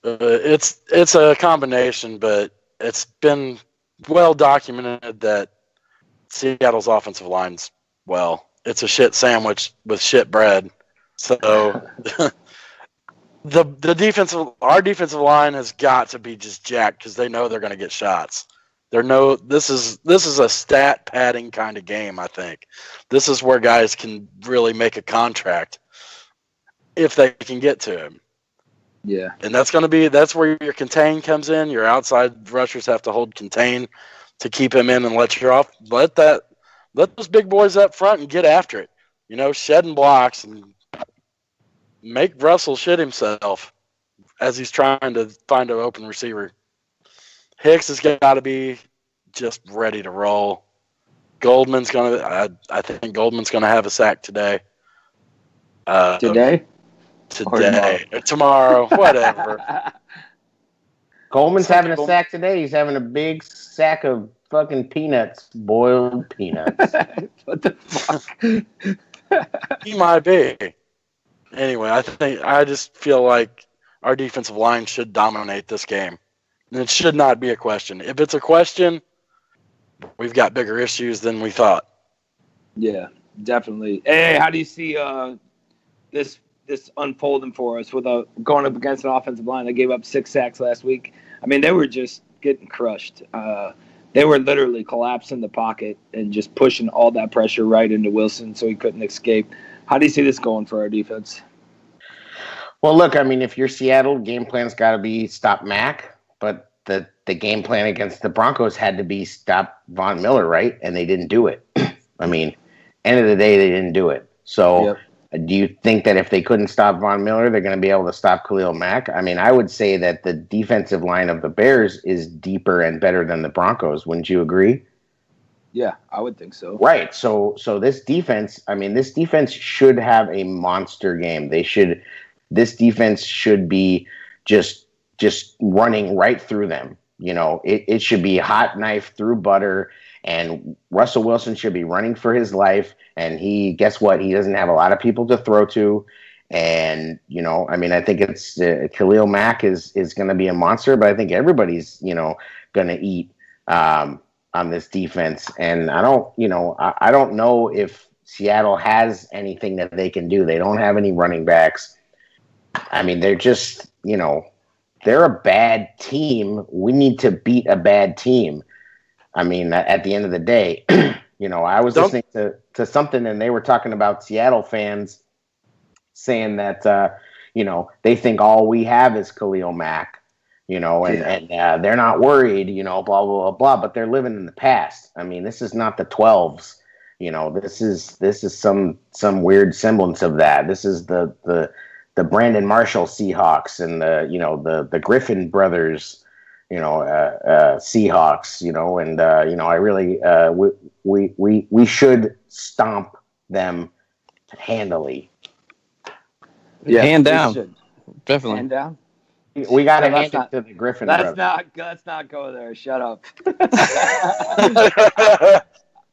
It's a combination, but it's been well documented that Seattle's offensive line's, it's a shit sandwich with shit bread. So our defensive line has got to be just jacked because they know they're going to get shots. This is a stat padding kind of game. I think this is where guys can really make a contract if they can get to him. Yeah, and that's where your contain comes in. Your outside rushers have to hold contain to keep him in and let those big boys up front and get after it. Shedding blocks and make Russell shit himself as he's trying to find an open receiver. Hicks has got to be just ready to roll. I think Goldman's gonna have a sack today. Today? Tomorrow, whatever. Coleman's having a sack today. He's having a big sack of fucking peanuts, boiled peanuts. What the fuck? He might be. Anyway, I just feel like our defensive line should dominate this game. And it should not be a question. If it's a question, we've got bigger issues than we thought. Yeah, definitely. Hey, how do you see this unfolding for us with going up against an offensive line that gave up 6 sacks last week? I mean, they were just getting crushed. They were literally collapsing the pocket and just pushing all that pressure right into Wilson so he couldn't escape. How do you see this going for our defense? Well, look, I mean, if you're Seattle, game plan's got to be stop Mac, but the game plan against the Broncos had to be stop Von Miller, right? And they didn't do it. I mean, end of the day, they didn't do it. So do you think that if they couldn't stop Von Miller, they're going to be able to stop Khalil Mack? I mean, I would say that the defensive line of the Bears is deeper and better than the Broncos. Wouldn't you agree? Yeah, I would think so. Right. So this defense should have a monster game. This defense should be just running right through them. It should be hot knife through butter, and Russell Wilson should be running for his life. And guess what? He doesn't have a lot of people to throw to. And, I think it's Khalil Mack is going to be a monster, but I think everybody's, going to eat on this defense. And I don't know if Seattle has anything that they can do. They don't have any running backs. I mean, they're just, they're a bad team. We need to beat a bad team. I mean, at the end of the day, I was listening to something and they were talking about Seattle fans saying that, they think all we have is Khalil Mack, and they're not worried, blah, blah, blah, blah, but they're living in the past. I mean, this is not the 12s, this is some weird semblance of that. This is the Brandon Marshall Seahawks and the Griffin brothers, Seahawks, and I really we should stomp them handily. Yeah, hand down, definitely. Hand down. We got to hand it to the Griffin brothers. Let's not go there. Shut up.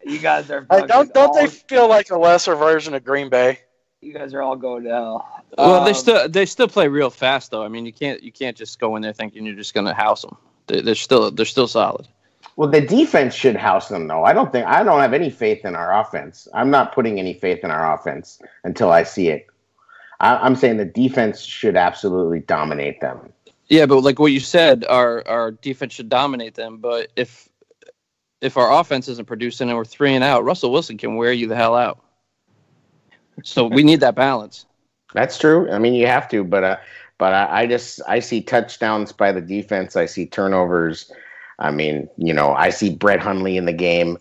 You guys are. Don't they feel like a lesser version of Green Bay? You guys are all going to hell. Well, they still play real fast though. I mean, you can't just go in there thinking you're just going to house them. They're still solid. Well, the defense should house them though. I don't have any faith in our offense. I'm not putting any faith in our offense until I see it. I'm saying the defense should absolutely dominate them. Yeah, but like what you said, our defense should dominate them. But if our offense isn't producing and we're 3 and out, Russell Wilson can wear you the hell out. So we need that balance. That's true. I mean, you have to, but I see touchdowns by the defense. I see turnovers. I mean, I see Brett Hundley in the game.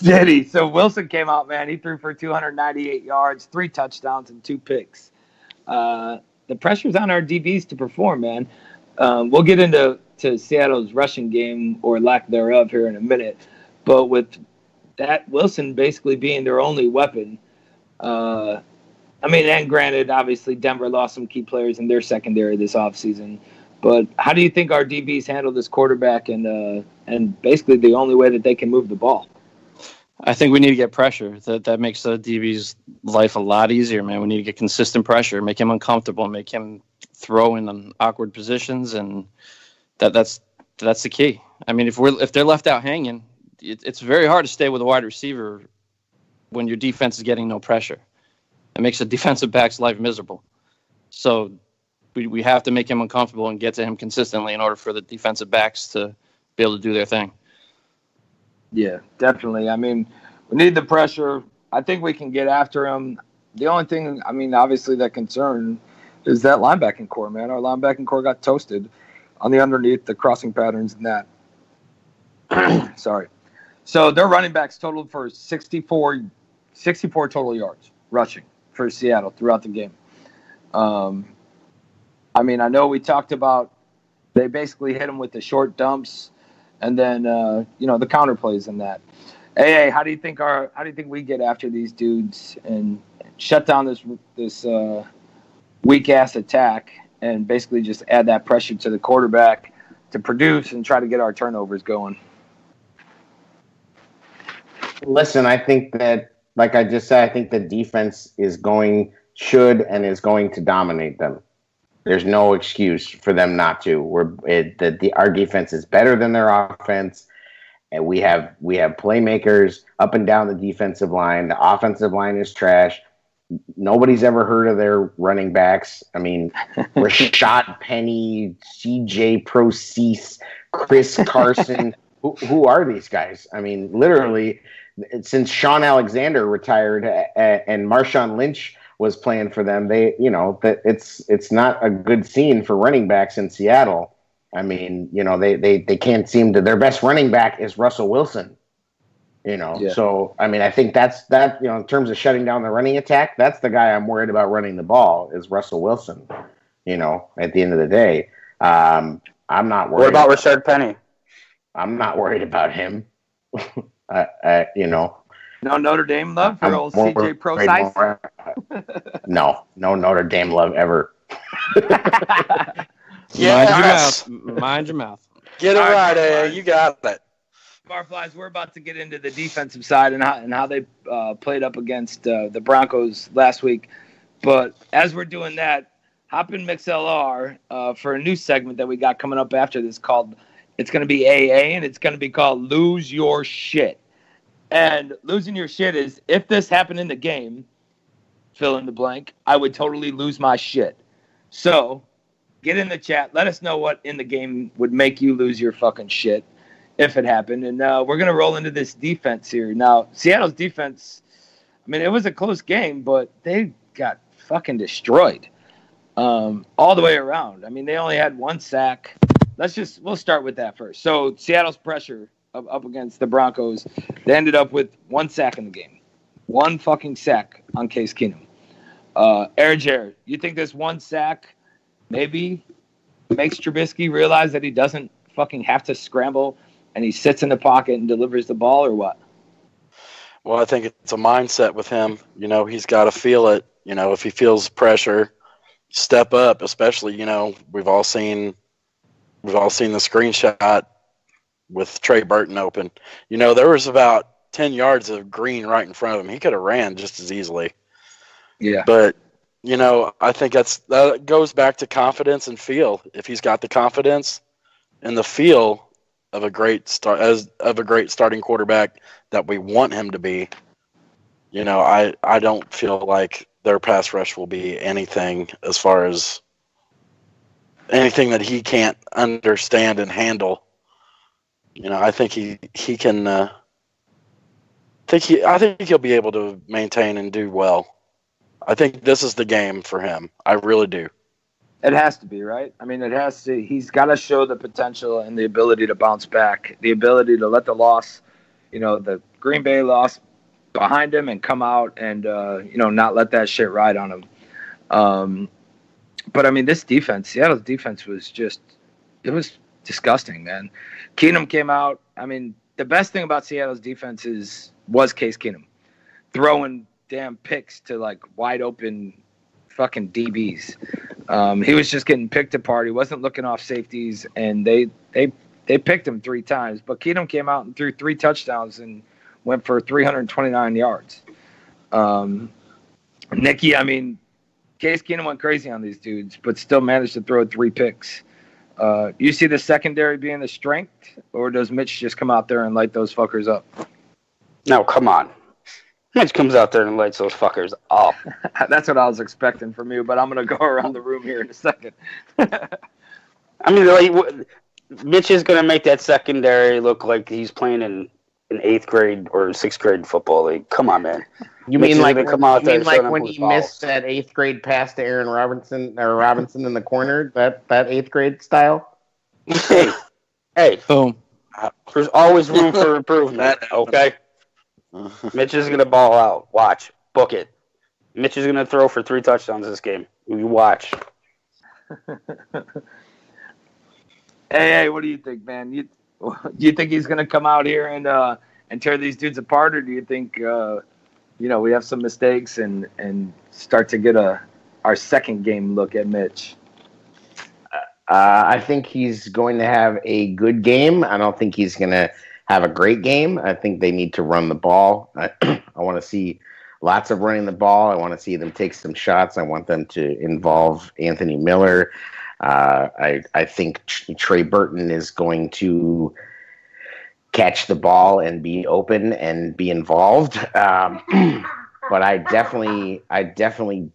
Diddy. So Wilson came out, man. He threw for 298 yards, 3 touchdowns, and 2 picks. The pressure's on our DBs to perform, man. We'll get into Seattle's rushing game or lack thereof here in a minute. But with that Wilson basically being their only weapon. And granted, obviously Denver lost some key players in their secondary this offseason. But how do you think our DBs handle this quarterback and basically the only way that they can move the ball? I think we need to get pressure. That makes the DB's life a lot easier, man. We need to get consistent pressure, make him uncomfortable, make him throw in awkward positions, and that's the key. I mean, if they're left out hanging, it's very hard to stay with a wide receiver when your defense is getting no pressure. It makes the defensive back's life miserable. So we have to make him uncomfortable and get to him consistently in order for the defensive backs to be able to do their thing. Yeah, definitely. I mean, we need the pressure. I think we can get after him. The only thing, obviously that concern is that linebacking core, man. Our linebacking core got toasted on the underneath, the crossing patterns and that. Sorry. So their running backs totaled for 64 total yards rushing for Seattle throughout the game. I know we talked about they basically hit them with the short dumps and then the counter plays in that. Hey, how do you think we get after these dudes and shut down this weak ass attack and basically just add that pressure to the quarterback to produce and try to get our turnovers going? Listen, I think that, like I just said, I think the defense should and is going to dominate them. There's no excuse for them not to. Our defense is better than their offense, and we have playmakers up and down the defensive line. The offensive line is trash. Nobody's ever heard of their running backs. Rashad Penny, CJ Procease, Chris Carson. Who are these guys? Literally, since Sean Alexander retired and Marshawn Lynch was playing for them, it's not a good scene for running backs in Seattle. They can't seem to. Their best running back is Russell Wilson. Yeah. So I think that's that. In terms of shutting down the running attack, that's the guy I'm worried about running the ball is Russell Wilson. At the end of the day, I'm not worried. What about Rashard Penny? I'm not worried about him. No Notre Dame love for old CJ Procease? No Notre Dame love ever. Mind your mouth. Get it right, A. You got it. Barflies, we're about to get into the defensive side and how they played up against the Broncos last week. But as we're doing that, hop in MixLR for a new segment that we got coming up after this called, it's going to be AA, and it's going to be called Lose Your Shit. And losing your shit is, if this happened in the game, fill in the blank, I would totally lose my shit. So get in the chat. Let us know what in the game would make you lose your fucking shit if it happened. And we're going to roll into this defense here. Now, Seattle's defense, it was a close game, but they got fucking destroyed all the way around. They only had one sack. We'll start with that first. So Seattle's pressure up against the Broncos, they ended up with one sack in the game. One fucking sack on Case Keenum. AirJer, you think this one sack maybe makes Trubisky realize that he doesn't fucking have to scramble and he sits in the pocket and delivers the ball, or what? Well, I think it's a mindset with him. He's got to feel it. If he feels pressure, step up. Especially, we've all seen the screenshot with Trey Burton open. There was about 10 yards of green right in front of him. He could have ran just as easily. Yeah. But, I think that goes back to confidence and feel. If he's got the confidence and the feel of a great starting quarterback that we want him to be, I don't feel like their pass rush will be anything as far as anything that he can't understand and handle. I think he can. I think he'll be able to maintain and do well. I think this is the game for him. I really do. It has to be, right? It has to. He's got to show the potential and the ability to bounce back, the ability to let the loss, the Green Bay loss behind him and come out and, not let that shit ride on him. But this defense, Seattle's defense was it was disgusting, man. Keenum came out. the best thing about Seattle's defense was Case Keenum throwing damn picks to like wide open fucking DBs. He was just getting picked apart. He wasn't looking off safeties, and they picked him 3 times. But Keenum came out and threw 3 touchdowns and went for 329 yards. Nicky, I mean, Case Keenum went crazy on these dudes, but still managed to throw 3 picks. You see the secondary being the strength, or does Mitch just come out there and light those fuckers up? No, come on. Mitch comes out there and lights those fuckers up. That's what I was expecting from you, but I'm going to go around the room here in a second. I mean, like, Mitch is going to make that secondary look like he's playing in 8th grade or 6th grade football league. Come on, man. You Mitch mean is like gonna come out there when he missed that 8th grade pass to Aaron Robinson in the corner, that 8th grade style? Hey, boom. There's always room for improvement. Okay, Mitch is gonna ball out. Watch, book it. Mitch is gonna throw for 3 touchdowns this game. You watch. Hey, what do you think, man? Do you think he's gonna come out here and tear these dudes apart, or do you think we have some mistakes and start to get our second game look at Mitch? I think he's going to have a good game. I don't think he's going to have a great game. I think they need to run the ball. I want to see lots of running the ball. I want to see them take some shots. I want them to involve Anthony Miller. I think Trey Burton is going to catch the ball and be open and be involved. But I definitely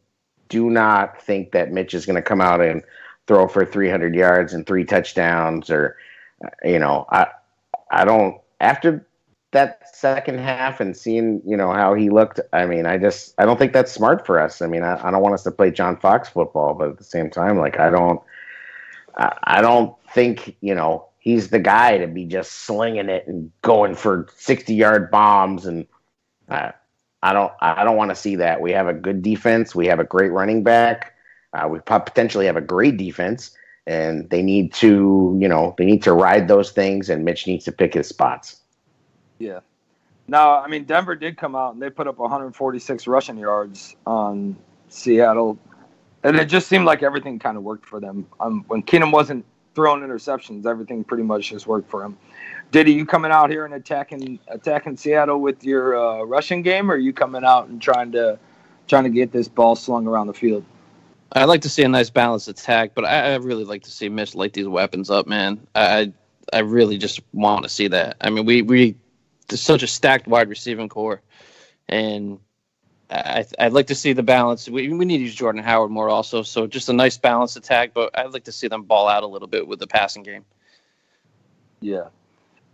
do not think that Mitch is going to come out and throw for 300 yards and 3 touchdowns, or, I don't, after that second half and seeing, how he looked, I mean, I don't think that's smart for us. I mean, I don't want us to play John Fox football, but at the same time, like, I don't think, he's the guy to be just slinging it and going for 60-yard bombs. And I don't want to see that. We have a good defense. We have a great running back. We potentially have a great defense, and they need to ride those things, and Mitch needs to pick his spots. Yeah. Now, I mean, Denver did come out and they put up 146 rushing yards on Seattle, and it just seemed like everything kind of worked for them. When Keenum wasn't throwing interceptions, everything pretty much just worked for him. Diddy, you coming out here and attacking Seattle with your rushing game, or are you coming out and trying to get this ball slung around the field? I'd like to see a nice balanced attack, but I really like to see Mitch light these weapons up, man. I really just want to see that. I mean, we there's such a stacked wide receiving core, and I'd like to see the balance. We need to use Jordan Howard more also, so just a nice balanced attack, but I'd like to see them ball out a little bit with the passing game. Yeah.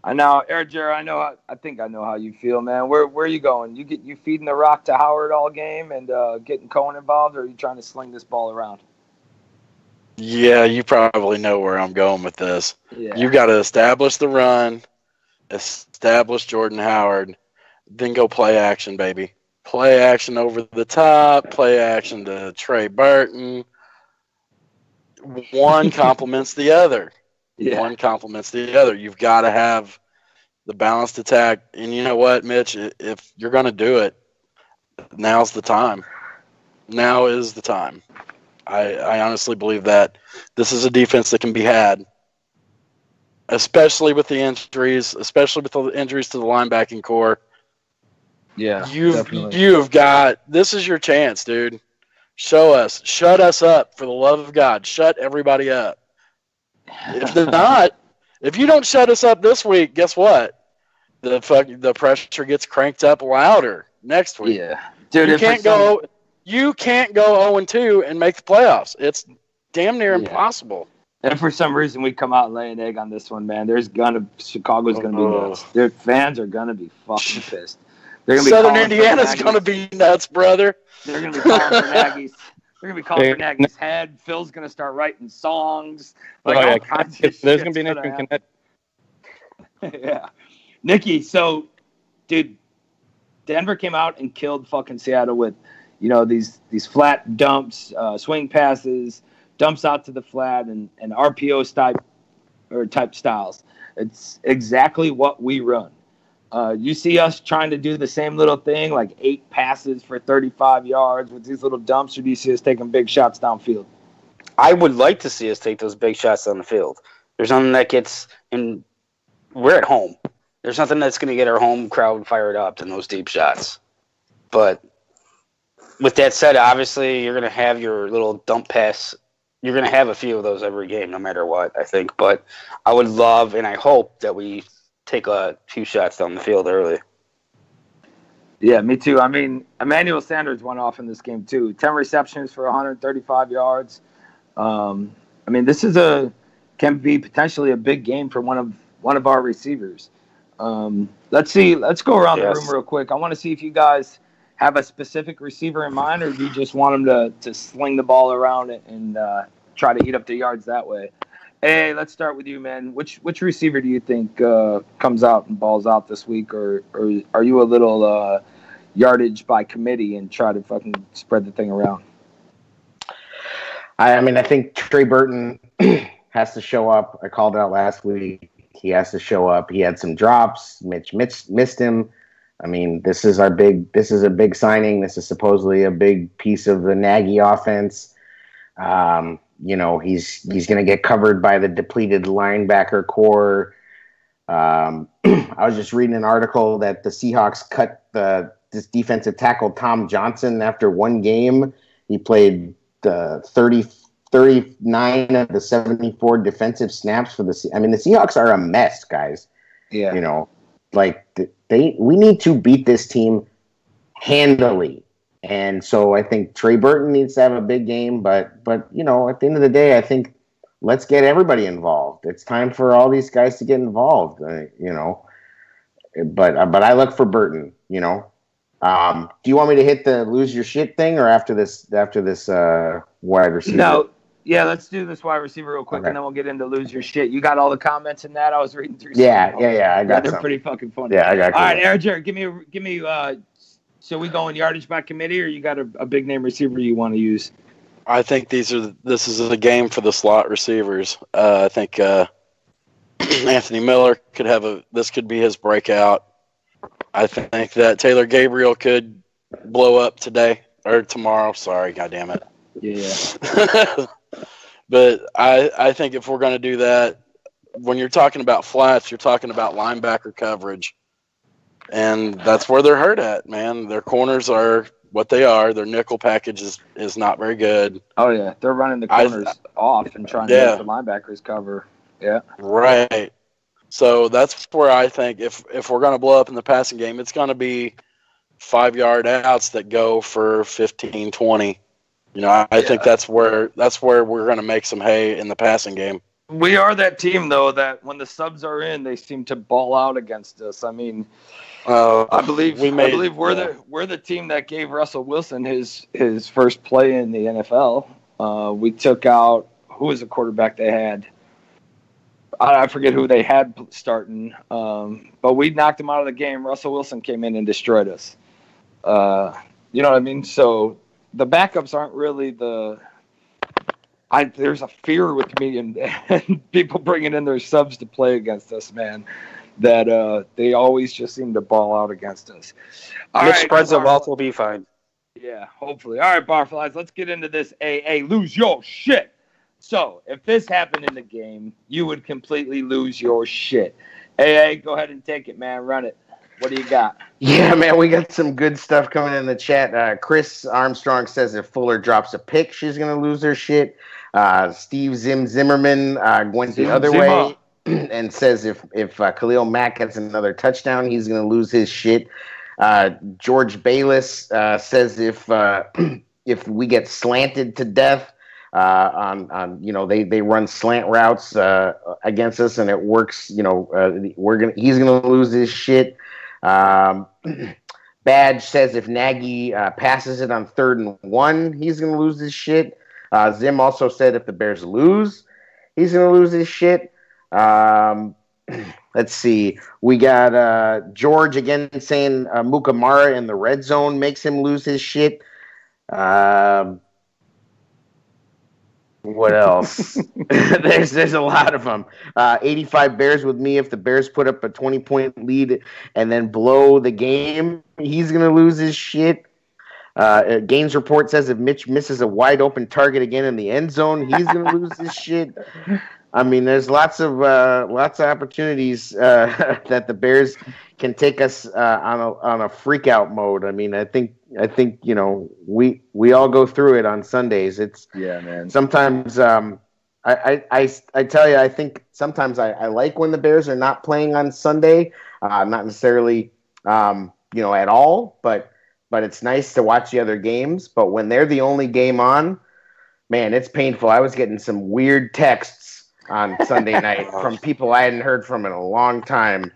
I know, AirJer, I think I know how you feel, man. Where are you going? You feeding the rock to Howard all game and getting Cohen involved, or are you trying to sling this ball around? Yeah, you probably know where I'm going with this. Yeah. You got to establish the run, establish Jordan Howard, then go play action, baby. Play action over the top, play action to Trey Burton. One complements the other. Yeah. One complements the other. You've got to have the balanced attack. And you know what, Mitch? If you're going to do it, now's the time. Now is the time. I honestly believe that this is a defense that can be had, especially with the injuries, especially with the injuries to the linebacking core. Yeah, you've got – this is your chance, dude. Show us. Shut us up, for the love of God. Shut everybody up. If not, if you don't shut us up this week, guess what? The pressure gets cranked up louder next week. Yeah, dude, you can't go 0-2 and make the playoffs. It's damn near impossible. And for some reason, we come out and lay an egg on this one, man. Chicago's gonna be nuts. Their fans are gonna be fucking pissed. They're gonna be Southern Indiana's gonna be nuts, brother. They're gonna be calling for Nagy's. They're gonna be calling for Nagy's head. Phil's gonna start writing songs. All kinds of there's gonna be an Connecticut. Yeah, Nicky. So, dude, Denver came out and killed fucking Seattle with, these flat dumps, swing passes, dumps out to the flat, and RPO type styles. It's exactly what we run. You see us trying to do the same little thing, like 8 passes for 35 yards with these little dumps, or do you see us taking big shots downfield? I would like to see us take those big shots down the field. There's nothing that gets in. We're at home. There's nothing that's going to get our home crowd fired up than those deep shots. But with that said, obviously you're going to have your little dump pass. You're going to have a few of those every game, no matter what, I think. But I would love and I hope that we take a few shots down the field early. Yeah, me too. I mean, Emmanuel Sanders went off in this game too. 10 receptions for 135 yards. I mean, this can be potentially a big game for one of our receivers. Let's go around the room real quick. I want to see if you guys have a specific receiver in mind, or do you just want them to sling the ball around and try to eat up the yards that way? Hey, let's start with you, man. Which receiver do you think comes out and balls out this week, or are you a little yardage by committee and try to fucking spread the thing around? I mean, I think Trey Burton has to show up. I called it out last week. He has to show up. He had some drops. Mitch missed him. I mean, this is a big signing. This is supposedly a big piece of the Nagy offense. He's going to get covered by the depleted linebacker core. I was just reading an article that the Seahawks cut this defensive tackle Tom Johnson after one game. He played 39 of the 74 defensive snaps for the. I mean, the Seahawks are a mess, guys. Yeah, we need to beat this team handily. And so I think Trey Burton needs to have a big game, but at the end of the day, I think let's get everybody involved. It's time for all these guys to get involved, But I look for Burton, Do you want me to hit the lose your shit thing, or after this wide receiver? No. Yeah, let's do this wide receiver real quick, and then we'll get into lose your shit. You got all the comments in that? I was reading through. Yeah, I got They're some. pretty fucking funny. Yeah, I got. All right, AirJer, give me. So we going yardage by committee, or you got a big name receiver you want to use? I think this is a game for the slot receivers. I think Anthony Miller this could be his breakout. I think that Taylor Gabriel could blow up today or tomorrow. Sorry, goddamn it. Yeah. But I think if we're going to do that, when you're talking about flats, you're talking about linebacker coverage. And that's where they're hurt at, man. Their corners are what they are. Their nickel package is not very good. Oh, yeah. They're running the corners off and trying to make the linebackers cover. Yeah. Right. So that's where I think if we're going to blow up in the passing game, it's going to be 5-yard outs that go for 15, 20. I think that's where we're going to make some hay in the passing game. We are that team, though, that when the subs are in, they seem to ball out against us. I mean, I believe we're the team that gave Russell Wilson his first play in the NFL. We took out who was the quarterback they had. I forget who they had starting, but we knocked him out of the game. Russell Wilson came in and destroyed us. You know what I mean? So the backups aren't really there's a fear with me and people bringing in their subs to play against us, man, that they always just seem to ball out against us. Which spreads of wealth will be fine. Yeah, hopefully. All right, Barflies, let's get into this. Lose your shit. So, if this happened in the game, you would completely lose your shit. Go ahead and take it, man. Run it. What do you got? Yeah, man, we got some good stuff coming in the chat. Chris Armstrong says if Fuller drops a pick, she's going to lose her shit. Steve Zimmerman went the other way and says if Khalil Mack gets another touchdown, he's going to lose his shit. George Bayless says if we get slanted to death, they run slant routes against us and it works. He's gonna lose his shit. Badge says if Nagy passes it on 3rd and 1, he's gonna lose his shit. Zim also said if the Bears lose, he's gonna lose his shit. Let's see. We got George again saying Mukamara in the red zone makes him lose his shit. What else? there's a lot of them. 85 Bears with me. If the Bears put up a 20-point lead and then blow the game, he's going to lose his shit. Games report says if Mitch misses a wide open target again in the end zone, he's going to lose his shit. I mean, there's lots of opportunities that the Bears can take us on a freak out mode. I mean, I think we all go through it on Sundays. It's man. Sometimes I tell you, I think sometimes I like when the Bears are not playing on Sunday, not necessarily at all, but it's nice to watch the other games. But when they're the only game on, man, it's painful. I was getting some weird texts on Sunday night from people I hadn't heard from in a long time.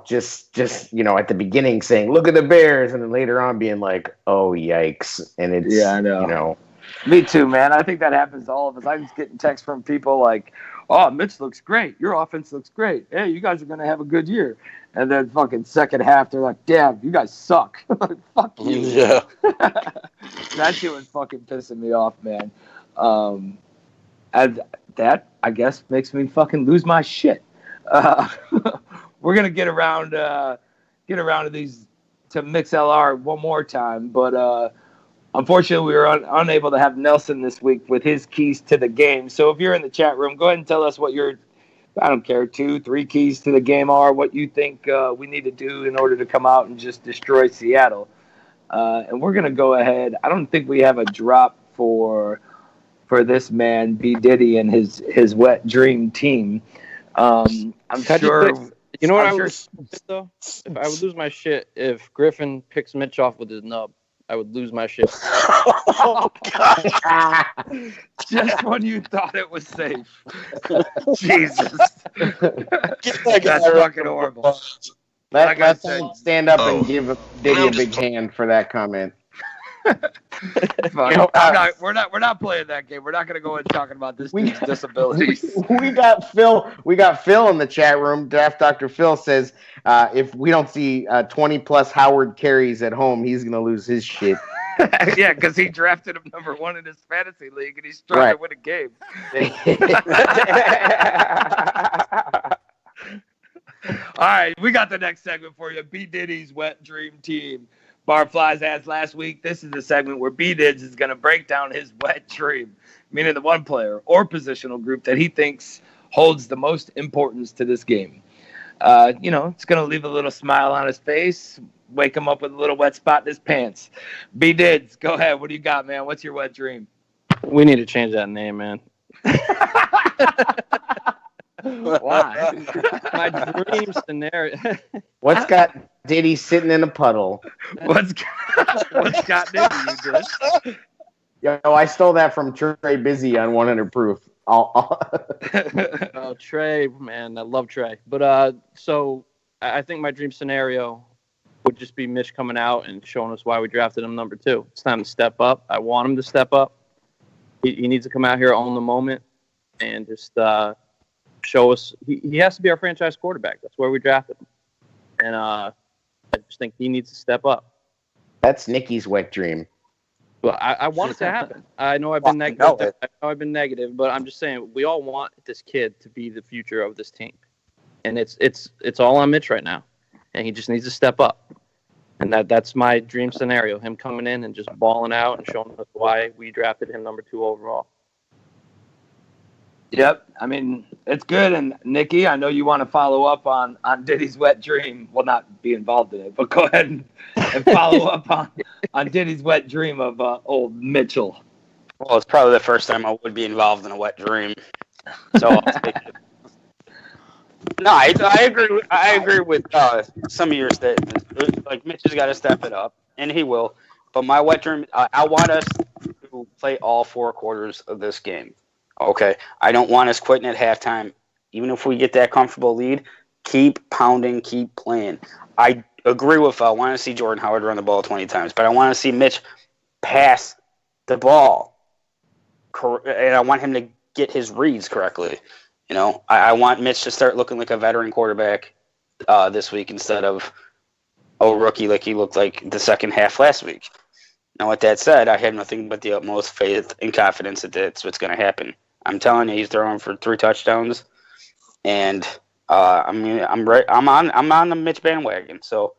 Just at the beginning saying, "Look at the Bears," and then later on being like, "Oh yikes!" And it's I know. Me too, man. I think that happens to all of us. I'm just getting texts from people like, "Oh, Mitch looks great. Your offense looks great. Hey, you guys are gonna have a good year." And then fucking second half, they're like, "Damn, you guys suck." Like, fuck you. Yeah. That shit was fucking pissing me off, man. And that, I guess, makes me fucking lose my shit. We're gonna get around to these to MixLR one more time, but unfortunately, we were unable to have Nelson this week with his keys to the game. So if you're in the chat room, go ahead and tell us what your, I don't care, 2-3 keys to the game are, what you think we need to do in order to come out and just destroy Seattle. And we're going to go ahead. I don't think we have a drop for this man, D-Diddy, and his wet dream team. I'm sure. You know what I would do, though? If I would lose my shit if Griffin picks Mitch off with his nub. I would lose my shit. Oh, God. Just when you thought it was safe. Jesus. That's fucking horrible. Let's stand up and give Diddy a big hand for that comment. We're not playing that game. We're not going to go in talking about this team's disabilities. We got Phil in the chat room. Draft Dr. Phil says if we don't see 20 plus Howard carries at home, he's going to lose his shit. Yeah, because he drafted him number 1 in his fantasy league, and he's trying to win a game. All right, we got the next segment for you. B. Diddy's Wet Dream Team. Barflies asked last week, this is the segment where B-Dids is going to break down his wet dream, meaning the one player or positional group that he thinks holds the most importance to this game. It's going to leave a little smile on his face, wake him up with a little wet spot in his pants. B-Dids, go ahead. What do you got, man? What's your wet dream? We need to change that name, man. Why? My dream scenario. What's got Diddy sitting in a puddle? What's got Diddy, you did? Yo, I stole that from Trey Busy on 100 Proof. Oh, Trey, man, I love Trey. But so I think my dream scenario would just be Mitch coming out and showing us why we drafted him number 2. It's time to step up. I want him to step up. He needs to come out here, own the moment, and just show us. He has to be our franchise quarterback. That's where we drafted him. And I just think he needs to step up. That's Nicky's wet dream. Well, I want it to happen. I know I've been negative. But I'm just saying we all want this kid to be the future of this team, and it's all on Mitch right now, and he just needs to step up. And that's my dream scenario: him coming in and just balling out and showing us why we drafted him number 2 overall. Yep. I mean, it's good. And Nicky, I know you want to follow up on Diddy's wet dream. Well, not be involved in it, but go ahead and follow up on Diddy's wet dream of old Mitchell. Well, it's probably the first time I would be involved in a wet dream. So I'll take it. No, I agree with some of your statements. Like, Mitch has got to step it up, and he will. But my wet dream, I want us to play all 4 quarters of this game. Okay, I don't want us quitting at halftime. Even if we get that comfortable lead, keep pounding, keep playing. I agree with I want to see Jordan Howard run the ball 20 times, but I want to see Mitch pass the ball. And I want him to get his reads correctly. I want Mitch to start looking like a veteran quarterback this week instead of a rookie like he looked like the second half last week. Now, with that said, I have nothing but the utmost faith and confidence that that's what's going to happen. I'm telling you, he's throwing for 3 touchdowns, and I'm on the Mitch bandwagon. So,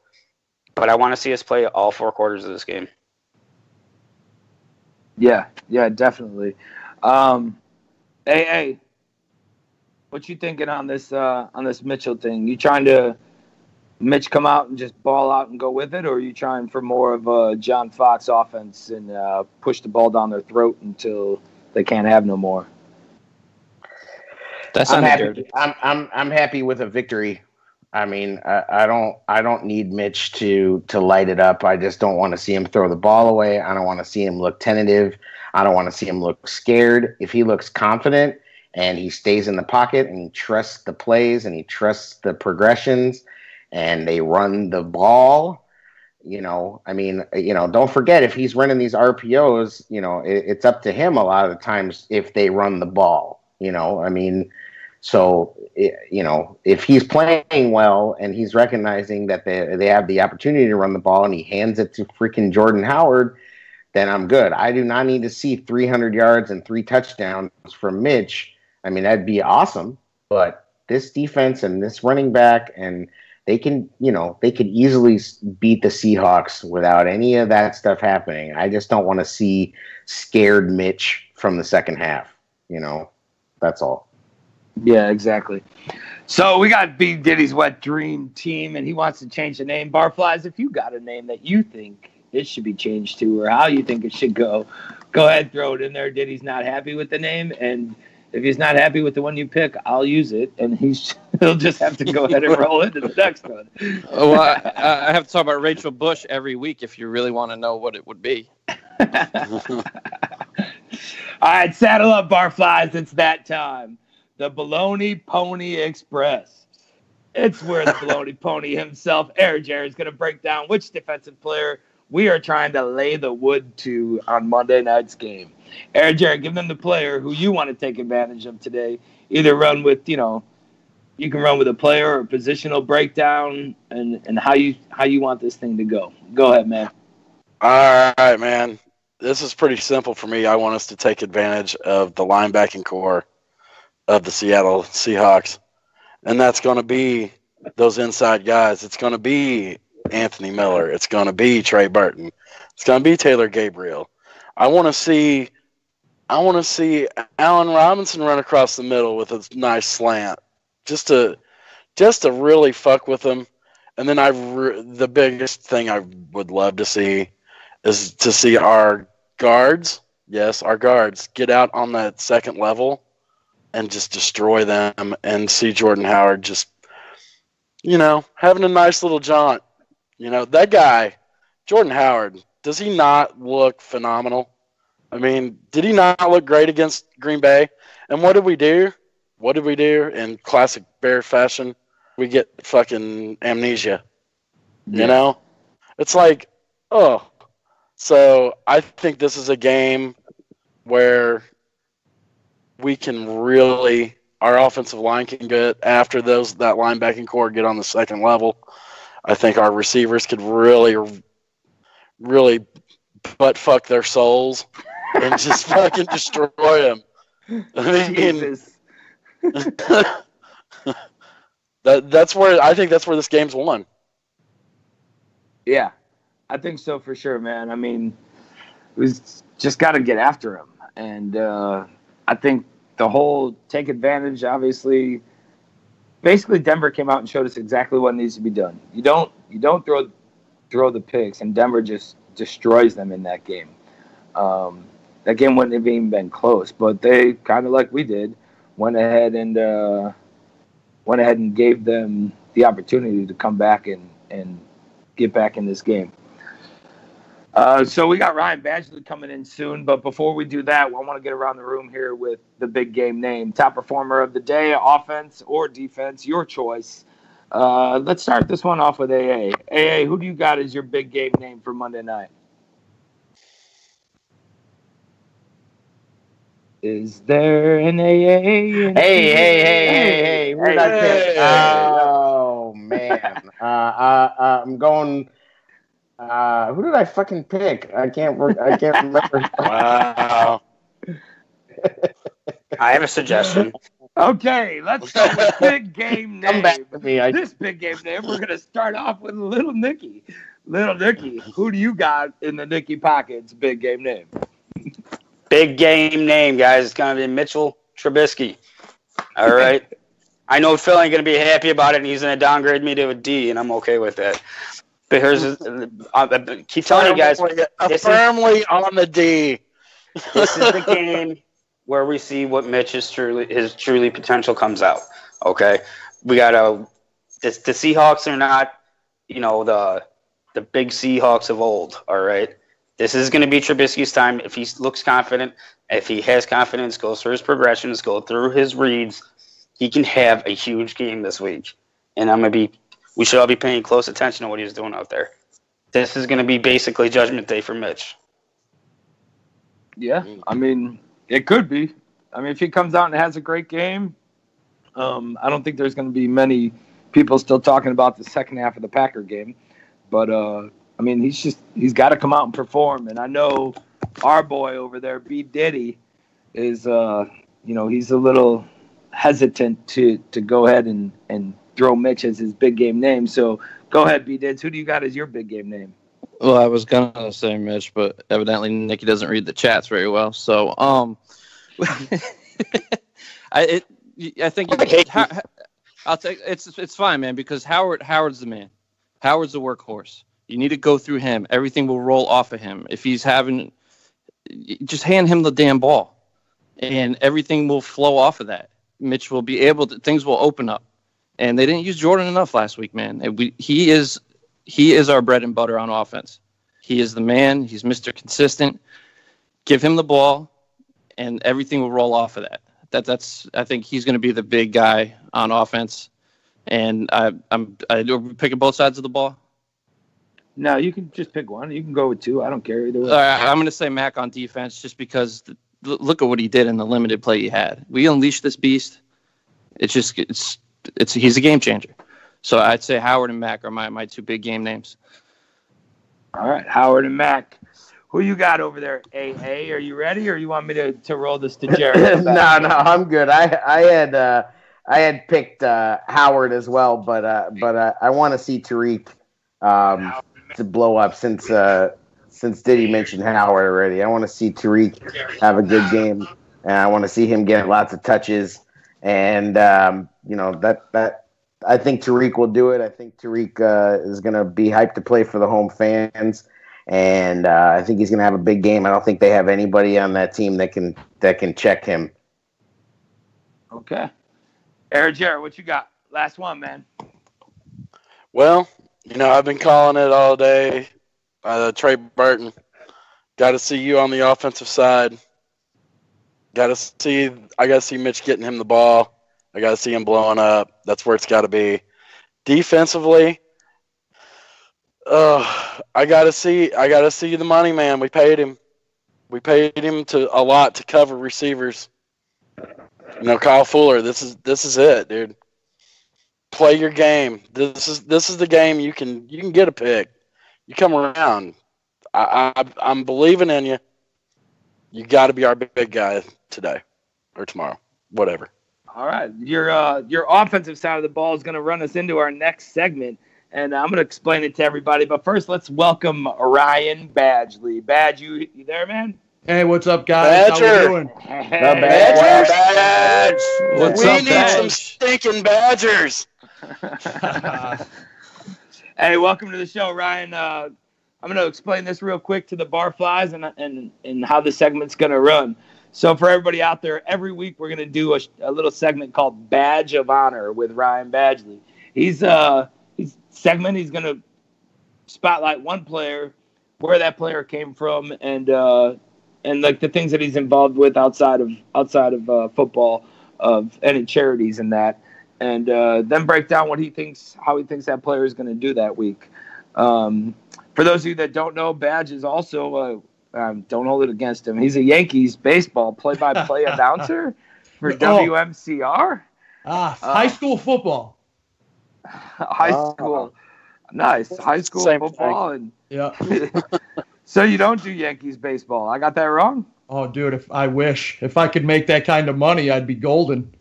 but I want to see us play all 4 quarters of this game. Yeah, definitely. Hey, what you thinking on this Mitchell thing? You trying to Mitch come out and just ball out and go with it, or are you trying for more of a John Fox offense and push the ball down their throat until they can't have no more? I'm happy. I'm happy with a victory. I mean, I don't need Mitch to light it up. I just don't want to see him throw the ball away. I don't want to see him look tentative. I don't want to see him look scared. If he looks confident and he stays in the pocket and he trusts the plays and he trusts the progressions and they run the ball, don't forget, if he's running these RPOs, it's up to him a lot of the times if they run the ball, So, if he's playing well and he's recognizing that they have the opportunity to run the ball and he hands it to freaking Jordan Howard, then I'm good. I do not need to see 300 yards and 3 touchdowns from Mitch. I mean, that'd be awesome. But this defense and this running back, and they could easily beat the Seahawks without any of that stuff happening. I just don't want to see scared Mitch from the second half. That's all. Yeah, exactly. So we got D-Diddy's Wet Dream Team, and he wants to change the name. Barflies, if you got a name that you think it should be changed to or how you think it should go ahead, throw it in there. Diddy's not happy with the name, and if he's not happy with the one you pick, I'll use it, and he'll just have to go ahead and roll into the next one. Well, I have to talk about Rachel Bush every week if you really want to know what it would be. All right, saddle up, Barflies. It's that time. The Baloney Pony Express. It's where the Baloney Pony himself, AirJer, is going to break down which defensive player we are trying to lay the wood to on Monday night's game. AirJer, give them the player who you want to take advantage of today. Either run with, you can run with a player or a positional breakdown and how you want this thing to go. Go ahead, man. All right, man. This is pretty simple for me. I want us to take advantage of the linebacking core of the Seattle Seahawks, and that's going to be those inside guys. It's going to be Anthony Miller. It's going to be Trey Burton. It's going to be Taylor Gabriel. I want to see Allen Robinson run across the middle with a nice slant, just to really fuck with them. And then the biggest thing I would love to see is to see our guards, get out on that second level and just destroy them, and see Jordan Howard just, having a nice little jaunt. That guy, Jordan Howard, does he not look phenomenal? I mean, did he not look great against Green Bay? And what did we do? In classic Bear fashion? We get fucking amnesia. It's like, oh. So I think this is a game where we can really, our offensive line can get after that linebacking core, get on the second level. I think our receivers could really, really butt fuck their souls and just fucking destroy them. I mean, that's where this game's won. Yeah, I think so for sure, man. I mean, we just got to get after him, and I think the whole take advantage, obviously, basically Denver came out and showed us exactly what needs to be done. You don't throw the picks, and Denver just destroys them in that game. That game wouldn't have even been close, but they kind of like we did went ahead and gave them the opportunity to come back and get back in this game. So we got Ryan Badgley coming in soon, but before we do that, I want to get around the room here with the big game name. Top performer of the day, offense or defense, your choice. Let's start this one off with AA. AA, who do you got as your big game name for Monday night? Is there an AA? Hey. Who did I pick? Oh, man. I'm going Who did I fucking pick? I can't remember. Wow. I have a suggestion. Okay, let's go with big game name. Come back to me. This big game name, we're going to start off with Little Nicky. Little Nicky, who do you got in the Nicky Pockets big game name? Big game name, guys. It's going to be Mitchell Trubisky. All right. I know Phil ain't going to be happy about it, and he's going to downgrade me to a D, and I'm okay with that. But keep telling you guys. Firmly on the D. This is the game where we see what his truly potential comes out. Okay, we got the Seahawks are not, the big Seahawks of old. All right, this is going to be Trubisky's time. If he looks confident, if he has confidence, goes through his progressions, go through his reads, he can have a huge game this week. And we should all be paying close attention to what he's doing out there. This is going to be basically Judgment Day for Mitch. Yeah, I mean, it could be. I mean, if he comes out and has a great game, I don't think there's going to be many people still talking about the second half of the Packer game. But, I mean, he's got to come out and perform. And I know our boy over there, D-Diddy, is, he's a little hesitant to go ahead and throw Mitch as his big game name. So go ahead, B-Dids. Who do you got as your big game name? Well, I was gonna say Mitch, but evidently Nicky doesn't read the chats very well. So, I think I'll take it's fine, man, because Howard's the man. Howard's the workhorse. You need to go through him. Everything will roll off of him. If he's just hand him the damn ball, and everything will flow off of that. Mitch will be able to. Things will open up, and they didn't use Jordan enough last week, man. He is our bread and butter on offense. He is the man. He's Mr. Consistent. Give him the ball, and everything will roll off of that. I think he's going to be the big guy on offense. And I'm picking both sides of the ball. No, you can just pick one. You can go with two. I don't care either way. I'm going to say Mac on defense, just because look at what he did in the limited play he had. We unleashed this beast. He's a game changer. So I'd say Howard and Mac are my two big game names. All right, Howard and Mac. Who you got over there? AA, are you ready, or you want me to roll this to Jared? No, I'm good. I had picked Howard as well, but I want to see Tariq to blow up since Diddy mentioned Howard already. I want to see Tariq have a good game, and I want to see him get lots of touches. And that I think Tariq will do it. I think Tariq is going to be hyped to play for the home fans, and I think he's going to have a big game. I don't think they have anybody on that team that can check him. Okay. AirJer, what you got? Last one, man. Well, I've been calling it all day. Trey Burton. Got to see you on the offensive side. I got to see Mitch getting him the ball. I got to see him blowing up. That's where it's got to be. Defensively, I got to see the money, man. We paid him. We paid him a lot to cover receivers. Kyle Fuller, this is it, dude. Play your game. This is the game you can get a pick. You come around. I'm believing in you. You got to be our big guy today or tomorrow, whatever. All right, your offensive side of the ball is going to run us into our next segment, and I'm going to explain it to everybody. But first, let's welcome Ryan Badgley. Badge, you there, man? Hey, what's up, guys? Badger. How we doing? Badge. What's we up, need Badge? some stinking Badgers. Hey, welcome to the show, Ryan. I'm going to explain this real quick to the Barflies and how the segment's going to run. So for everybody out there, every week we're going to do a little segment called Badge of Honor with Ryan Badgley. He's going to spotlight one player, where that player came from, and like the things that he's involved with outside of football, of any charities and that, and then break down how he thinks that player is going to do that week. For those of you that don't know, Badge is also don't hold it against him. He's a Yankees baseball play-by-play announcer for WMCR. High school football. High school. Nice. High school Same football. thing. And Yeah. so you don't do Yankees baseball. I got that wrong? Oh, dude, if I could make that kind of money, I'd be golden.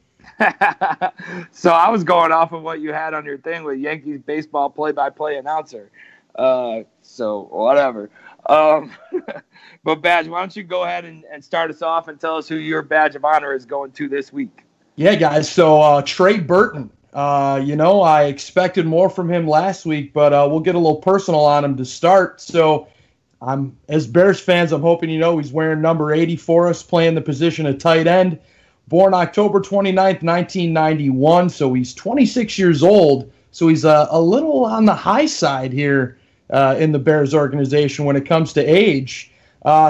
So I was going off of what you had on your thing with Yankees baseball play-by-play announcer. So whatever. But Badge, why don't you go ahead and start us off and tell us who your badge of honor is going to this week? Yeah, guys. So Trey Burton. I expected more from him last week, but we'll get a little personal on him to start. So as Bears fans, I'm hoping you know he's wearing number 80 for us, playing the position of tight end. Born October 29th, 1991, so he's 26 years old. So he's a little on the high side here in the Bears organization when it comes to age.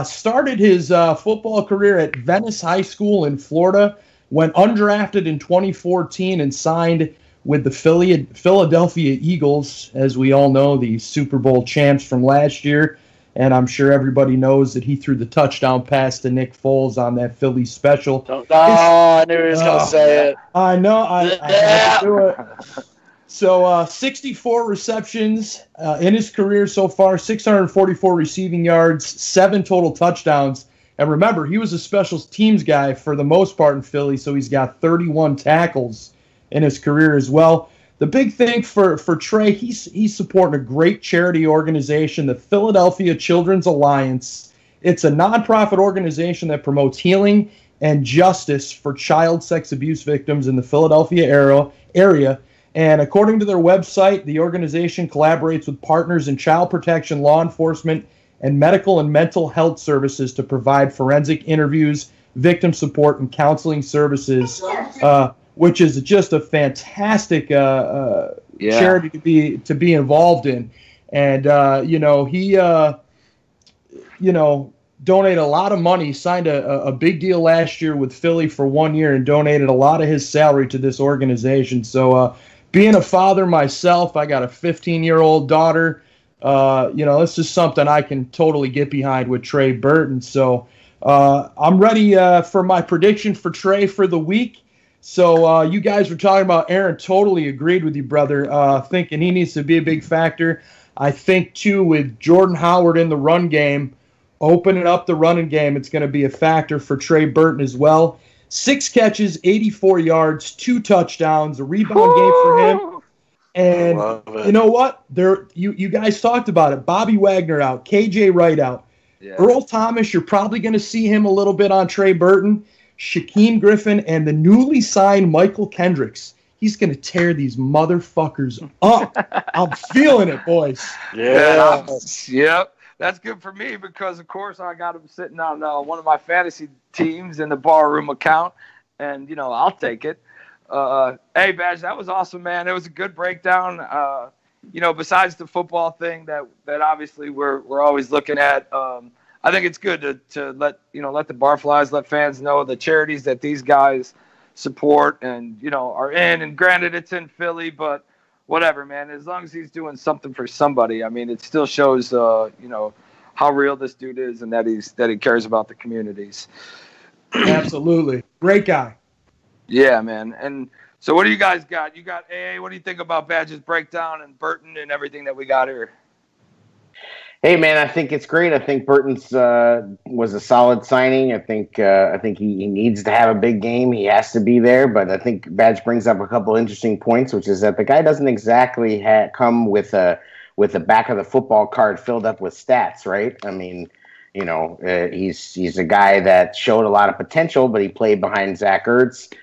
Started his football career at Venice High School in Florida, went undrafted in 2014 and signed with the Philadelphia Eagles, as we all know, the Super Bowl champs from last year. And I'm sure everybody knows that he threw the touchdown pass to Nick Foles on that Philly special. I knew he was going to say it. I know. I had to do it. So 64 receptions in his career so far, 644 receiving yards, 7 total touchdowns. And remember, he was a special teams guy for the most part in Philly, so he's got 31 tackles in his career as well. The big thing for Trey, he's supporting a great charity organization, the Philadelphia Children's Alliance. It's a nonprofit organization that promotes healing and justice for child sex abuse victims in the Philadelphia area. And according to their website, the organization collaborates with partners in child protection, law enforcement, and medical and mental health services to provide forensic interviews, victim support, and counseling services, which is just a fantastic charity to be involved in. And he donated a lot of money, signed a big deal last year with Philly for 1 year, and donated a lot of his salary to this organization. So being a father myself, I got a 15-year-old daughter. This is something I can totally get behind with Trey Burton. So I'm ready for my prediction for Trey for the week. So you guys were talking about Aaron. Totally agreed with you, brother. Thinking he needs to be a big factor. I think, too, with Jordan Howard in the run game, opening up the running game, it's going to be a factor for Trey Burton as well. 6 catches, 84 yards, 2 touchdowns, a rebound game for him. And you know what? You guys talked about it. Bobby Wagner out, KJ Wright out. Yeah. Earl Thomas, you're probably going to see him a little bit on Trey Burton. Shaquem Griffin and the newly signed Michael Kendricks. He's going to tear these motherfuckers up. I'm feeling it, boys. Yeah. Yep. That's good for me because, of course, I got him sitting on one of my fantasy teams in the Barroom account, and, I'll take it. Hey, Badge, that was awesome, man. It was a good breakdown. Besides the football thing that obviously we're always looking at, I think it's good to let the Barflies, let fans know the charities that these guys support and, are in. And granted, it's in Philly, but whatever, man. As long as he's doing something for somebody, I mean, it still shows, how real this dude is and that he cares about the communities. Absolutely. Great guy. Yeah, man. And so what do you guys got? You got AA. What do you think about Badge's breakdown and Burton and everything that we got here? Hey, man, I think it's great. I think Burton's was a solid signing. I think he needs to have a big game. He has to be there. But I think Badge brings up a couple interesting points, which is that the guy doesn't exactly come with the back of the football card filled up with stats, right? I mean, he's a guy that showed a lot of potential, but he played behind Zach Ertz.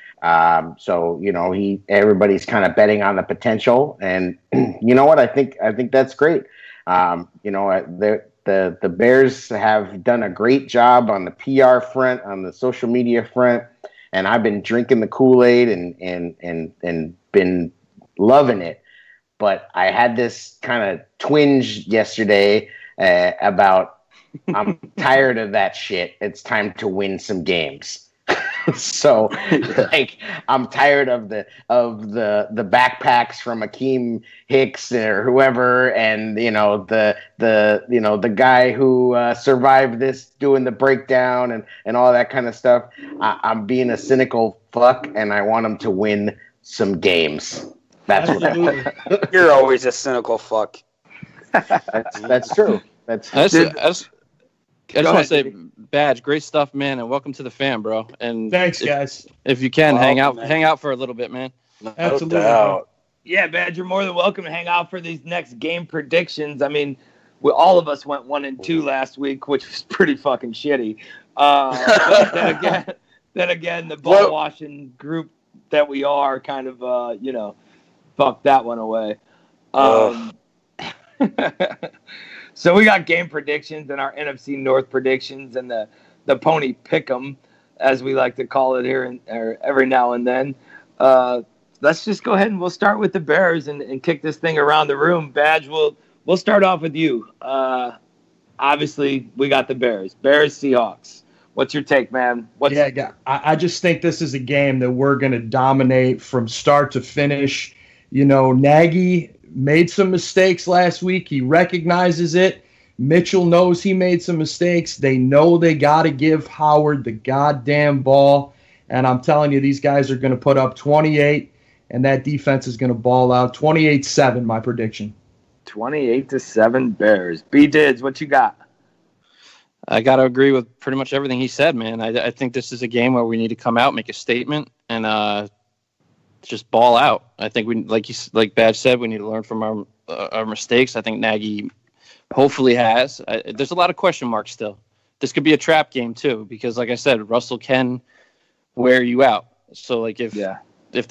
So everybody's kind of betting on the potential, and you know what? I think that's great. The Bears have done a great job on the PR front, on the social media front, and I've been drinking the Kool-Aid and been loving it. But I had this kind of twinge yesterday about I'm tired of that shit. It's time to win some games. So, I'm tired of the backpacks from Akeem Hicks or whoever, and the guy who survived this doing the breakdown and all that kind of stuff. I'm being a cynical fuck, and I want him to win some games. That's what You're always a cynical fuck. That's true. I just want to say, Badge, great stuff, man, and welcome to the fam, bro. And thanks, guys. If you can, Well, hang out for a little bit, man. Absolutely. Yeah, Badge, you're more than welcome to hang out for these next game predictions. I mean, all of us went 1-2 last week, which was pretty fucking shitty. But then again, the ball washing group that we are kind of, fucked that one away. So we got game predictions and our NFC North predictions and the pony pick'em, as we like to call it here every now and then. Let's just go ahead and we'll start with the Bears and kick this thing around the room. Badge, we'll start off with you. Obviously, we got the Bears. Bears, Seahawks. What's your take, man? I just think this is a game that we're going to dominate from start to finish. Nagy made some mistakes last week. He recognizes it. Mitchell knows he made some mistakes. They know they got to give Howard the goddamn ball. And I'm telling you, these guys are going to put up 28, and that defense is going to ball out. 28-7, my prediction. 28-7 Bears. B-Dids, what you got? I got to agree with pretty much everything he said, man. I think this is a game where we need to come out, make a statement, and just ball out. I think we, like Badge said, we need to learn from our mistakes. I think Nagy hopefully has. There's a lot of question marks still. This could be a trap game too, because like I said, Russell can wear you out. So if the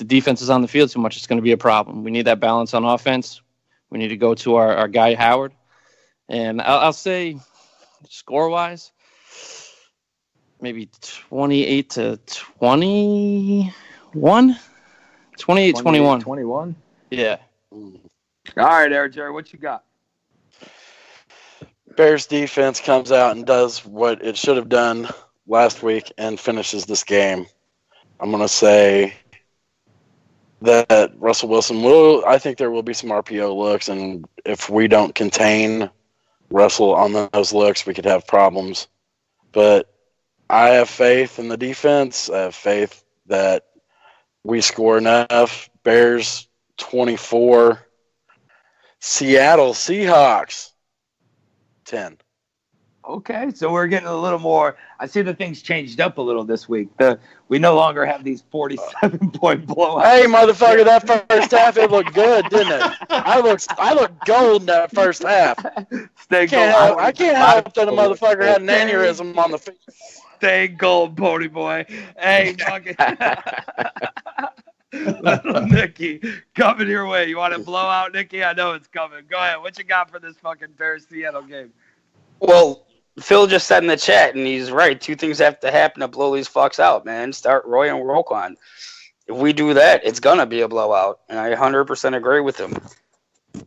defense is on the field too much, it's going to be a problem. We need that balance on offense. We need to go to our guy Howard, and I'll say score-wise, maybe 28-21. 28-21. 21? Yeah. All right, AirJer, what you got? Bears defense comes out and does what it should have done last week and finishes this game. I'm going to say that Russell Wilson I think there will be some RPO looks, and if we don't contain Russell on those looks, we could have problems. But I have faith in the defense. I have faith that we score enough. Bears 24. Seattle Seahawks 10. Okay, so we're getting a little more. I see the things changed up a little this week. We no longer have these 47-point blowouts. Hey, motherfucker, that first half, it looked good, didn't it? I looked gold in that first half. I can't help that a motherfucker had an aneurysm on the field. Stay gold, pony boy. Hey, fucking Little Nicky, coming your way. You want to blow out, Nicky? I know it's coming. Go ahead. What you got for this fucking Bears Seattle game? Well, Phil just said in the chat, and he's right. Two things have to happen to blow these fucks out, man. Start Roy and Roquan. If we do that, it's going to be a blowout, and I 100% agree with him.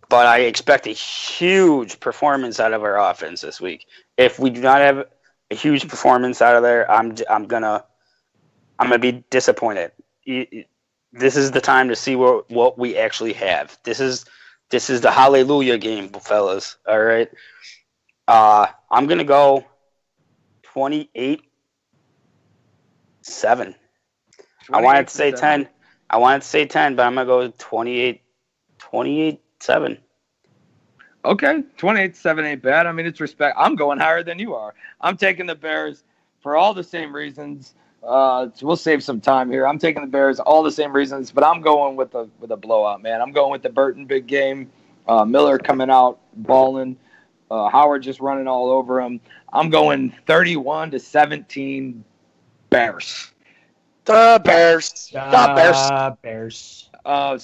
But I expect a huge performance out of our offense this week. If we do not have a huge performance out of there, I'm gonna be disappointed. This is the time to see what we actually have. This is the hallelujah game, fellas. All right. I'm gonna go 28-7. I wanted to say 10. I wanted to say 10, but I'm gonna go 28-7. Okay, 28-7 ain't bad. I mean, it's respect. I'm going higher than you are. I'm taking the Bears for all the same reasons. So we'll save some time here. I'm taking the Bears, all the same reasons, but I'm going with a blowout, man. I'm going with the Burton big game. Miller coming out, balling. Howard just running all over him. I'm going 31-17 Bears. The Bears. Bears. So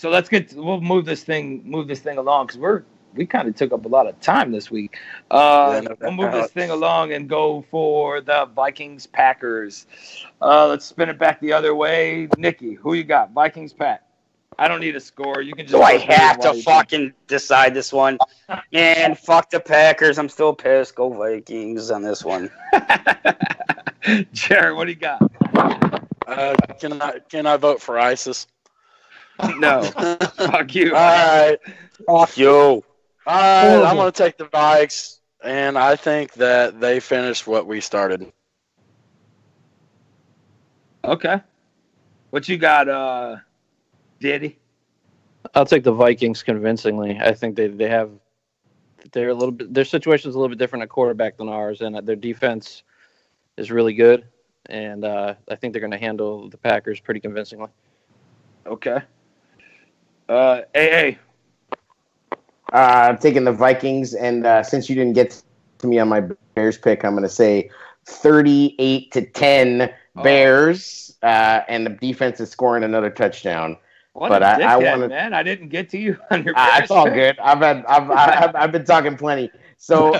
we'll move this thing along because we kind of took up a lot of time this week. We'll move this thing along and go for the Vikings-Packers. Let's spin it back the other way. Nicky, who you got? Vikings-Pack. I don't need a score. You can just. Do I have to fucking decide this one? Man, fuck the Packers. I'm still pissed. Go Vikings on this one. Jared, what do you got? Can I vote for ISIS? No. Fuck you. All right. Fuck you. All right. I'm going to take the Vikes, and I think that they finished what we started. Okay. What you got, Diddy? I'll take the Vikings convincingly. I think they have their situation's a little bit different at quarterback than ours, and their defense is really good, and I think they're going to handle the Packers pretty convincingly. Okay. AA. I'm taking the Vikings, and since you didn't get to me on my Bears pick, I'm going to say 38-10 Bears, and the defense is scoring another touchdown. What but a I dickhead, want to. man! I didn't get to you on your Bears It's all pick. good. I've been talking plenty. So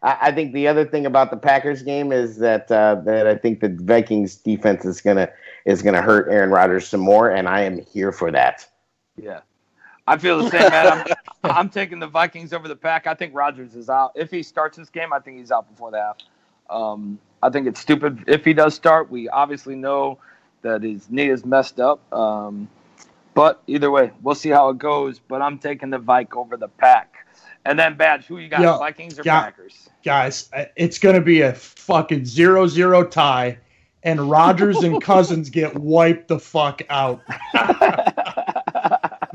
I think the other thing about the Packers game is that I think the Vikings defense is gonna hurt Aaron Rodgers some more, and I am here for that. Yeah, I feel the same, man. I'm taking the Vikings over the Pack. I think Rodgers is out. If he starts this game, I think he's out before the half. I think it's stupid if he does start. We obviously know that his knee is messed up. But either way, we'll see how it goes. But I'm taking the Vike over the Pack. And then, Badge, who you got, Vikings or Packers? Guys, it's going to be a fucking 0-0 tie, and Rodgers and Cousins get wiped the fuck out.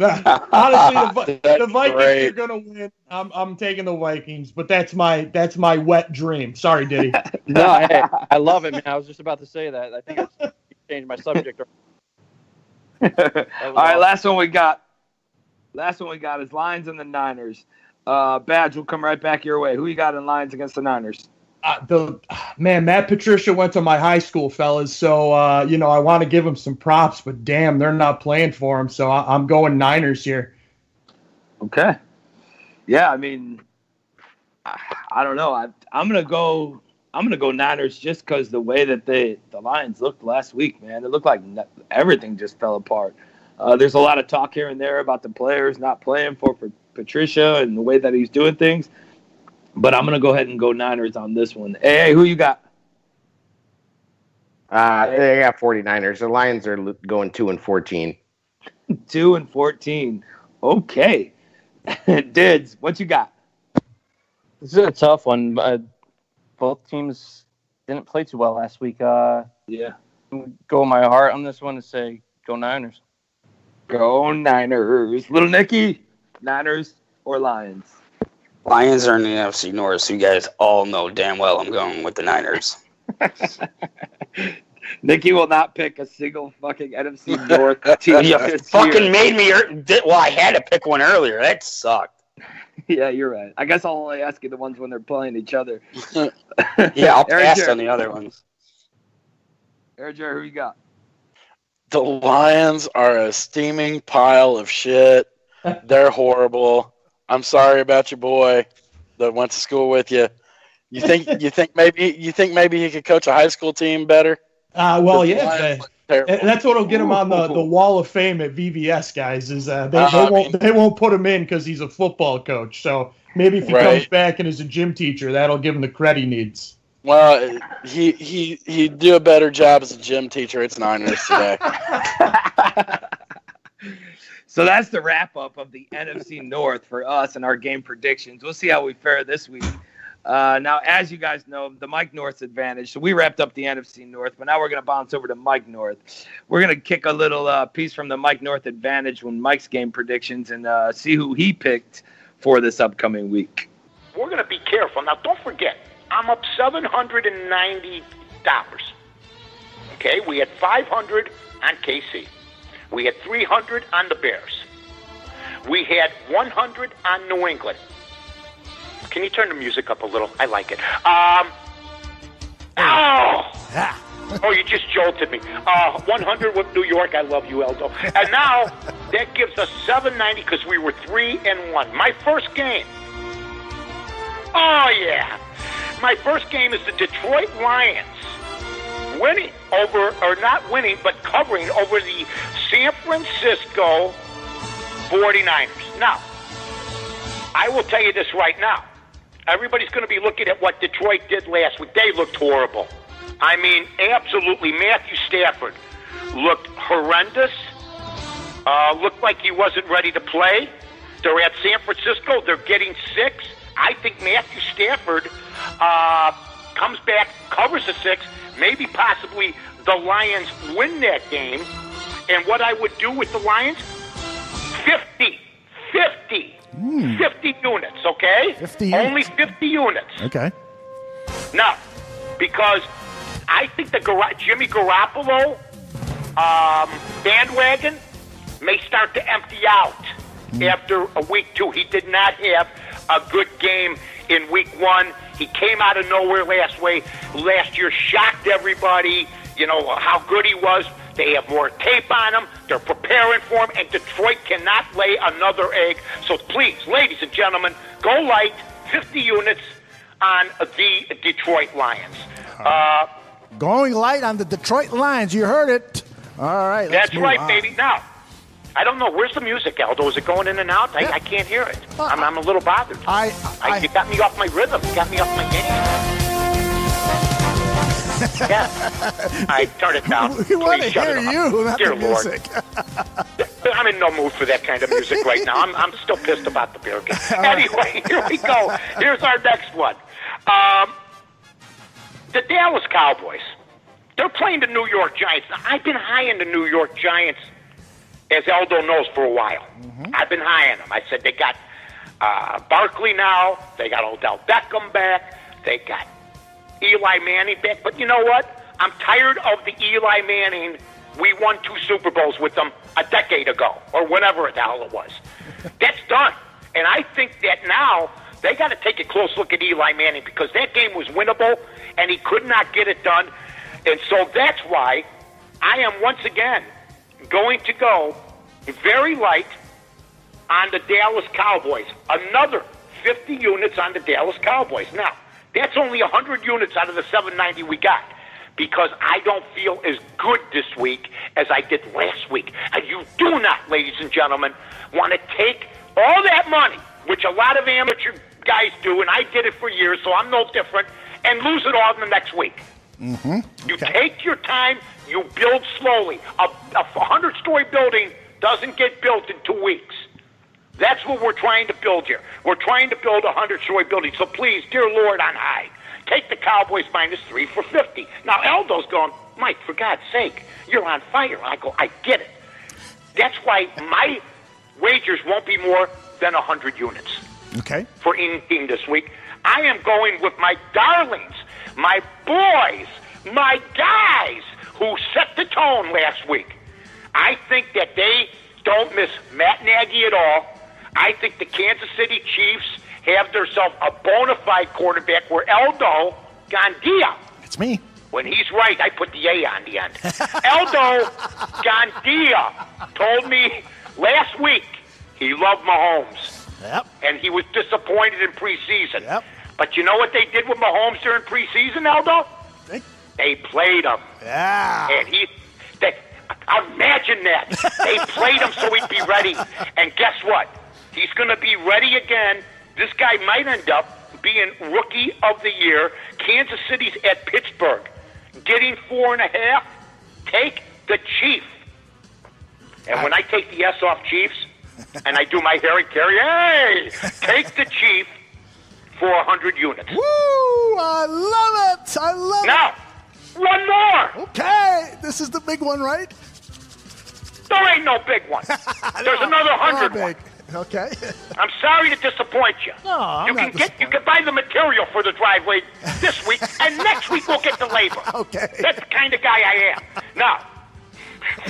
Honestly, the Vikings are going to win. I'm taking the Vikings, but that's my wet dream. Sorry, Diddy. No, hey, I love it, man. I was just about to say that. I think I changed my subject. All right, last one we got is Lions and the Niners. Badge, will come right back your way. Who you got in Lions against the Niners? Matt Patricia went to my high school, fellas. So I want to give him some props, but damn, they're not playing for him. So I'm going Niners here. Okay. Yeah, I mean, I don't know. I'm gonna go Niners just because the way that the Lions looked last week, man. It looked like everything just fell apart. There's a lot of talk here and there about the players not playing for Patricia and the way that he's doing things. But I'm going to go ahead and go Niners on this one. Hey, who you got? They got 49ers. The Lions are going 2-14. 2-14. Okay. Dids, what you got? This is a tough one. Both teams didn't play too well last week. Yeah. Go with my heart on this one and say go Niners. Go Niners. Little Nicky, Niners or Lions? Lions are in the NFC North, so you guys all know damn well I'm going with the Niners. Nicky will not pick a single fucking NFC North team. You fucking made me. Well, I had to pick one earlier. That sucked. Yeah, you're right. I guess I'll only ask you the ones when they're playing each other. Yeah, I'll pass on the other ones. AirJer, who you got? The Lions are a steaming pile of shit. They're horrible. I'm sorry about your boy that went to school with you. You think maybe he could coach a high school team better? Well, yeah. That's what'll get him on the Wall of Fame at VBS, guys. Is they won't put him in because he's a football coach. So maybe if he comes back and is a gym teacher, that'll give him the credit he needs. Well, he'd do a better job as a gym teacher. It's Niners today. So that's the wrap-up of the NFC North for us and our game predictions. We'll see how we fare this week. Now, as you guys know, the Mike North's advantage. So we wrapped up the NFC North, but now we're going to bounce over to Mike North. We're going to kick a little piece from the Mike North advantage when Mike's game predictions and see who he picked for this upcoming week. We're going to be careful. Now, don't forget, I'm up $790. Okay, we had 500 on KC. We had 300 on the Bears. We had 100 on New England. Can you turn the music up a little? I like it. Oh, you just jolted me. 100 with New York. I love you, Eldo. And now that gives us 790 because we were 3-1. My first game. Oh, yeah. My first game is the Detroit Lions. Winning over, or not winning, but covering over the San Francisco 49ers. Now, I will tell you this right now. Everybody's going to be looking at what Detroit did last week. They looked horrible. I mean, absolutely. Matthew Stafford looked horrendous. Looked like he wasn't ready to play. They're at San Francisco. They're getting 6. I think Matthew Stafford comes back, covers the 6. Maybe possibly the Lions win that game. And what I would do with the Lions, 50. 50 units, okay? 50 units. Only 50 units. Okay. Now, because I think the Jimmy Garoppolo bandwagon may start to empty out after a week 2. He did not have a good game in week 1. He came out of nowhere last year, shocked everybody, how good he was. They have more tape on him. They're preparing for him, and Detroit cannot lay another egg. So please, ladies and gentlemen, go light 50 units on the Detroit Lions. Going light on the Detroit Lions. You heard it. All right. That's right, baby. Now, I don't know. Where's the music, Aldo? Is it going in and out? I can't hear it. I'm a little bothered. You got me off my rhythm. You got me off my game. Yeah. I turn it down. We want to hear it you, not Dear the music. Lord. I'm in no mood for that kind of music right now. I'm still pissed about the Bear game. Anyway, here we go. Here's our next one. The Dallas Cowboys. They're playing the New York Giants. Now, I've been high in the New York Giants, as Aldo knows, for a while. I've been high on them. I said they got Barkley now. They got Odell Beckham back. They got Eli Manning back. But you know what? I'm tired of the Eli Manning. We won 2 Super Bowls with them a decade ago, or whenever the hell it was. That's done. And I think that now they got to take a close look at Eli Manning, because that game was winnable, and he could not get it done. And so that's why I am once again going to go very light on the Dallas Cowboys. Another 50 units on the Dallas Cowboys. Now, that's only 100 units out of the 790 we got, because I don't feel as good this week as I did last week. And you do not, ladies and gentlemen, want to take all that money, which a lot of amateur guys do, and I did it for years, so I'm no different, and lose it all in the next week. You take your time, you build slowly. A 100-story building doesn't get built in 2 weeks. That's what we're trying to build here. We're trying to build a 100-story building. So please, dear Lord on high, take the Cowboys -3 for 50. Now, Aldo's going, Mike, for God's sake, you're on fire. I go, I get it. That's why my wagers won't be more than 100 units. Okay. For any team this week. I am going with my darlings, my boys, my guys who set the tone last week. I think that they don't miss Matt Nagy at all. I think the Kansas City Chiefs have themselves a bona fide quarterback where Aldo Gandia. It's me. When he's right, I put the A on the end. Aldo Gandia told me last week he loved Mahomes. Yep. And he was disappointed in preseason. Yep. But you know what they did with Mahomes during preseason, Aldo? They played him. Yeah. And imagine that. They played him so he'd be ready. And guess what? He's going to be ready again. This guy might end up being Rookie of the Year. Kansas City's at Pittsburgh. Getting 4.5. Take the Chief. And when I take the S off Chiefs, and I do my Harry Carey, hey, take the Chief for 100 units. Woo! I love it. I love it. Now, one more. Okay. This is the big one, right? There ain't no big one. There's another 100 one. Okay. I'm sorry to disappoint you. No, I'm not you can buy the material for the driveway this week, and next week we'll get the labor. Okay. That's the kind of guy I am. Now,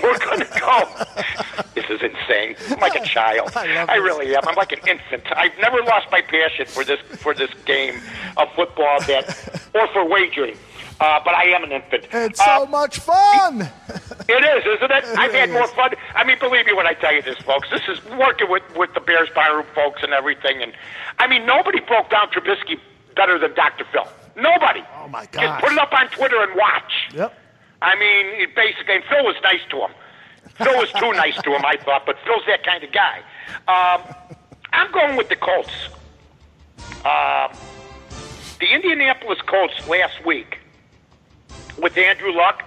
we're going to go. This is insane. I'm like a child. I really am. I'm like an infant. I've never lost my passion for this game of football or for wagering. But I am an infant. It's so much fun. It is, isn't it? I've had more fun. I mean, believe me when I tell you this, folks. This is working with the Bears Barroom folks and everything. And I mean, nobody broke down Trubisky better than Dr. Phil. Nobody. Oh, my God. Just put it up on Twitter and watch. Yep. I mean, basically, and Phil was nice to him. Phil was too nice to him, I thought, but Phil's that kind of guy. I'm going with the Colts. The Indianapolis Colts last week with Andrew Luck,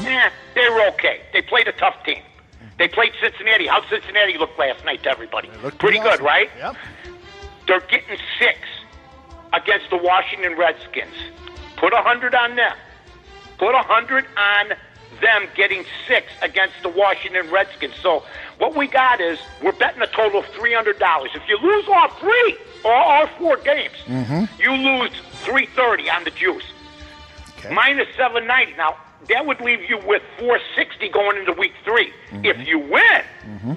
they were okay. They played a tough team. They played Cincinnati. How'd Cincinnati look last night to everybody? Pretty good, right? Yep. They're getting 6 against the Washington Redskins. Put 100 on them. Put 100 on them getting 6 against the Washington Redskins. So what we got is we're betting a total of $300. If you lose all 3 or all 4 games, you lose $330 on the juice. Minus $790. Now, that would leave you with $460 going into week 3. If you win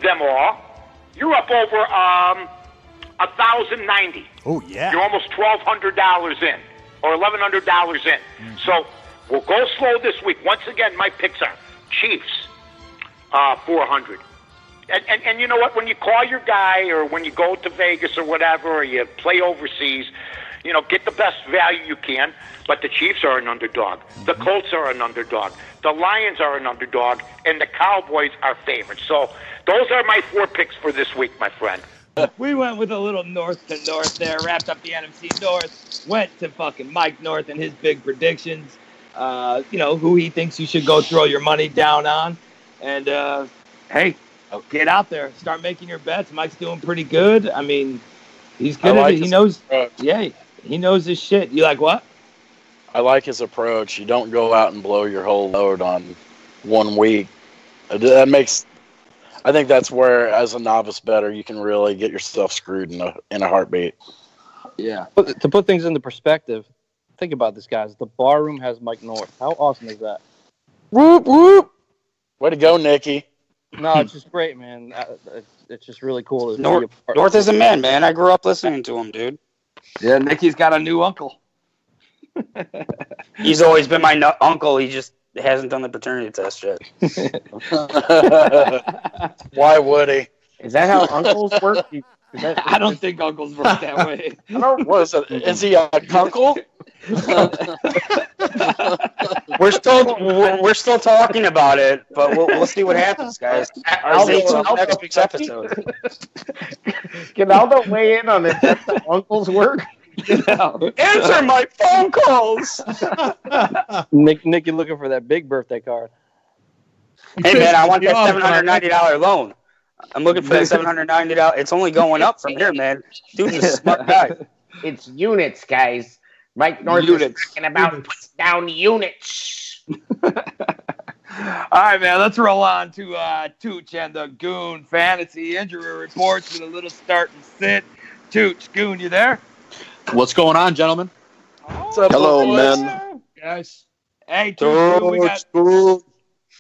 them all, you're up over $1,090. Oh, yeah. You're almost $1,200 in, or $1,100 in. So we'll go slow this week. Once again, my picks are Chiefs, 400. And you know what? When you call your guy, or when you go to Vegas or whatever, or you play overseas, you know, get the best value you can. But the Chiefs are an underdog. The Colts are an underdog. The Lions are an underdog. And the Cowboys are favorites. So those are my 4 picks for this week, my friend. We went with a little north to north there, wrapped up the NFC North, went to fucking Mike North and his big predictions, you know, who he thinks you should go throw your money down on. And, hey, get out there. Start making your bets. Mike's doing pretty good. I mean, he's good at it. He knows, he knows his shit. You like what? I like his approach. You don't go out and blow your whole load on 1 week. That makes... I think that's where, as a novice bettor, you can really get yourself screwed in a heartbeat. Yeah. To put things into perspective, think about this, guys. The Barroom has Mike North. How awesome is that? Whoop, whoop. Way to go, Nicky. No, it's just great, man. It's just really cool. North is a man, man. I grew up listening to him, dude. Yeah, Nicky's got a new uncle. He's always been my uncle. He just hasn't done the paternity test yet. Why would he? Is that how uncles work? I don't think uncles work that way. What is it? Is he a uncle? We're still talking about it, but we'll see what happens, guys. Stay tuned for next week's episode. Can Aldo weigh in on it? That's how uncles work? Answer my phone calls. Nicky looking for that big birthday card. Hey man, I want that $790 loan. I'm looking for that $790. It's only going up from here, man. Dude's a smart guy. It's units, guys. Mike North is talking about putting down units. All right, man. Let's roll on to Tooch and the Goon Fantasy Injury Reports with a little start and sit. Tooch, Goon, you there? What's going on, gentlemen? What's up, hello, boys? men. Guys. Hey,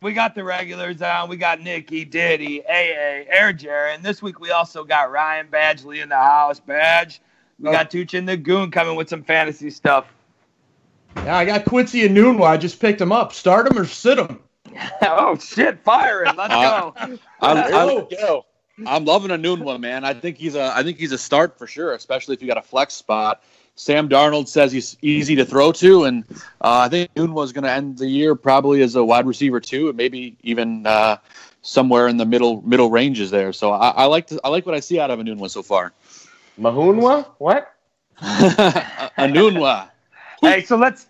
we got the regulars on. We got Nicky, Diddy, AA, AirJer, and this week we also got Ryan Badgley in the house. Badge. We got Tooch and the Goon coming with some fantasy stuff. Yeah, I got Quincy and Noonwa. I just picked him up. Start him or sit him? Oh shit! Fire him. Let's go. I'm loving a noon one, man. I think he's a start for sure, especially if you got a flex spot. Sam Darnold says he's easy to throw to, and I think Noon was going to end the year probably as a wide receiver too, and maybe even somewhere in the middle ranges there. So I like what I see out of a Noon one so far. Mahunwa? What? A Noonwa. Hey, so let's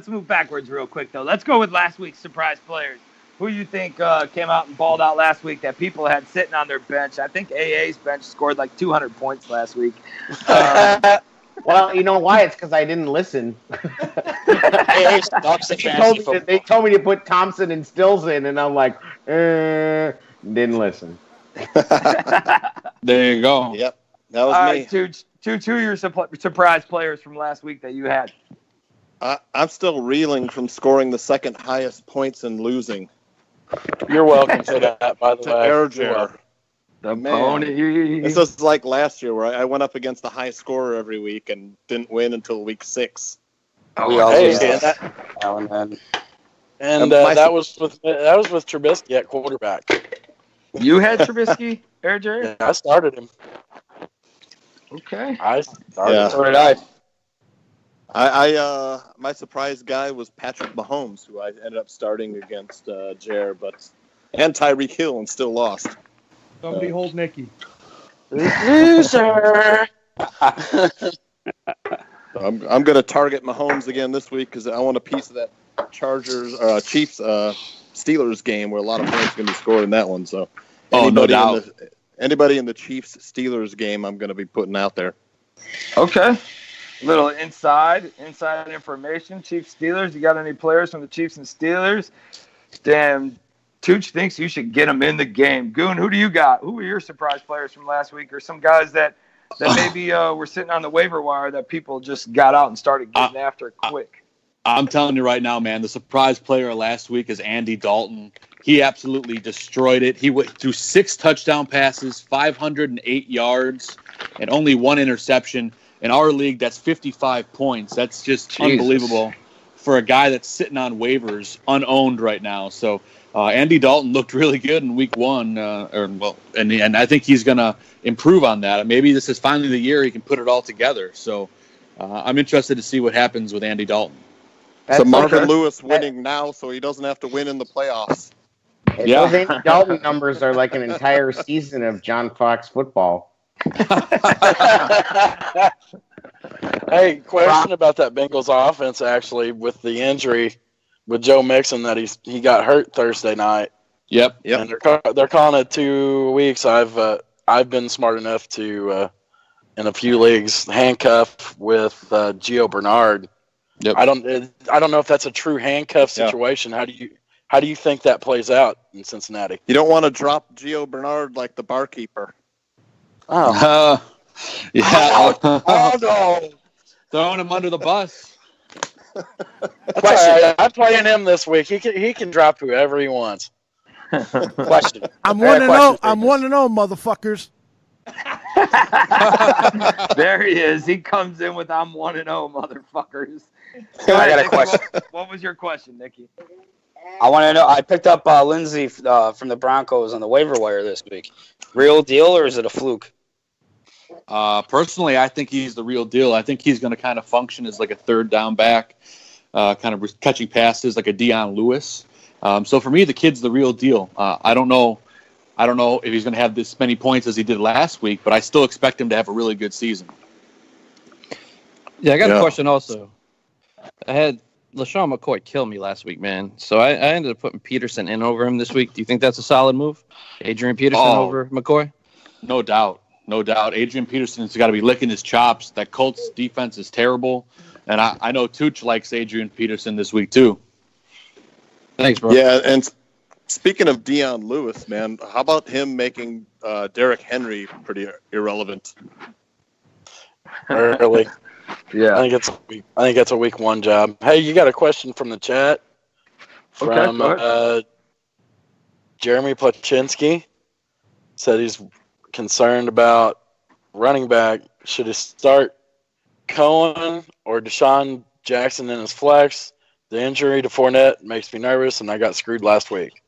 move backwards real quick though. Let's go with last week's surprise players. Who you think came out and balled out last week that people had sitting on their bench? I think AA's bench scored like 200 points last week. Well, you know why? It's because I didn't listen. They told me to put Thompson and Stills in, and I'm like, didn't listen. There you go. Yep, that was all me. Right, two of your surprise players from last week that you had. I'm still reeling from scoring the second highest points and losing. You're welcome for that, by the way. AirJer. The pony. This was like last year where I went up against the high scorer every week and didn't win until week 6. We all did that. And that was with Trubisky at quarterback. You had Trubisky, AirJer? Yeah, I started him. Okay. I started. So did I. My surprise guy was Patrick Mahomes, who I ended up starting against Jer, and Tyreek Hill, and still lost. Somebody hold Nicky. Loser. I'm going to target Mahomes again this week because I want a piece of that Chiefs Steelers game where a lot of points are going to be scored in that one. So no doubt. Anybody in the Chiefs Steelers game, I'm going to be putting out there. Okay. little inside information. Chiefs Steelers. You got any players from the Chiefs and Steelers? Damn, Tooch thinks you should get them in the game. Goon, who do you got? Who were your surprise players from last week, or some guys that maybe were sitting on the waiver wire that people just got out and started getting after quick? I'm telling you right now, man, the surprise player last week is Andy Dalton. He absolutely destroyed it. He went through 6 touchdown passes, 508 yards, and only 1 interception. In our league, that's 55 points. That's just unbelievable for a guy that's sitting on waivers, unowned right now. So Andy Dalton looked really good in week 1, and I think he's going to improve on that. Maybe this is finally the year he can put it all together. So I'm interested to see what happens with Andy Dalton. So Marvin Lewis winning now, so he doesn't have to win in the playoffs. Those Andy Dalton numbers are like an entire season of John Fox football. Hey, question about that Bengals offense, actually, with the injury with Joe Mixon that he got hurt Thursday night. Yep. And they're calling it 2 weeks. I've been smart enough to in a few leagues handcuff with Gio Bernard. Yep. I don't know if that's a true handcuff situation. Yeah. How do you think that plays out in Cincinnati? You don't want to drop Gio Bernard like the barkeeper. Oh. Yeah. Oh, no. Throwing him under the bus. Question. I'm playing him this week. He can drop whoever he wants. Question. I'm 1-0. I'm 1-0, motherfuckers. There he is. He comes in with "I'm 1-0, motherfuckers." I got a question. What was your question, Nicky? I want to know. I picked up Lindsey from the Broncos on the waiver wire this week. Real deal, or is it a fluke? Personally, I think he's the real deal. I think he's going to kind of function as like a third down back, kind of catching passes like a Dion Lewis. So for me, the kid's the real deal. I don't know if he's going to have this many points as he did last week, but I still expect him to have a really good season. Yeah, I got a question also. I had LaShawn McCoy kill me last week, man. So I ended up putting Peterson in over him this week. Do you think that's a solid move? Adrian Peterson over McCoy? No doubt. No doubt. Adrian Peterson's got to be licking his chops. That Colts defense is terrible. And I know Tooch likes Adrian Peterson this week, too. Thanks, bro. Yeah, and speaking of Dion Lewis, man, how about him making Derrick Henry pretty irrelevant? Early. Yeah. I think that's a week 1 job. Hey, you got a question from the chat from Jeremy Plachinsky. Said he's concerned about running back. Should he start Cohen or Deshaun Jackson in his flex? The injury to Fournette makes me nervous, and I got screwed last week.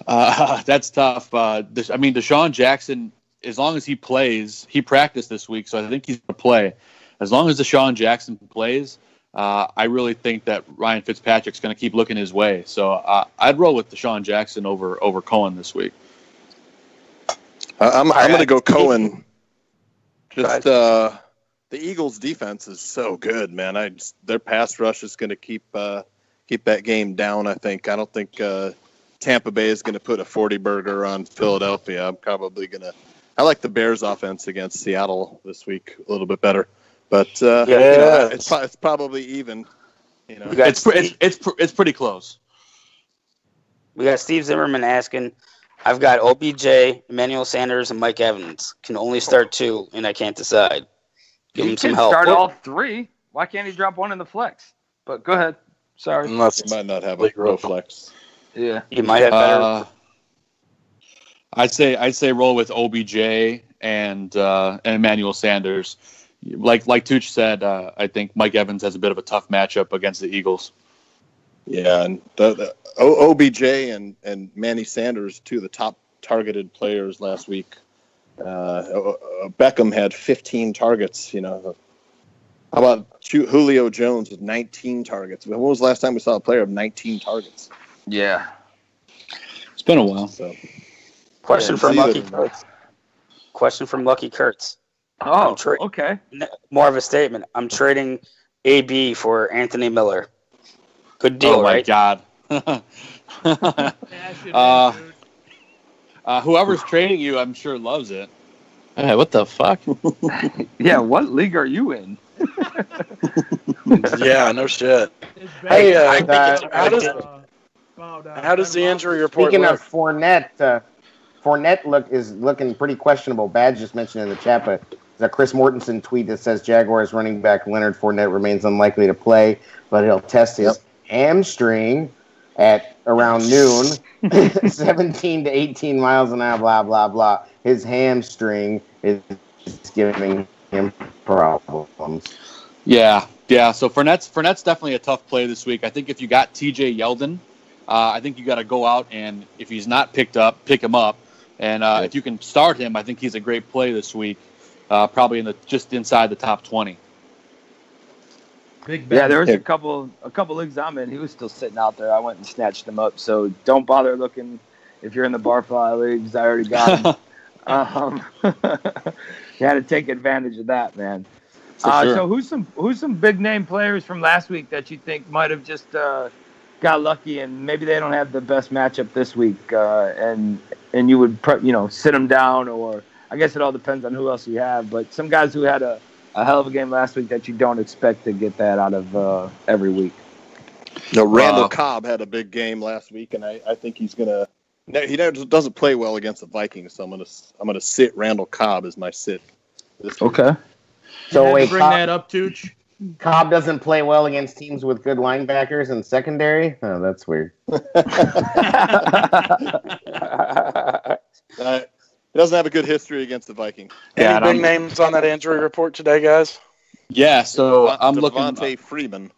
That's tough. Deshaun Jackson, as long as he plays, he practiced this week, so I think he's going to play. As long as Deshaun Jackson plays, I really think that Ryan Fitzpatrick's going to keep looking his way. So I'd roll with Deshaun Jackson over Cohen this week. I'm going to go Cohen. Just the Eagles' defense is so good, man. Their pass rush is going to keep that game down. I think. I don't think Tampa Bay is going to put a 40-burger on Philadelphia. I'm probably going to. I like the Bears' offense against Seattle this week a little bit better, but it's probably even. You know, it's pretty close. We got Steve Zimmerman asking. I've got OBJ, Emmanuel Sanders, and Mike Evans. Can only start 2, and I can't decide. Give him some help. Start all 3. Why can't he drop 1 in the flex? But go ahead. Sorry. Unless he might not have a real flex. Yeah. He might have better. I'd say roll with OBJ and Emmanuel Sanders. Like Tooch said, I think Mike Evans has a bit of a tough matchup against the Eagles. Yeah, and the OBJ and Manny Sanders, 2 of the top targeted players last week. Beckham had 15 targets. You know, how about Julio Jones with 19 targets? When was the last time we saw a player of 19 targets? Yeah, it's been a while. So, question from Lucky Kurtz. Question from Lucky Kurtz. Oh, okay. More of a statement. I'm trading AB for Anthony Miller. Good deal, right? Oh, my God. Whoever's trading you, I'm sure loves it. What the fuck? Yeah, what league are you in? Yeah, no shit. Hey, how does the injury report Speaking look? of Fournette, Fournette is looking pretty questionable. Badge just mentioned in the chat, but there's a Chris Mortensen tweet that says Jaguars running back Leonard Fournette remains unlikely to play, but he'll test his hamstring at around noon, 17 to 18 miles an hour, blah, blah, blah. His hamstring is giving him problems. Yeah. So Fournette's definitely a tough play this week. I think if you got T.J. Yeldon, I think you got to go out and if he's not picked up, pick him up. And if you can start him, I think he's a great play this week. Probably just inside the top 20. Big there was a couple leagues I'm in. He was still sitting out there. I went and snatched him up. So don't bother looking if you're in the Barfly leagues. I already got him. You had to take advantage of that, man. Sure. So who's some big name players from last week that you think might have just got lucky and maybe they don't have the best matchup this week and you would sit them down, or I guess it all depends on who else you have, but some guys who had a hell of a game last week that you don't expect to get that out of every week. Randall Cobb had a big game last week, and I think he's gonna. He doesn't play well against the Vikings, so I'm gonna sit Randall Cobb as my sit. This week. Okay. So wait, bring that up, Tooch. Cobb doesn't play well against teams with good linebackers and secondary? Oh, that's weird. He doesn't have a good history against the Vikings. Any big names on that injury report today, guys? Yeah, so I'm looking. Devontae Freeman.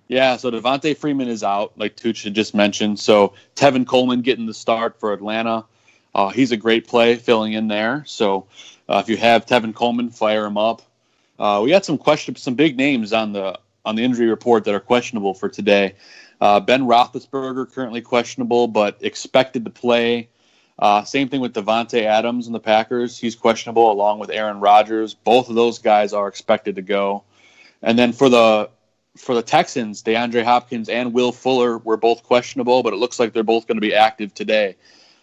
Yeah, so Devontae Freeman is out, like Tooch had just mentioned. So Tevin Coleman getting the start for Atlanta. He's a great play filling in there. So if you have Tevin Coleman, fire him up. We got some big names on the injury report that are questionable for today. Ben Roethlisberger currently questionable, but expected to play. Same thing with Devontae Adams and the Packers. He's questionable along with Aaron Rodgers. Both of those guys are expected to go. And then for the Texans, DeAndre Hopkins and Will Fuller were both questionable, but it looks like they're both going to be active today.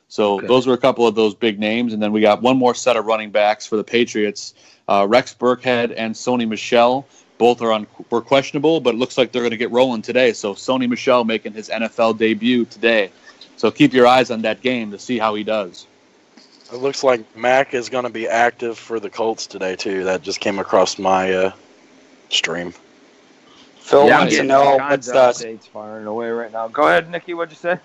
So those were a couple of those big names. And then we got one more set of running backs for the Patriots. Rex Burkhead and Sony Michel both were questionable, but it looks like they're going to get rolling today. So Sony Michel making his NFL debut today. So keep your eyes on that game to see how he does. It looks like Mac is going to be active for the Colts today, too. That just came across my stream. Phil wants to know what's the updates firing away right now. Go ahead, Nicky. What'd you say?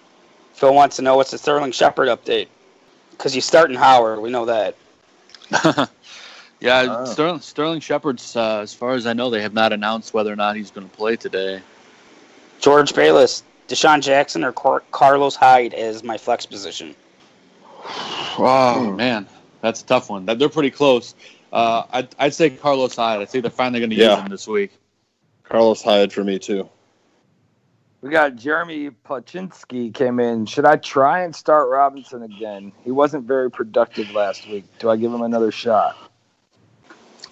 Phil wants to know what's the Sterling Shepard update. Because he's starting Howard. We know that. Yeah, Sterling Shepard's, as far as I know, they have not announced whether or not he's going to play today. George Bayless, Deshaun Jackson or Carlos Hyde as my flex position? Oh, man. That's a tough one. They're pretty close. I'd say Carlos Hyde. I'd say they're finally going to use him this week. Carlos Hyde for me, too. We got Jeremy Paczynski came in. Should I try and start Robinson again? He wasn't very productive last week. Do I give him another shot?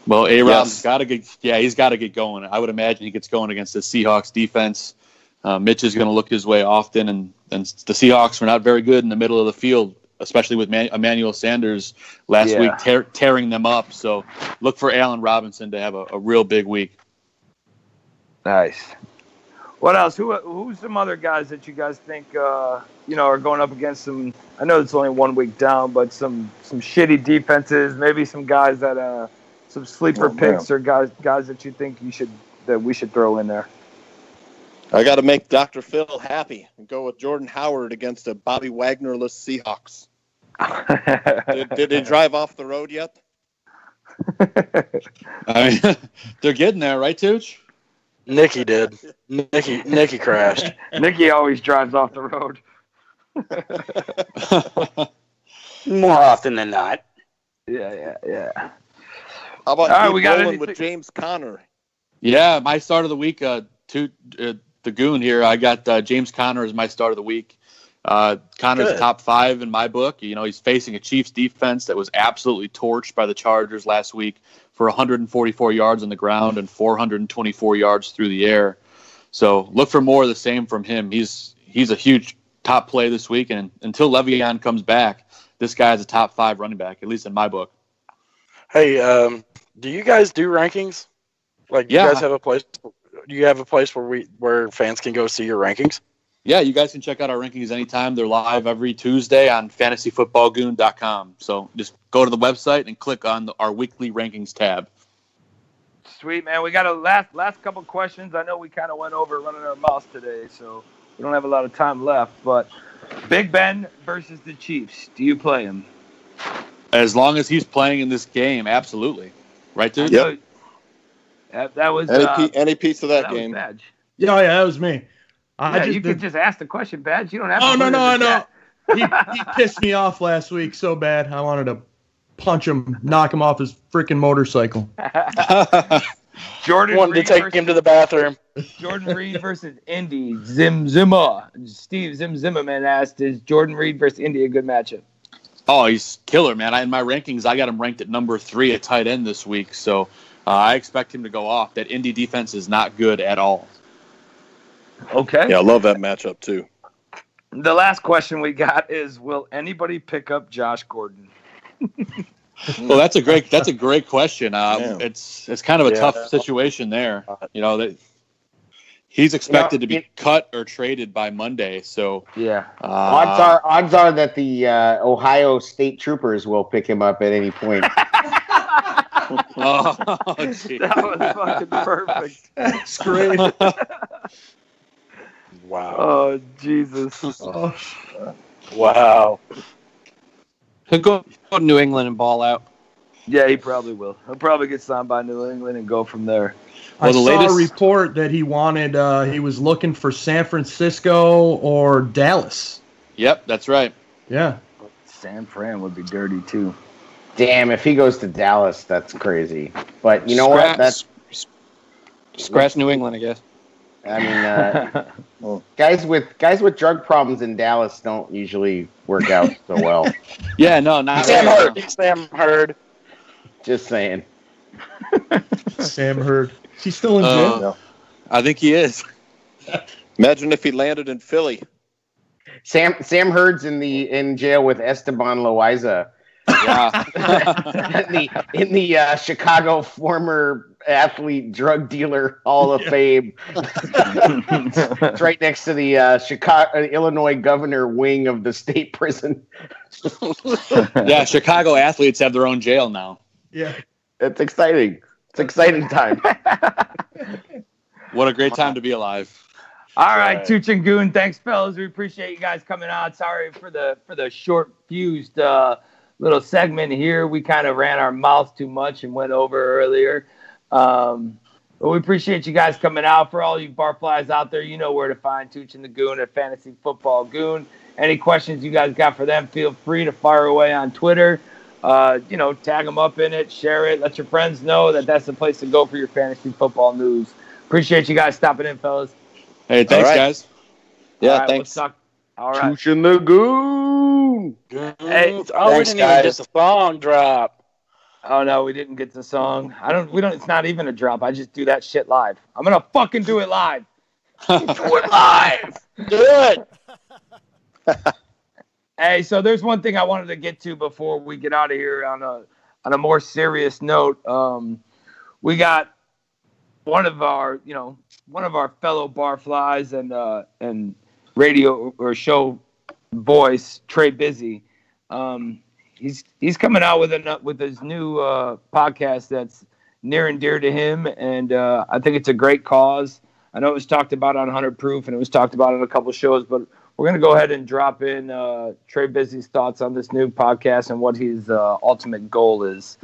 Well, A-Rob's got to get – he's got to get going. I would imagine he gets going against the Seahawks defense. Mitch is going to look his way often, and the Seahawks were not very good in the middle of the field, especially with Emmanuel Sanders last week tearing them up. So look for Allen Robinson to have a real big week. Nice. What else? Who's some other guys that you guys think are going up against some? I know it's only 1 week down, but some shitty defenses. Maybe some guys that some sleeper picks or guys that you think we should throw in there. I got to make Dr. Phil happy and go with Jordan Howard against a Bobby Wagner-less Seahawks. Did they drive off the road yet? I mean, they're getting there, right, Tooch? Nicky did. Nicky crashed. Nicky always drives off the road. More often than not. Yeah. How about we got with James Conner? Yeah, my start of the week, the goon here. I got James Conner as my start of the week. Conner's top 5 in my book. He's facing a Chiefs defense that was absolutely torched by the Chargers last week for 144 yards on the ground and 424 yards through the air. So look for more of the same from him. He's a huge top play this week, and until Le'Veon comes back, this guy is a top 5 running back, at least in my book. Hey, do you guys do rankings? Like, you guys have a place? Do you have a place where fans can go see your rankings? Yeah, you guys can check out our rankings anytime. They're live every Tuesday on fantasyfootballgoon.com. So just go to the website and click on our weekly rankings tab. Sweet, man. We got a last couple questions. I know we kind of went over running our mouth today, so we don't have a lot of time left. But Big Ben versus the Chiefs. Do you play him? As long as he's playing in this game, absolutely. Right, dude? Yep. That was any piece of that game. Badge. Yeah, that was me. You could just ask the question, Badge. You don't have to. Oh, put it in the no. chat. He pissed me off last week so bad. I wanted to punch him, knock him off his freaking motorcycle. Jordan wanted Reed to take him to the bathroom. Jordan Reed versus Indy. Zimmer. Steve Zimmerman asked, is Jordan Reed versus Indy a good matchup? Oh, he's killer, man. In my rankings, I got him ranked at number 3 at tight end this week. So I expect him to go off. That Indy defense is not good at all. Okay. Yeah, I love that matchup, too. The last question we got is, will anybody pick up Josh Gordon? Well, that's a great question. It's kind of a tough situation there. You know that he's expected to be cut or traded by Monday. So yeah, odds are that the Ohio State Troopers will pick him up at any point. That was fucking perfect. That's great. Wow. Oh Jesus. Wow. He'll go to New England and ball out. Yeah, he probably will. He'll probably get signed by New England and go from there. I saw a report that he was looking for San Francisco or Dallas. Yep, that's right. Yeah. San Fran would be dirty too. Damn, if he goes to Dallas, that's crazy. But you know what? That's scratch New England, I guess. I mean, guys with drug problems in Dallas don't usually work out so well. Yeah, no, not Sam Hurd. Just saying. Sam Hurd. Is he still in jail? No. I think he is. Imagine if he landed in Philly. Sam Hurd's in jail with Esteban Loaiza. Yeah. in the Chicago former athlete drug dealer Hall of Fame. It's right next to the Chicago Illinois governor wing of the state prison. Yeah, Chicago athletes have their own jail now. Yeah. It's exciting. It's exciting time. What a great time to be alive. All right, Tooch and Goon, thanks, fellas. We appreciate you guys coming on. Sorry for the short fused little segment here. We kind of ran our mouths too much and went over earlier. But we appreciate you guys coming out. For all you Barflies out there, you know where to find Tooch and the Goon at Fantasy Football Goon. Any questions you guys got for them, feel free to fire away on Twitter. Tag them up in it, share it, let your friends know that that's the place to go for your fantasy football news. Appreciate you guys stopping in, fellas. Hey, thanks, guys. Yeah, thanks. All right. Tooch and the Goon. Hey, we didn't even get the song drop. Oh no, we didn't get the song. It's not even a drop. I just do that shit live. I'm gonna fucking do it live. Do it live. Do it. Hey, so there's one thing I wanted to get to before we get out of here on a more serious note. We got one of our fellow Barflies and radio or show voice, Trey Busy. He's coming out with his new podcast that's near and dear to him, and I think it's a great cause. I know it was talked about on 100 Proof, and it was talked about on a couple shows, but we're going to go ahead and drop in Trey Busy's thoughts on this new podcast and what his ultimate goal is.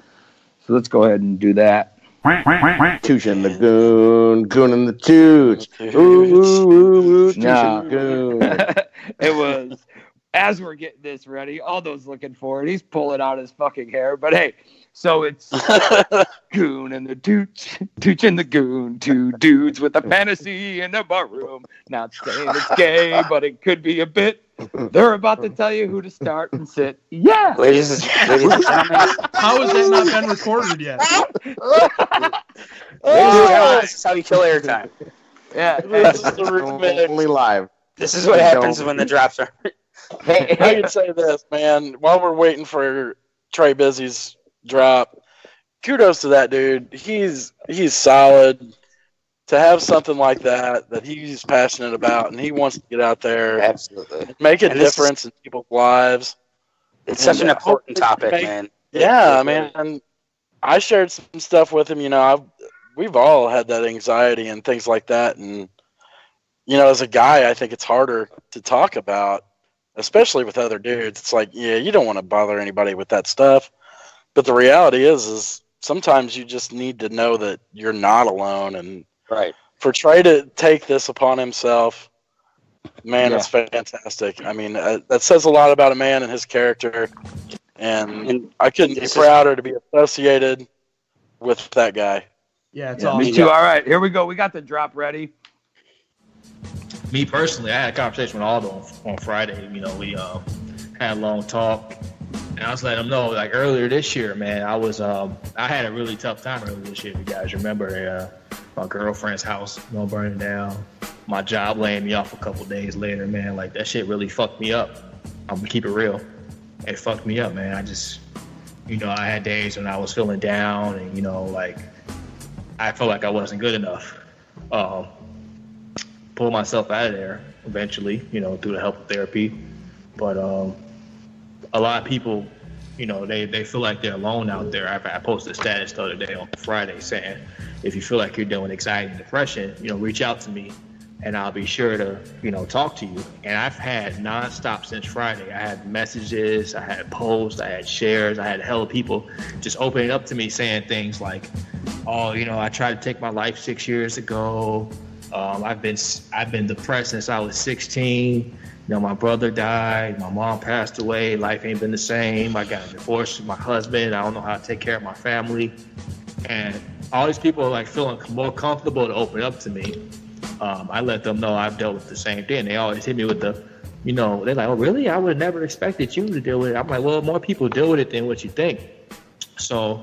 So let's go ahead and do that. Tooch and the Goon, Goon and the Tooch. Ooh, Tooch and the Goon. It was, as we're getting this ready, Aldo's looking for it. He's pulling out his fucking hair. But hey, so it's Goon and the Tooch, Tooch and the Goon, two dudes with a fantasy in the barroom. Not saying it's gay, but it could be a bit. They're about to tell you who to start and sit. Yeah. Ladies and gentlemen. How has that not been recorded yet? This is how you kill airtime. Yeah. Only live. This is what happens when the drops are. I can say this, man. While we're waiting for Trey Busy's drop, kudos to that dude. He's solid. To have something like that he's passionate about and he wants to get out there, absolutely, make a difference in people's lives. It's such an important topic, man. Yeah, man. I shared some stuff with him. We've all had that anxiety and things like that, and as a guy, I think it's harder to talk about, especially with other dudes. It's like, yeah, you don't want to bother anybody with that stuff, but the reality is sometimes you just need to know that you're not alone. And right. For Trey to take this upon himself, man, Yeah. it's fantastic. I mean, that says a lot about a man and his character, and I couldn't be prouder to be associated with that guy. Yeah, it's Me too. All right, here we go. We got the drop ready. Me personally, I had a conversation with Aldo on Friday. We had a long talk, and I was letting him know, like earlier this year, man, I had a really tough time earlier this year. If you guys remember, my girlfriend's house burning down, my job laying me off a couple days later, man. Like that shit really fucked me up. I'm gonna keep it real. It fucked me up, man. I just, I had days when I was feeling down, and I felt like I wasn't good enough. Pull myself out of there eventually, through the help of therapy. But a lot of people, they feel like they're alone out there. I posted a status the other day on Friday saying, if you feel like you're dealing with anxiety and depression, reach out to me and I'll be sure to, talk to you. And I've had nonstop since Friday. I had messages, I had posts, I had shares, I had hella people just opening up to me saying things like, oh, I tried to take my life 6 years ago. I've been depressed since I was 16. My brother died. My mom passed away. Life ain't been the same. I got divorced from my husband. I don't know how to take care of my family. And all these people are feeling more comfortable to open up to me. I let them know I've dealt with the same thing. They always hit me with the, they're like, oh, really? I would have never expected you to deal with it. I'm like, well, more people deal with it than what you think. So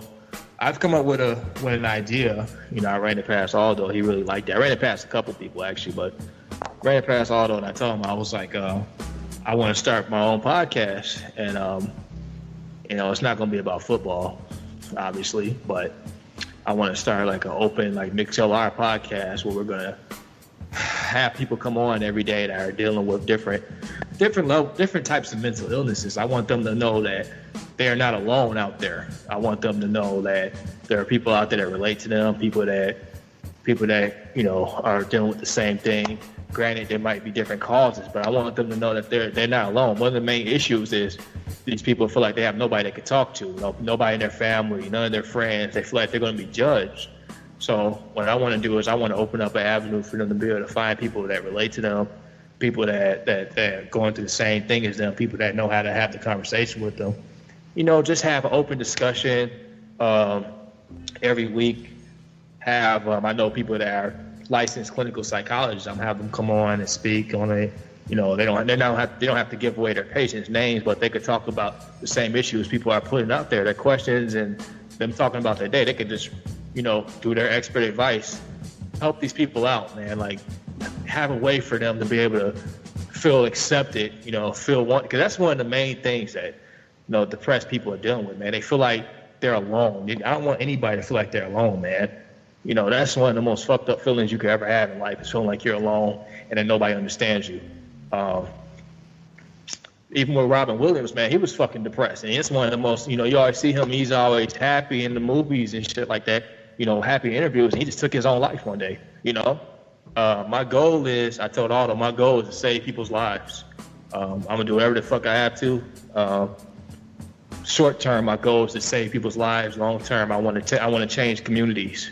I've come up with an idea. I ran it past Aldo. He really liked it. I ran it past a couple people, actually, but ran it past Aldo, and I told him, I was like, I want to start my own podcast. And, it's not going to be about football, obviously, but I want to start an open, MixLR podcast where we're going to have people come on every day that are dealing with different types of mental illnesses. I want them to know that they are not alone out there. I want them to know that there are people out there that relate to them, people that are dealing with the same thing. Granted, there might be different causes, but I want them to know that they're not alone. One of the main issues is these people feel like they have nobody they can talk to, nobody in their family, none of their friends. They feel like they're going to be judged. So what I want to do is I want to open up an avenue for them to be able to find people that relate to them, people that are going through the same thing as them, people that know how to have the conversation with them. Just have an open discussion every week. I know people that are licensed clinical psychologists. I'm having them come on and speak on it. They don't have to give away their patients' names, but they could talk about the same issues people are putting out there, their questions, and them talking about their day. They could just, through their expert advice, help these people out, man. Have a way for them to be able to feel accepted, feel wanted. Because that's one of the main things that, depressed people are dealing with, man. They feel like they're alone. I don't want anybody to feel like they're alone, man. That's one of the most fucked up feelings you could ever have in life, is feeling like you're alone and that nobody understands you. Even with Robin Williams, man, he was fucking depressed. And it's one of the most, you always see him, he's always happy in the movies and shit like that, happy in interviews, and he just took his own life one day, My goal is, I told Aldo, my goal is to save people's lives. I'm going to do whatever the fuck I have to. Short term, my goal is to save people's lives. Long term, I want to change communities.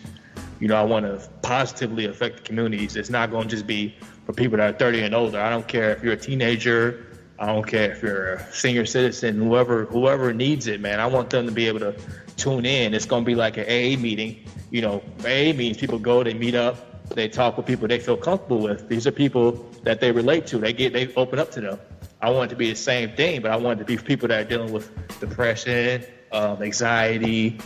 I want to positively affect the communities. It's not going to just be for people that are 30 and older. I don't care if you're a teenager. I don't care if you're a senior citizen, whoever needs it, man. I want them to be able to tune in. It's going to be like an AA meeting. AA meetings, people go, they meet up, they talk with people they feel comfortable with. These are people that they relate to. They open up to them. I want it to be the same thing, but I want it to be people that are dealing with depression, anxiety,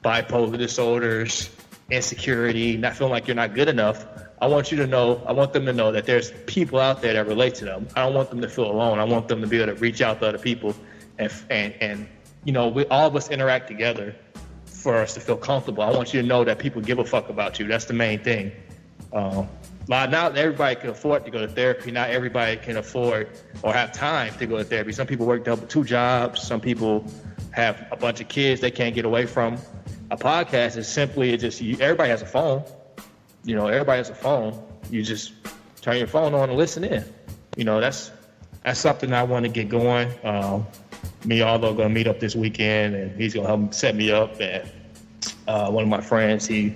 bipolar disorders, insecurity, not feeling like you're not good enough. I want them to know that there's people out there that relate to them. I don't want them to feel alone. I want them to be able to reach out to other people and we all of us interact together for us to feel comfortable. I want you to know that people give a fuck about you. That's the main thing. Not everybody can afford to go to therapy. Not everybody can afford or have time to go to therapy. Some people work two jobs. Some people have a bunch of kids they can't get away from. A podcast is simply everybody has a phone. Everybody has a phone. You just turn your phone on and listen in. That's something I want to get going. Me and Aldo going to meet up this weekend, and he's going to help set me up. And one of my friends, he's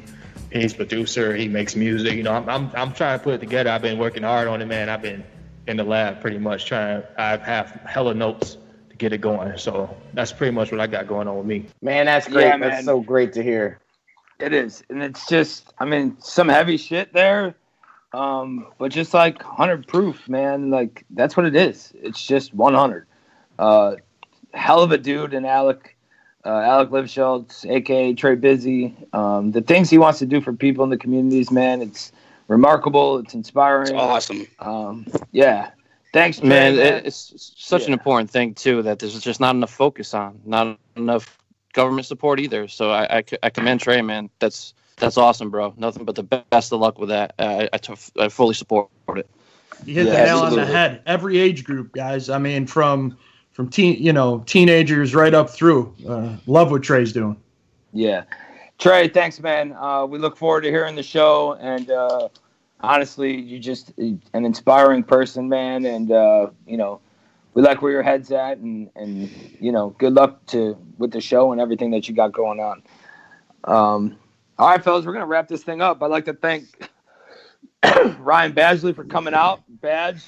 a producer. He makes music. I'm trying to put it together. I've been working hard on it, man. I've been in the lab pretty much I have hella notes to get it going. So that's pretty much what I got going on with me. Man, that's great. Yeah, that's man. so great to hear. It is. And it's just, some heavy shit there. But just like 100 proof, man. Like, that's what it is. It's just 100. Hell of a dude, and Alec Lifschultz, a.k.a. Trey Busy. The things he wants to do for people in the communities, man, it's remarkable. It's inspiring. It's awesome. Yeah. Thanks, Trey, Man, man. it's such an important thing, too, that there's just not enough focus on, not enough government support either. So I commend Trey, man. That's awesome, bro. Nothing but the best of luck with that. I fully support it. You hit the nail on the head. Every age group, guys. From teenagers right up through. Love what Trey's doing. Yeah. Trey, thanks, man. We look forward to hearing the show. And honestly, you're just an inspiring person, man. And, we like where your head's at. And good luck with the show and everything that you got going on. All right, fellas, we're going to wrap this thing up. I'd like to thank Ryan Badgley for coming out. Badge.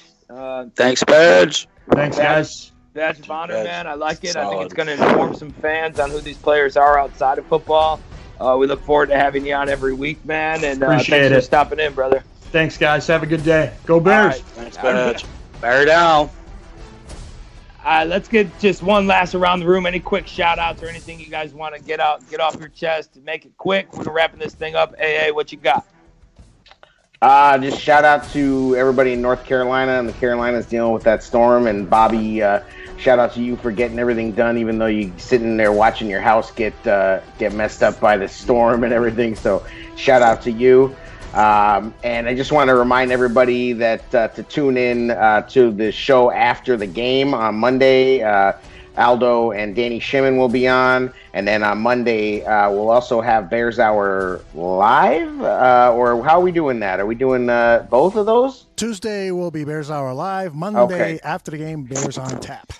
Thanks, Badge. Thanks, guys. Badge of honor, man. I like it. I think it's going to inform some fans on who these players are outside of football. We look forward to having you on every week, man. And Appreciate thanks it. for stopping in, brother. Thanks, guys. Have a good day. Go Bears. Right. Thanks, Badge. Bear down. Let's get just one last around the room. Any quick shout-outs or anything you guys want to get off your chest? Make it quick. We're wrapping this thing up. AA, what you got? Just shout out to everybody in North Carolina and the Carolinas dealing with that storm. And Bobby, shout out to you for getting everything done, even though you sitting there watching your house get messed up by the storm and everything. So shout out to you. And I just want to remind everybody that to tune in to the show after the game on Monday. Aldo and Danny Shimon will be on, and then on Monday we'll also have Bears Hour Live. Or how are we doing that? Are we doing both of those? Tuesday will be Bears Hour Live. Monday after the game, Bears on Tap.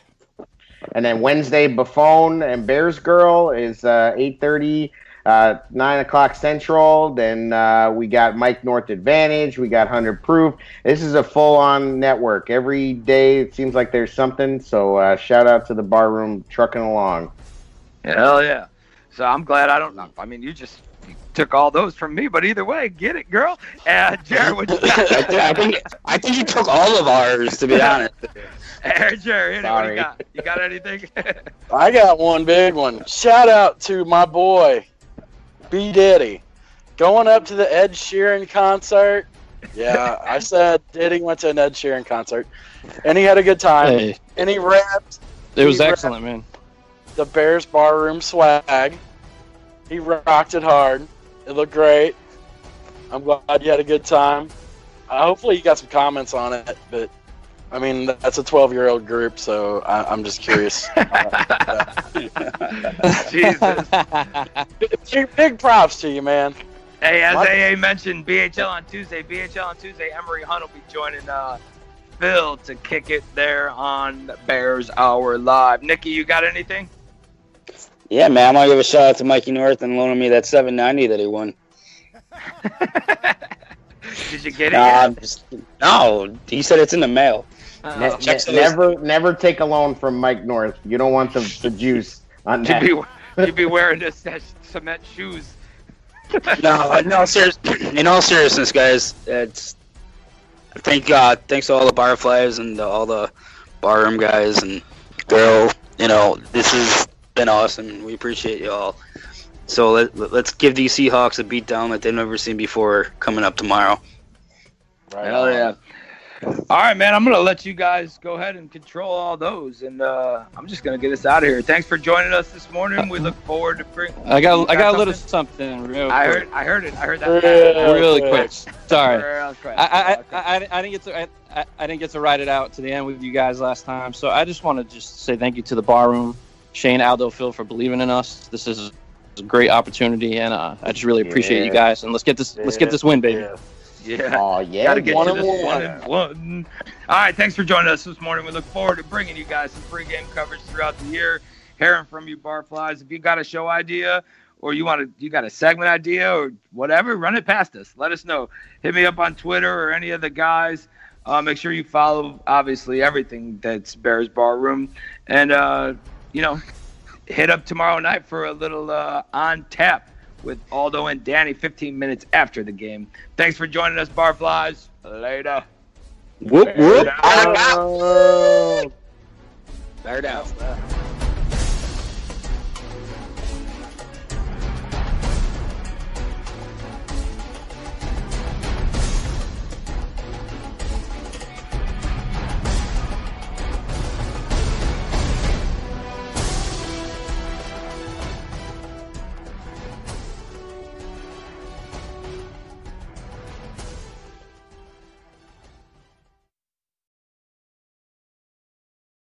And then Wednesday, Buffon and Bears Girl is 8:30. 9 o'clock Central. Then we got Mike North Advantage. We got 100 Proof. This is a full-on network. Every day it seems like there's something. So shout out to the Barroom trucking along. Hell yeah. So I'm glad I don't know. You just took all those from me, but either way, get it, girl. Jared, what you got? I think you took all of ours, to be honest. Jared, what you got? You got anything? I got one big one. Shout out to my boy, D-Diddy, going up to the Ed Sheeran concert. Yeah, I said Diddy went to an Ed Sheeran concert, and he had a good time. Hey. And he rapped. It was excellent, man. The Bears Barroom swag. He rocked it hard. It looked great. I'm glad you had a good time. Hopefully you got some comments on it, but that's a 12-year-old group, so I'm just curious. Jesus. Big props to you, man. Hey, as AA mentioned, BHL on Tuesday. Emery Hunt will be joining Phil to kick it there on Bears Hour Live. Nicky, you got anything? Yeah, man. I'm going to give a shout out to Mikey North and loaning me that $7.90 that he won. Did you get it? No, he said it's in the mail. Never take a loan from Mike North. You don't want the juice on that. You'd be wearing this cement shoes. No, in all seriousness, guys, thanks to all the Barflies and all the Barroom guys and girl. This has been awesome. We appreciate you all. So let's give these Seahawks a beatdown that they've never seen before coming up tomorrow. Hell yeah. All right, man. I'm gonna let you guys go ahead and control all those, and I'm just gonna get us out of here. Thanks for joining us this morning. We look forward to bring. I got a little something real quick. I heard it. Really quick. Sorry. Real quick. I didn't get to ride it out to the end with you guys last time, so I just want to just say thank you to the Barroom, Shane, Aldo, Phil for believing in us. This is a great opportunity, and I just really appreciate you guys. And let's get this win, baby. Yeah. Oh, yeah. Gotta get one to this and 1-1. All right. Thanks for joining us this morning. We look forward to bringing you guys some pregame coverage throughout the year. Hearing from you, Barflies. If you got a show idea or you got a segment idea or whatever, run it past us. Let us know. Hit me up on Twitter or any of the guys. Make sure you follow, obviously, everything that's Bears Barroom. And, hit up tomorrow night for a little on tap with Aldo and Danny 15 minutes after the game. Thanks for joining us, Barflies. Later. Whoop, whoop. Bear down.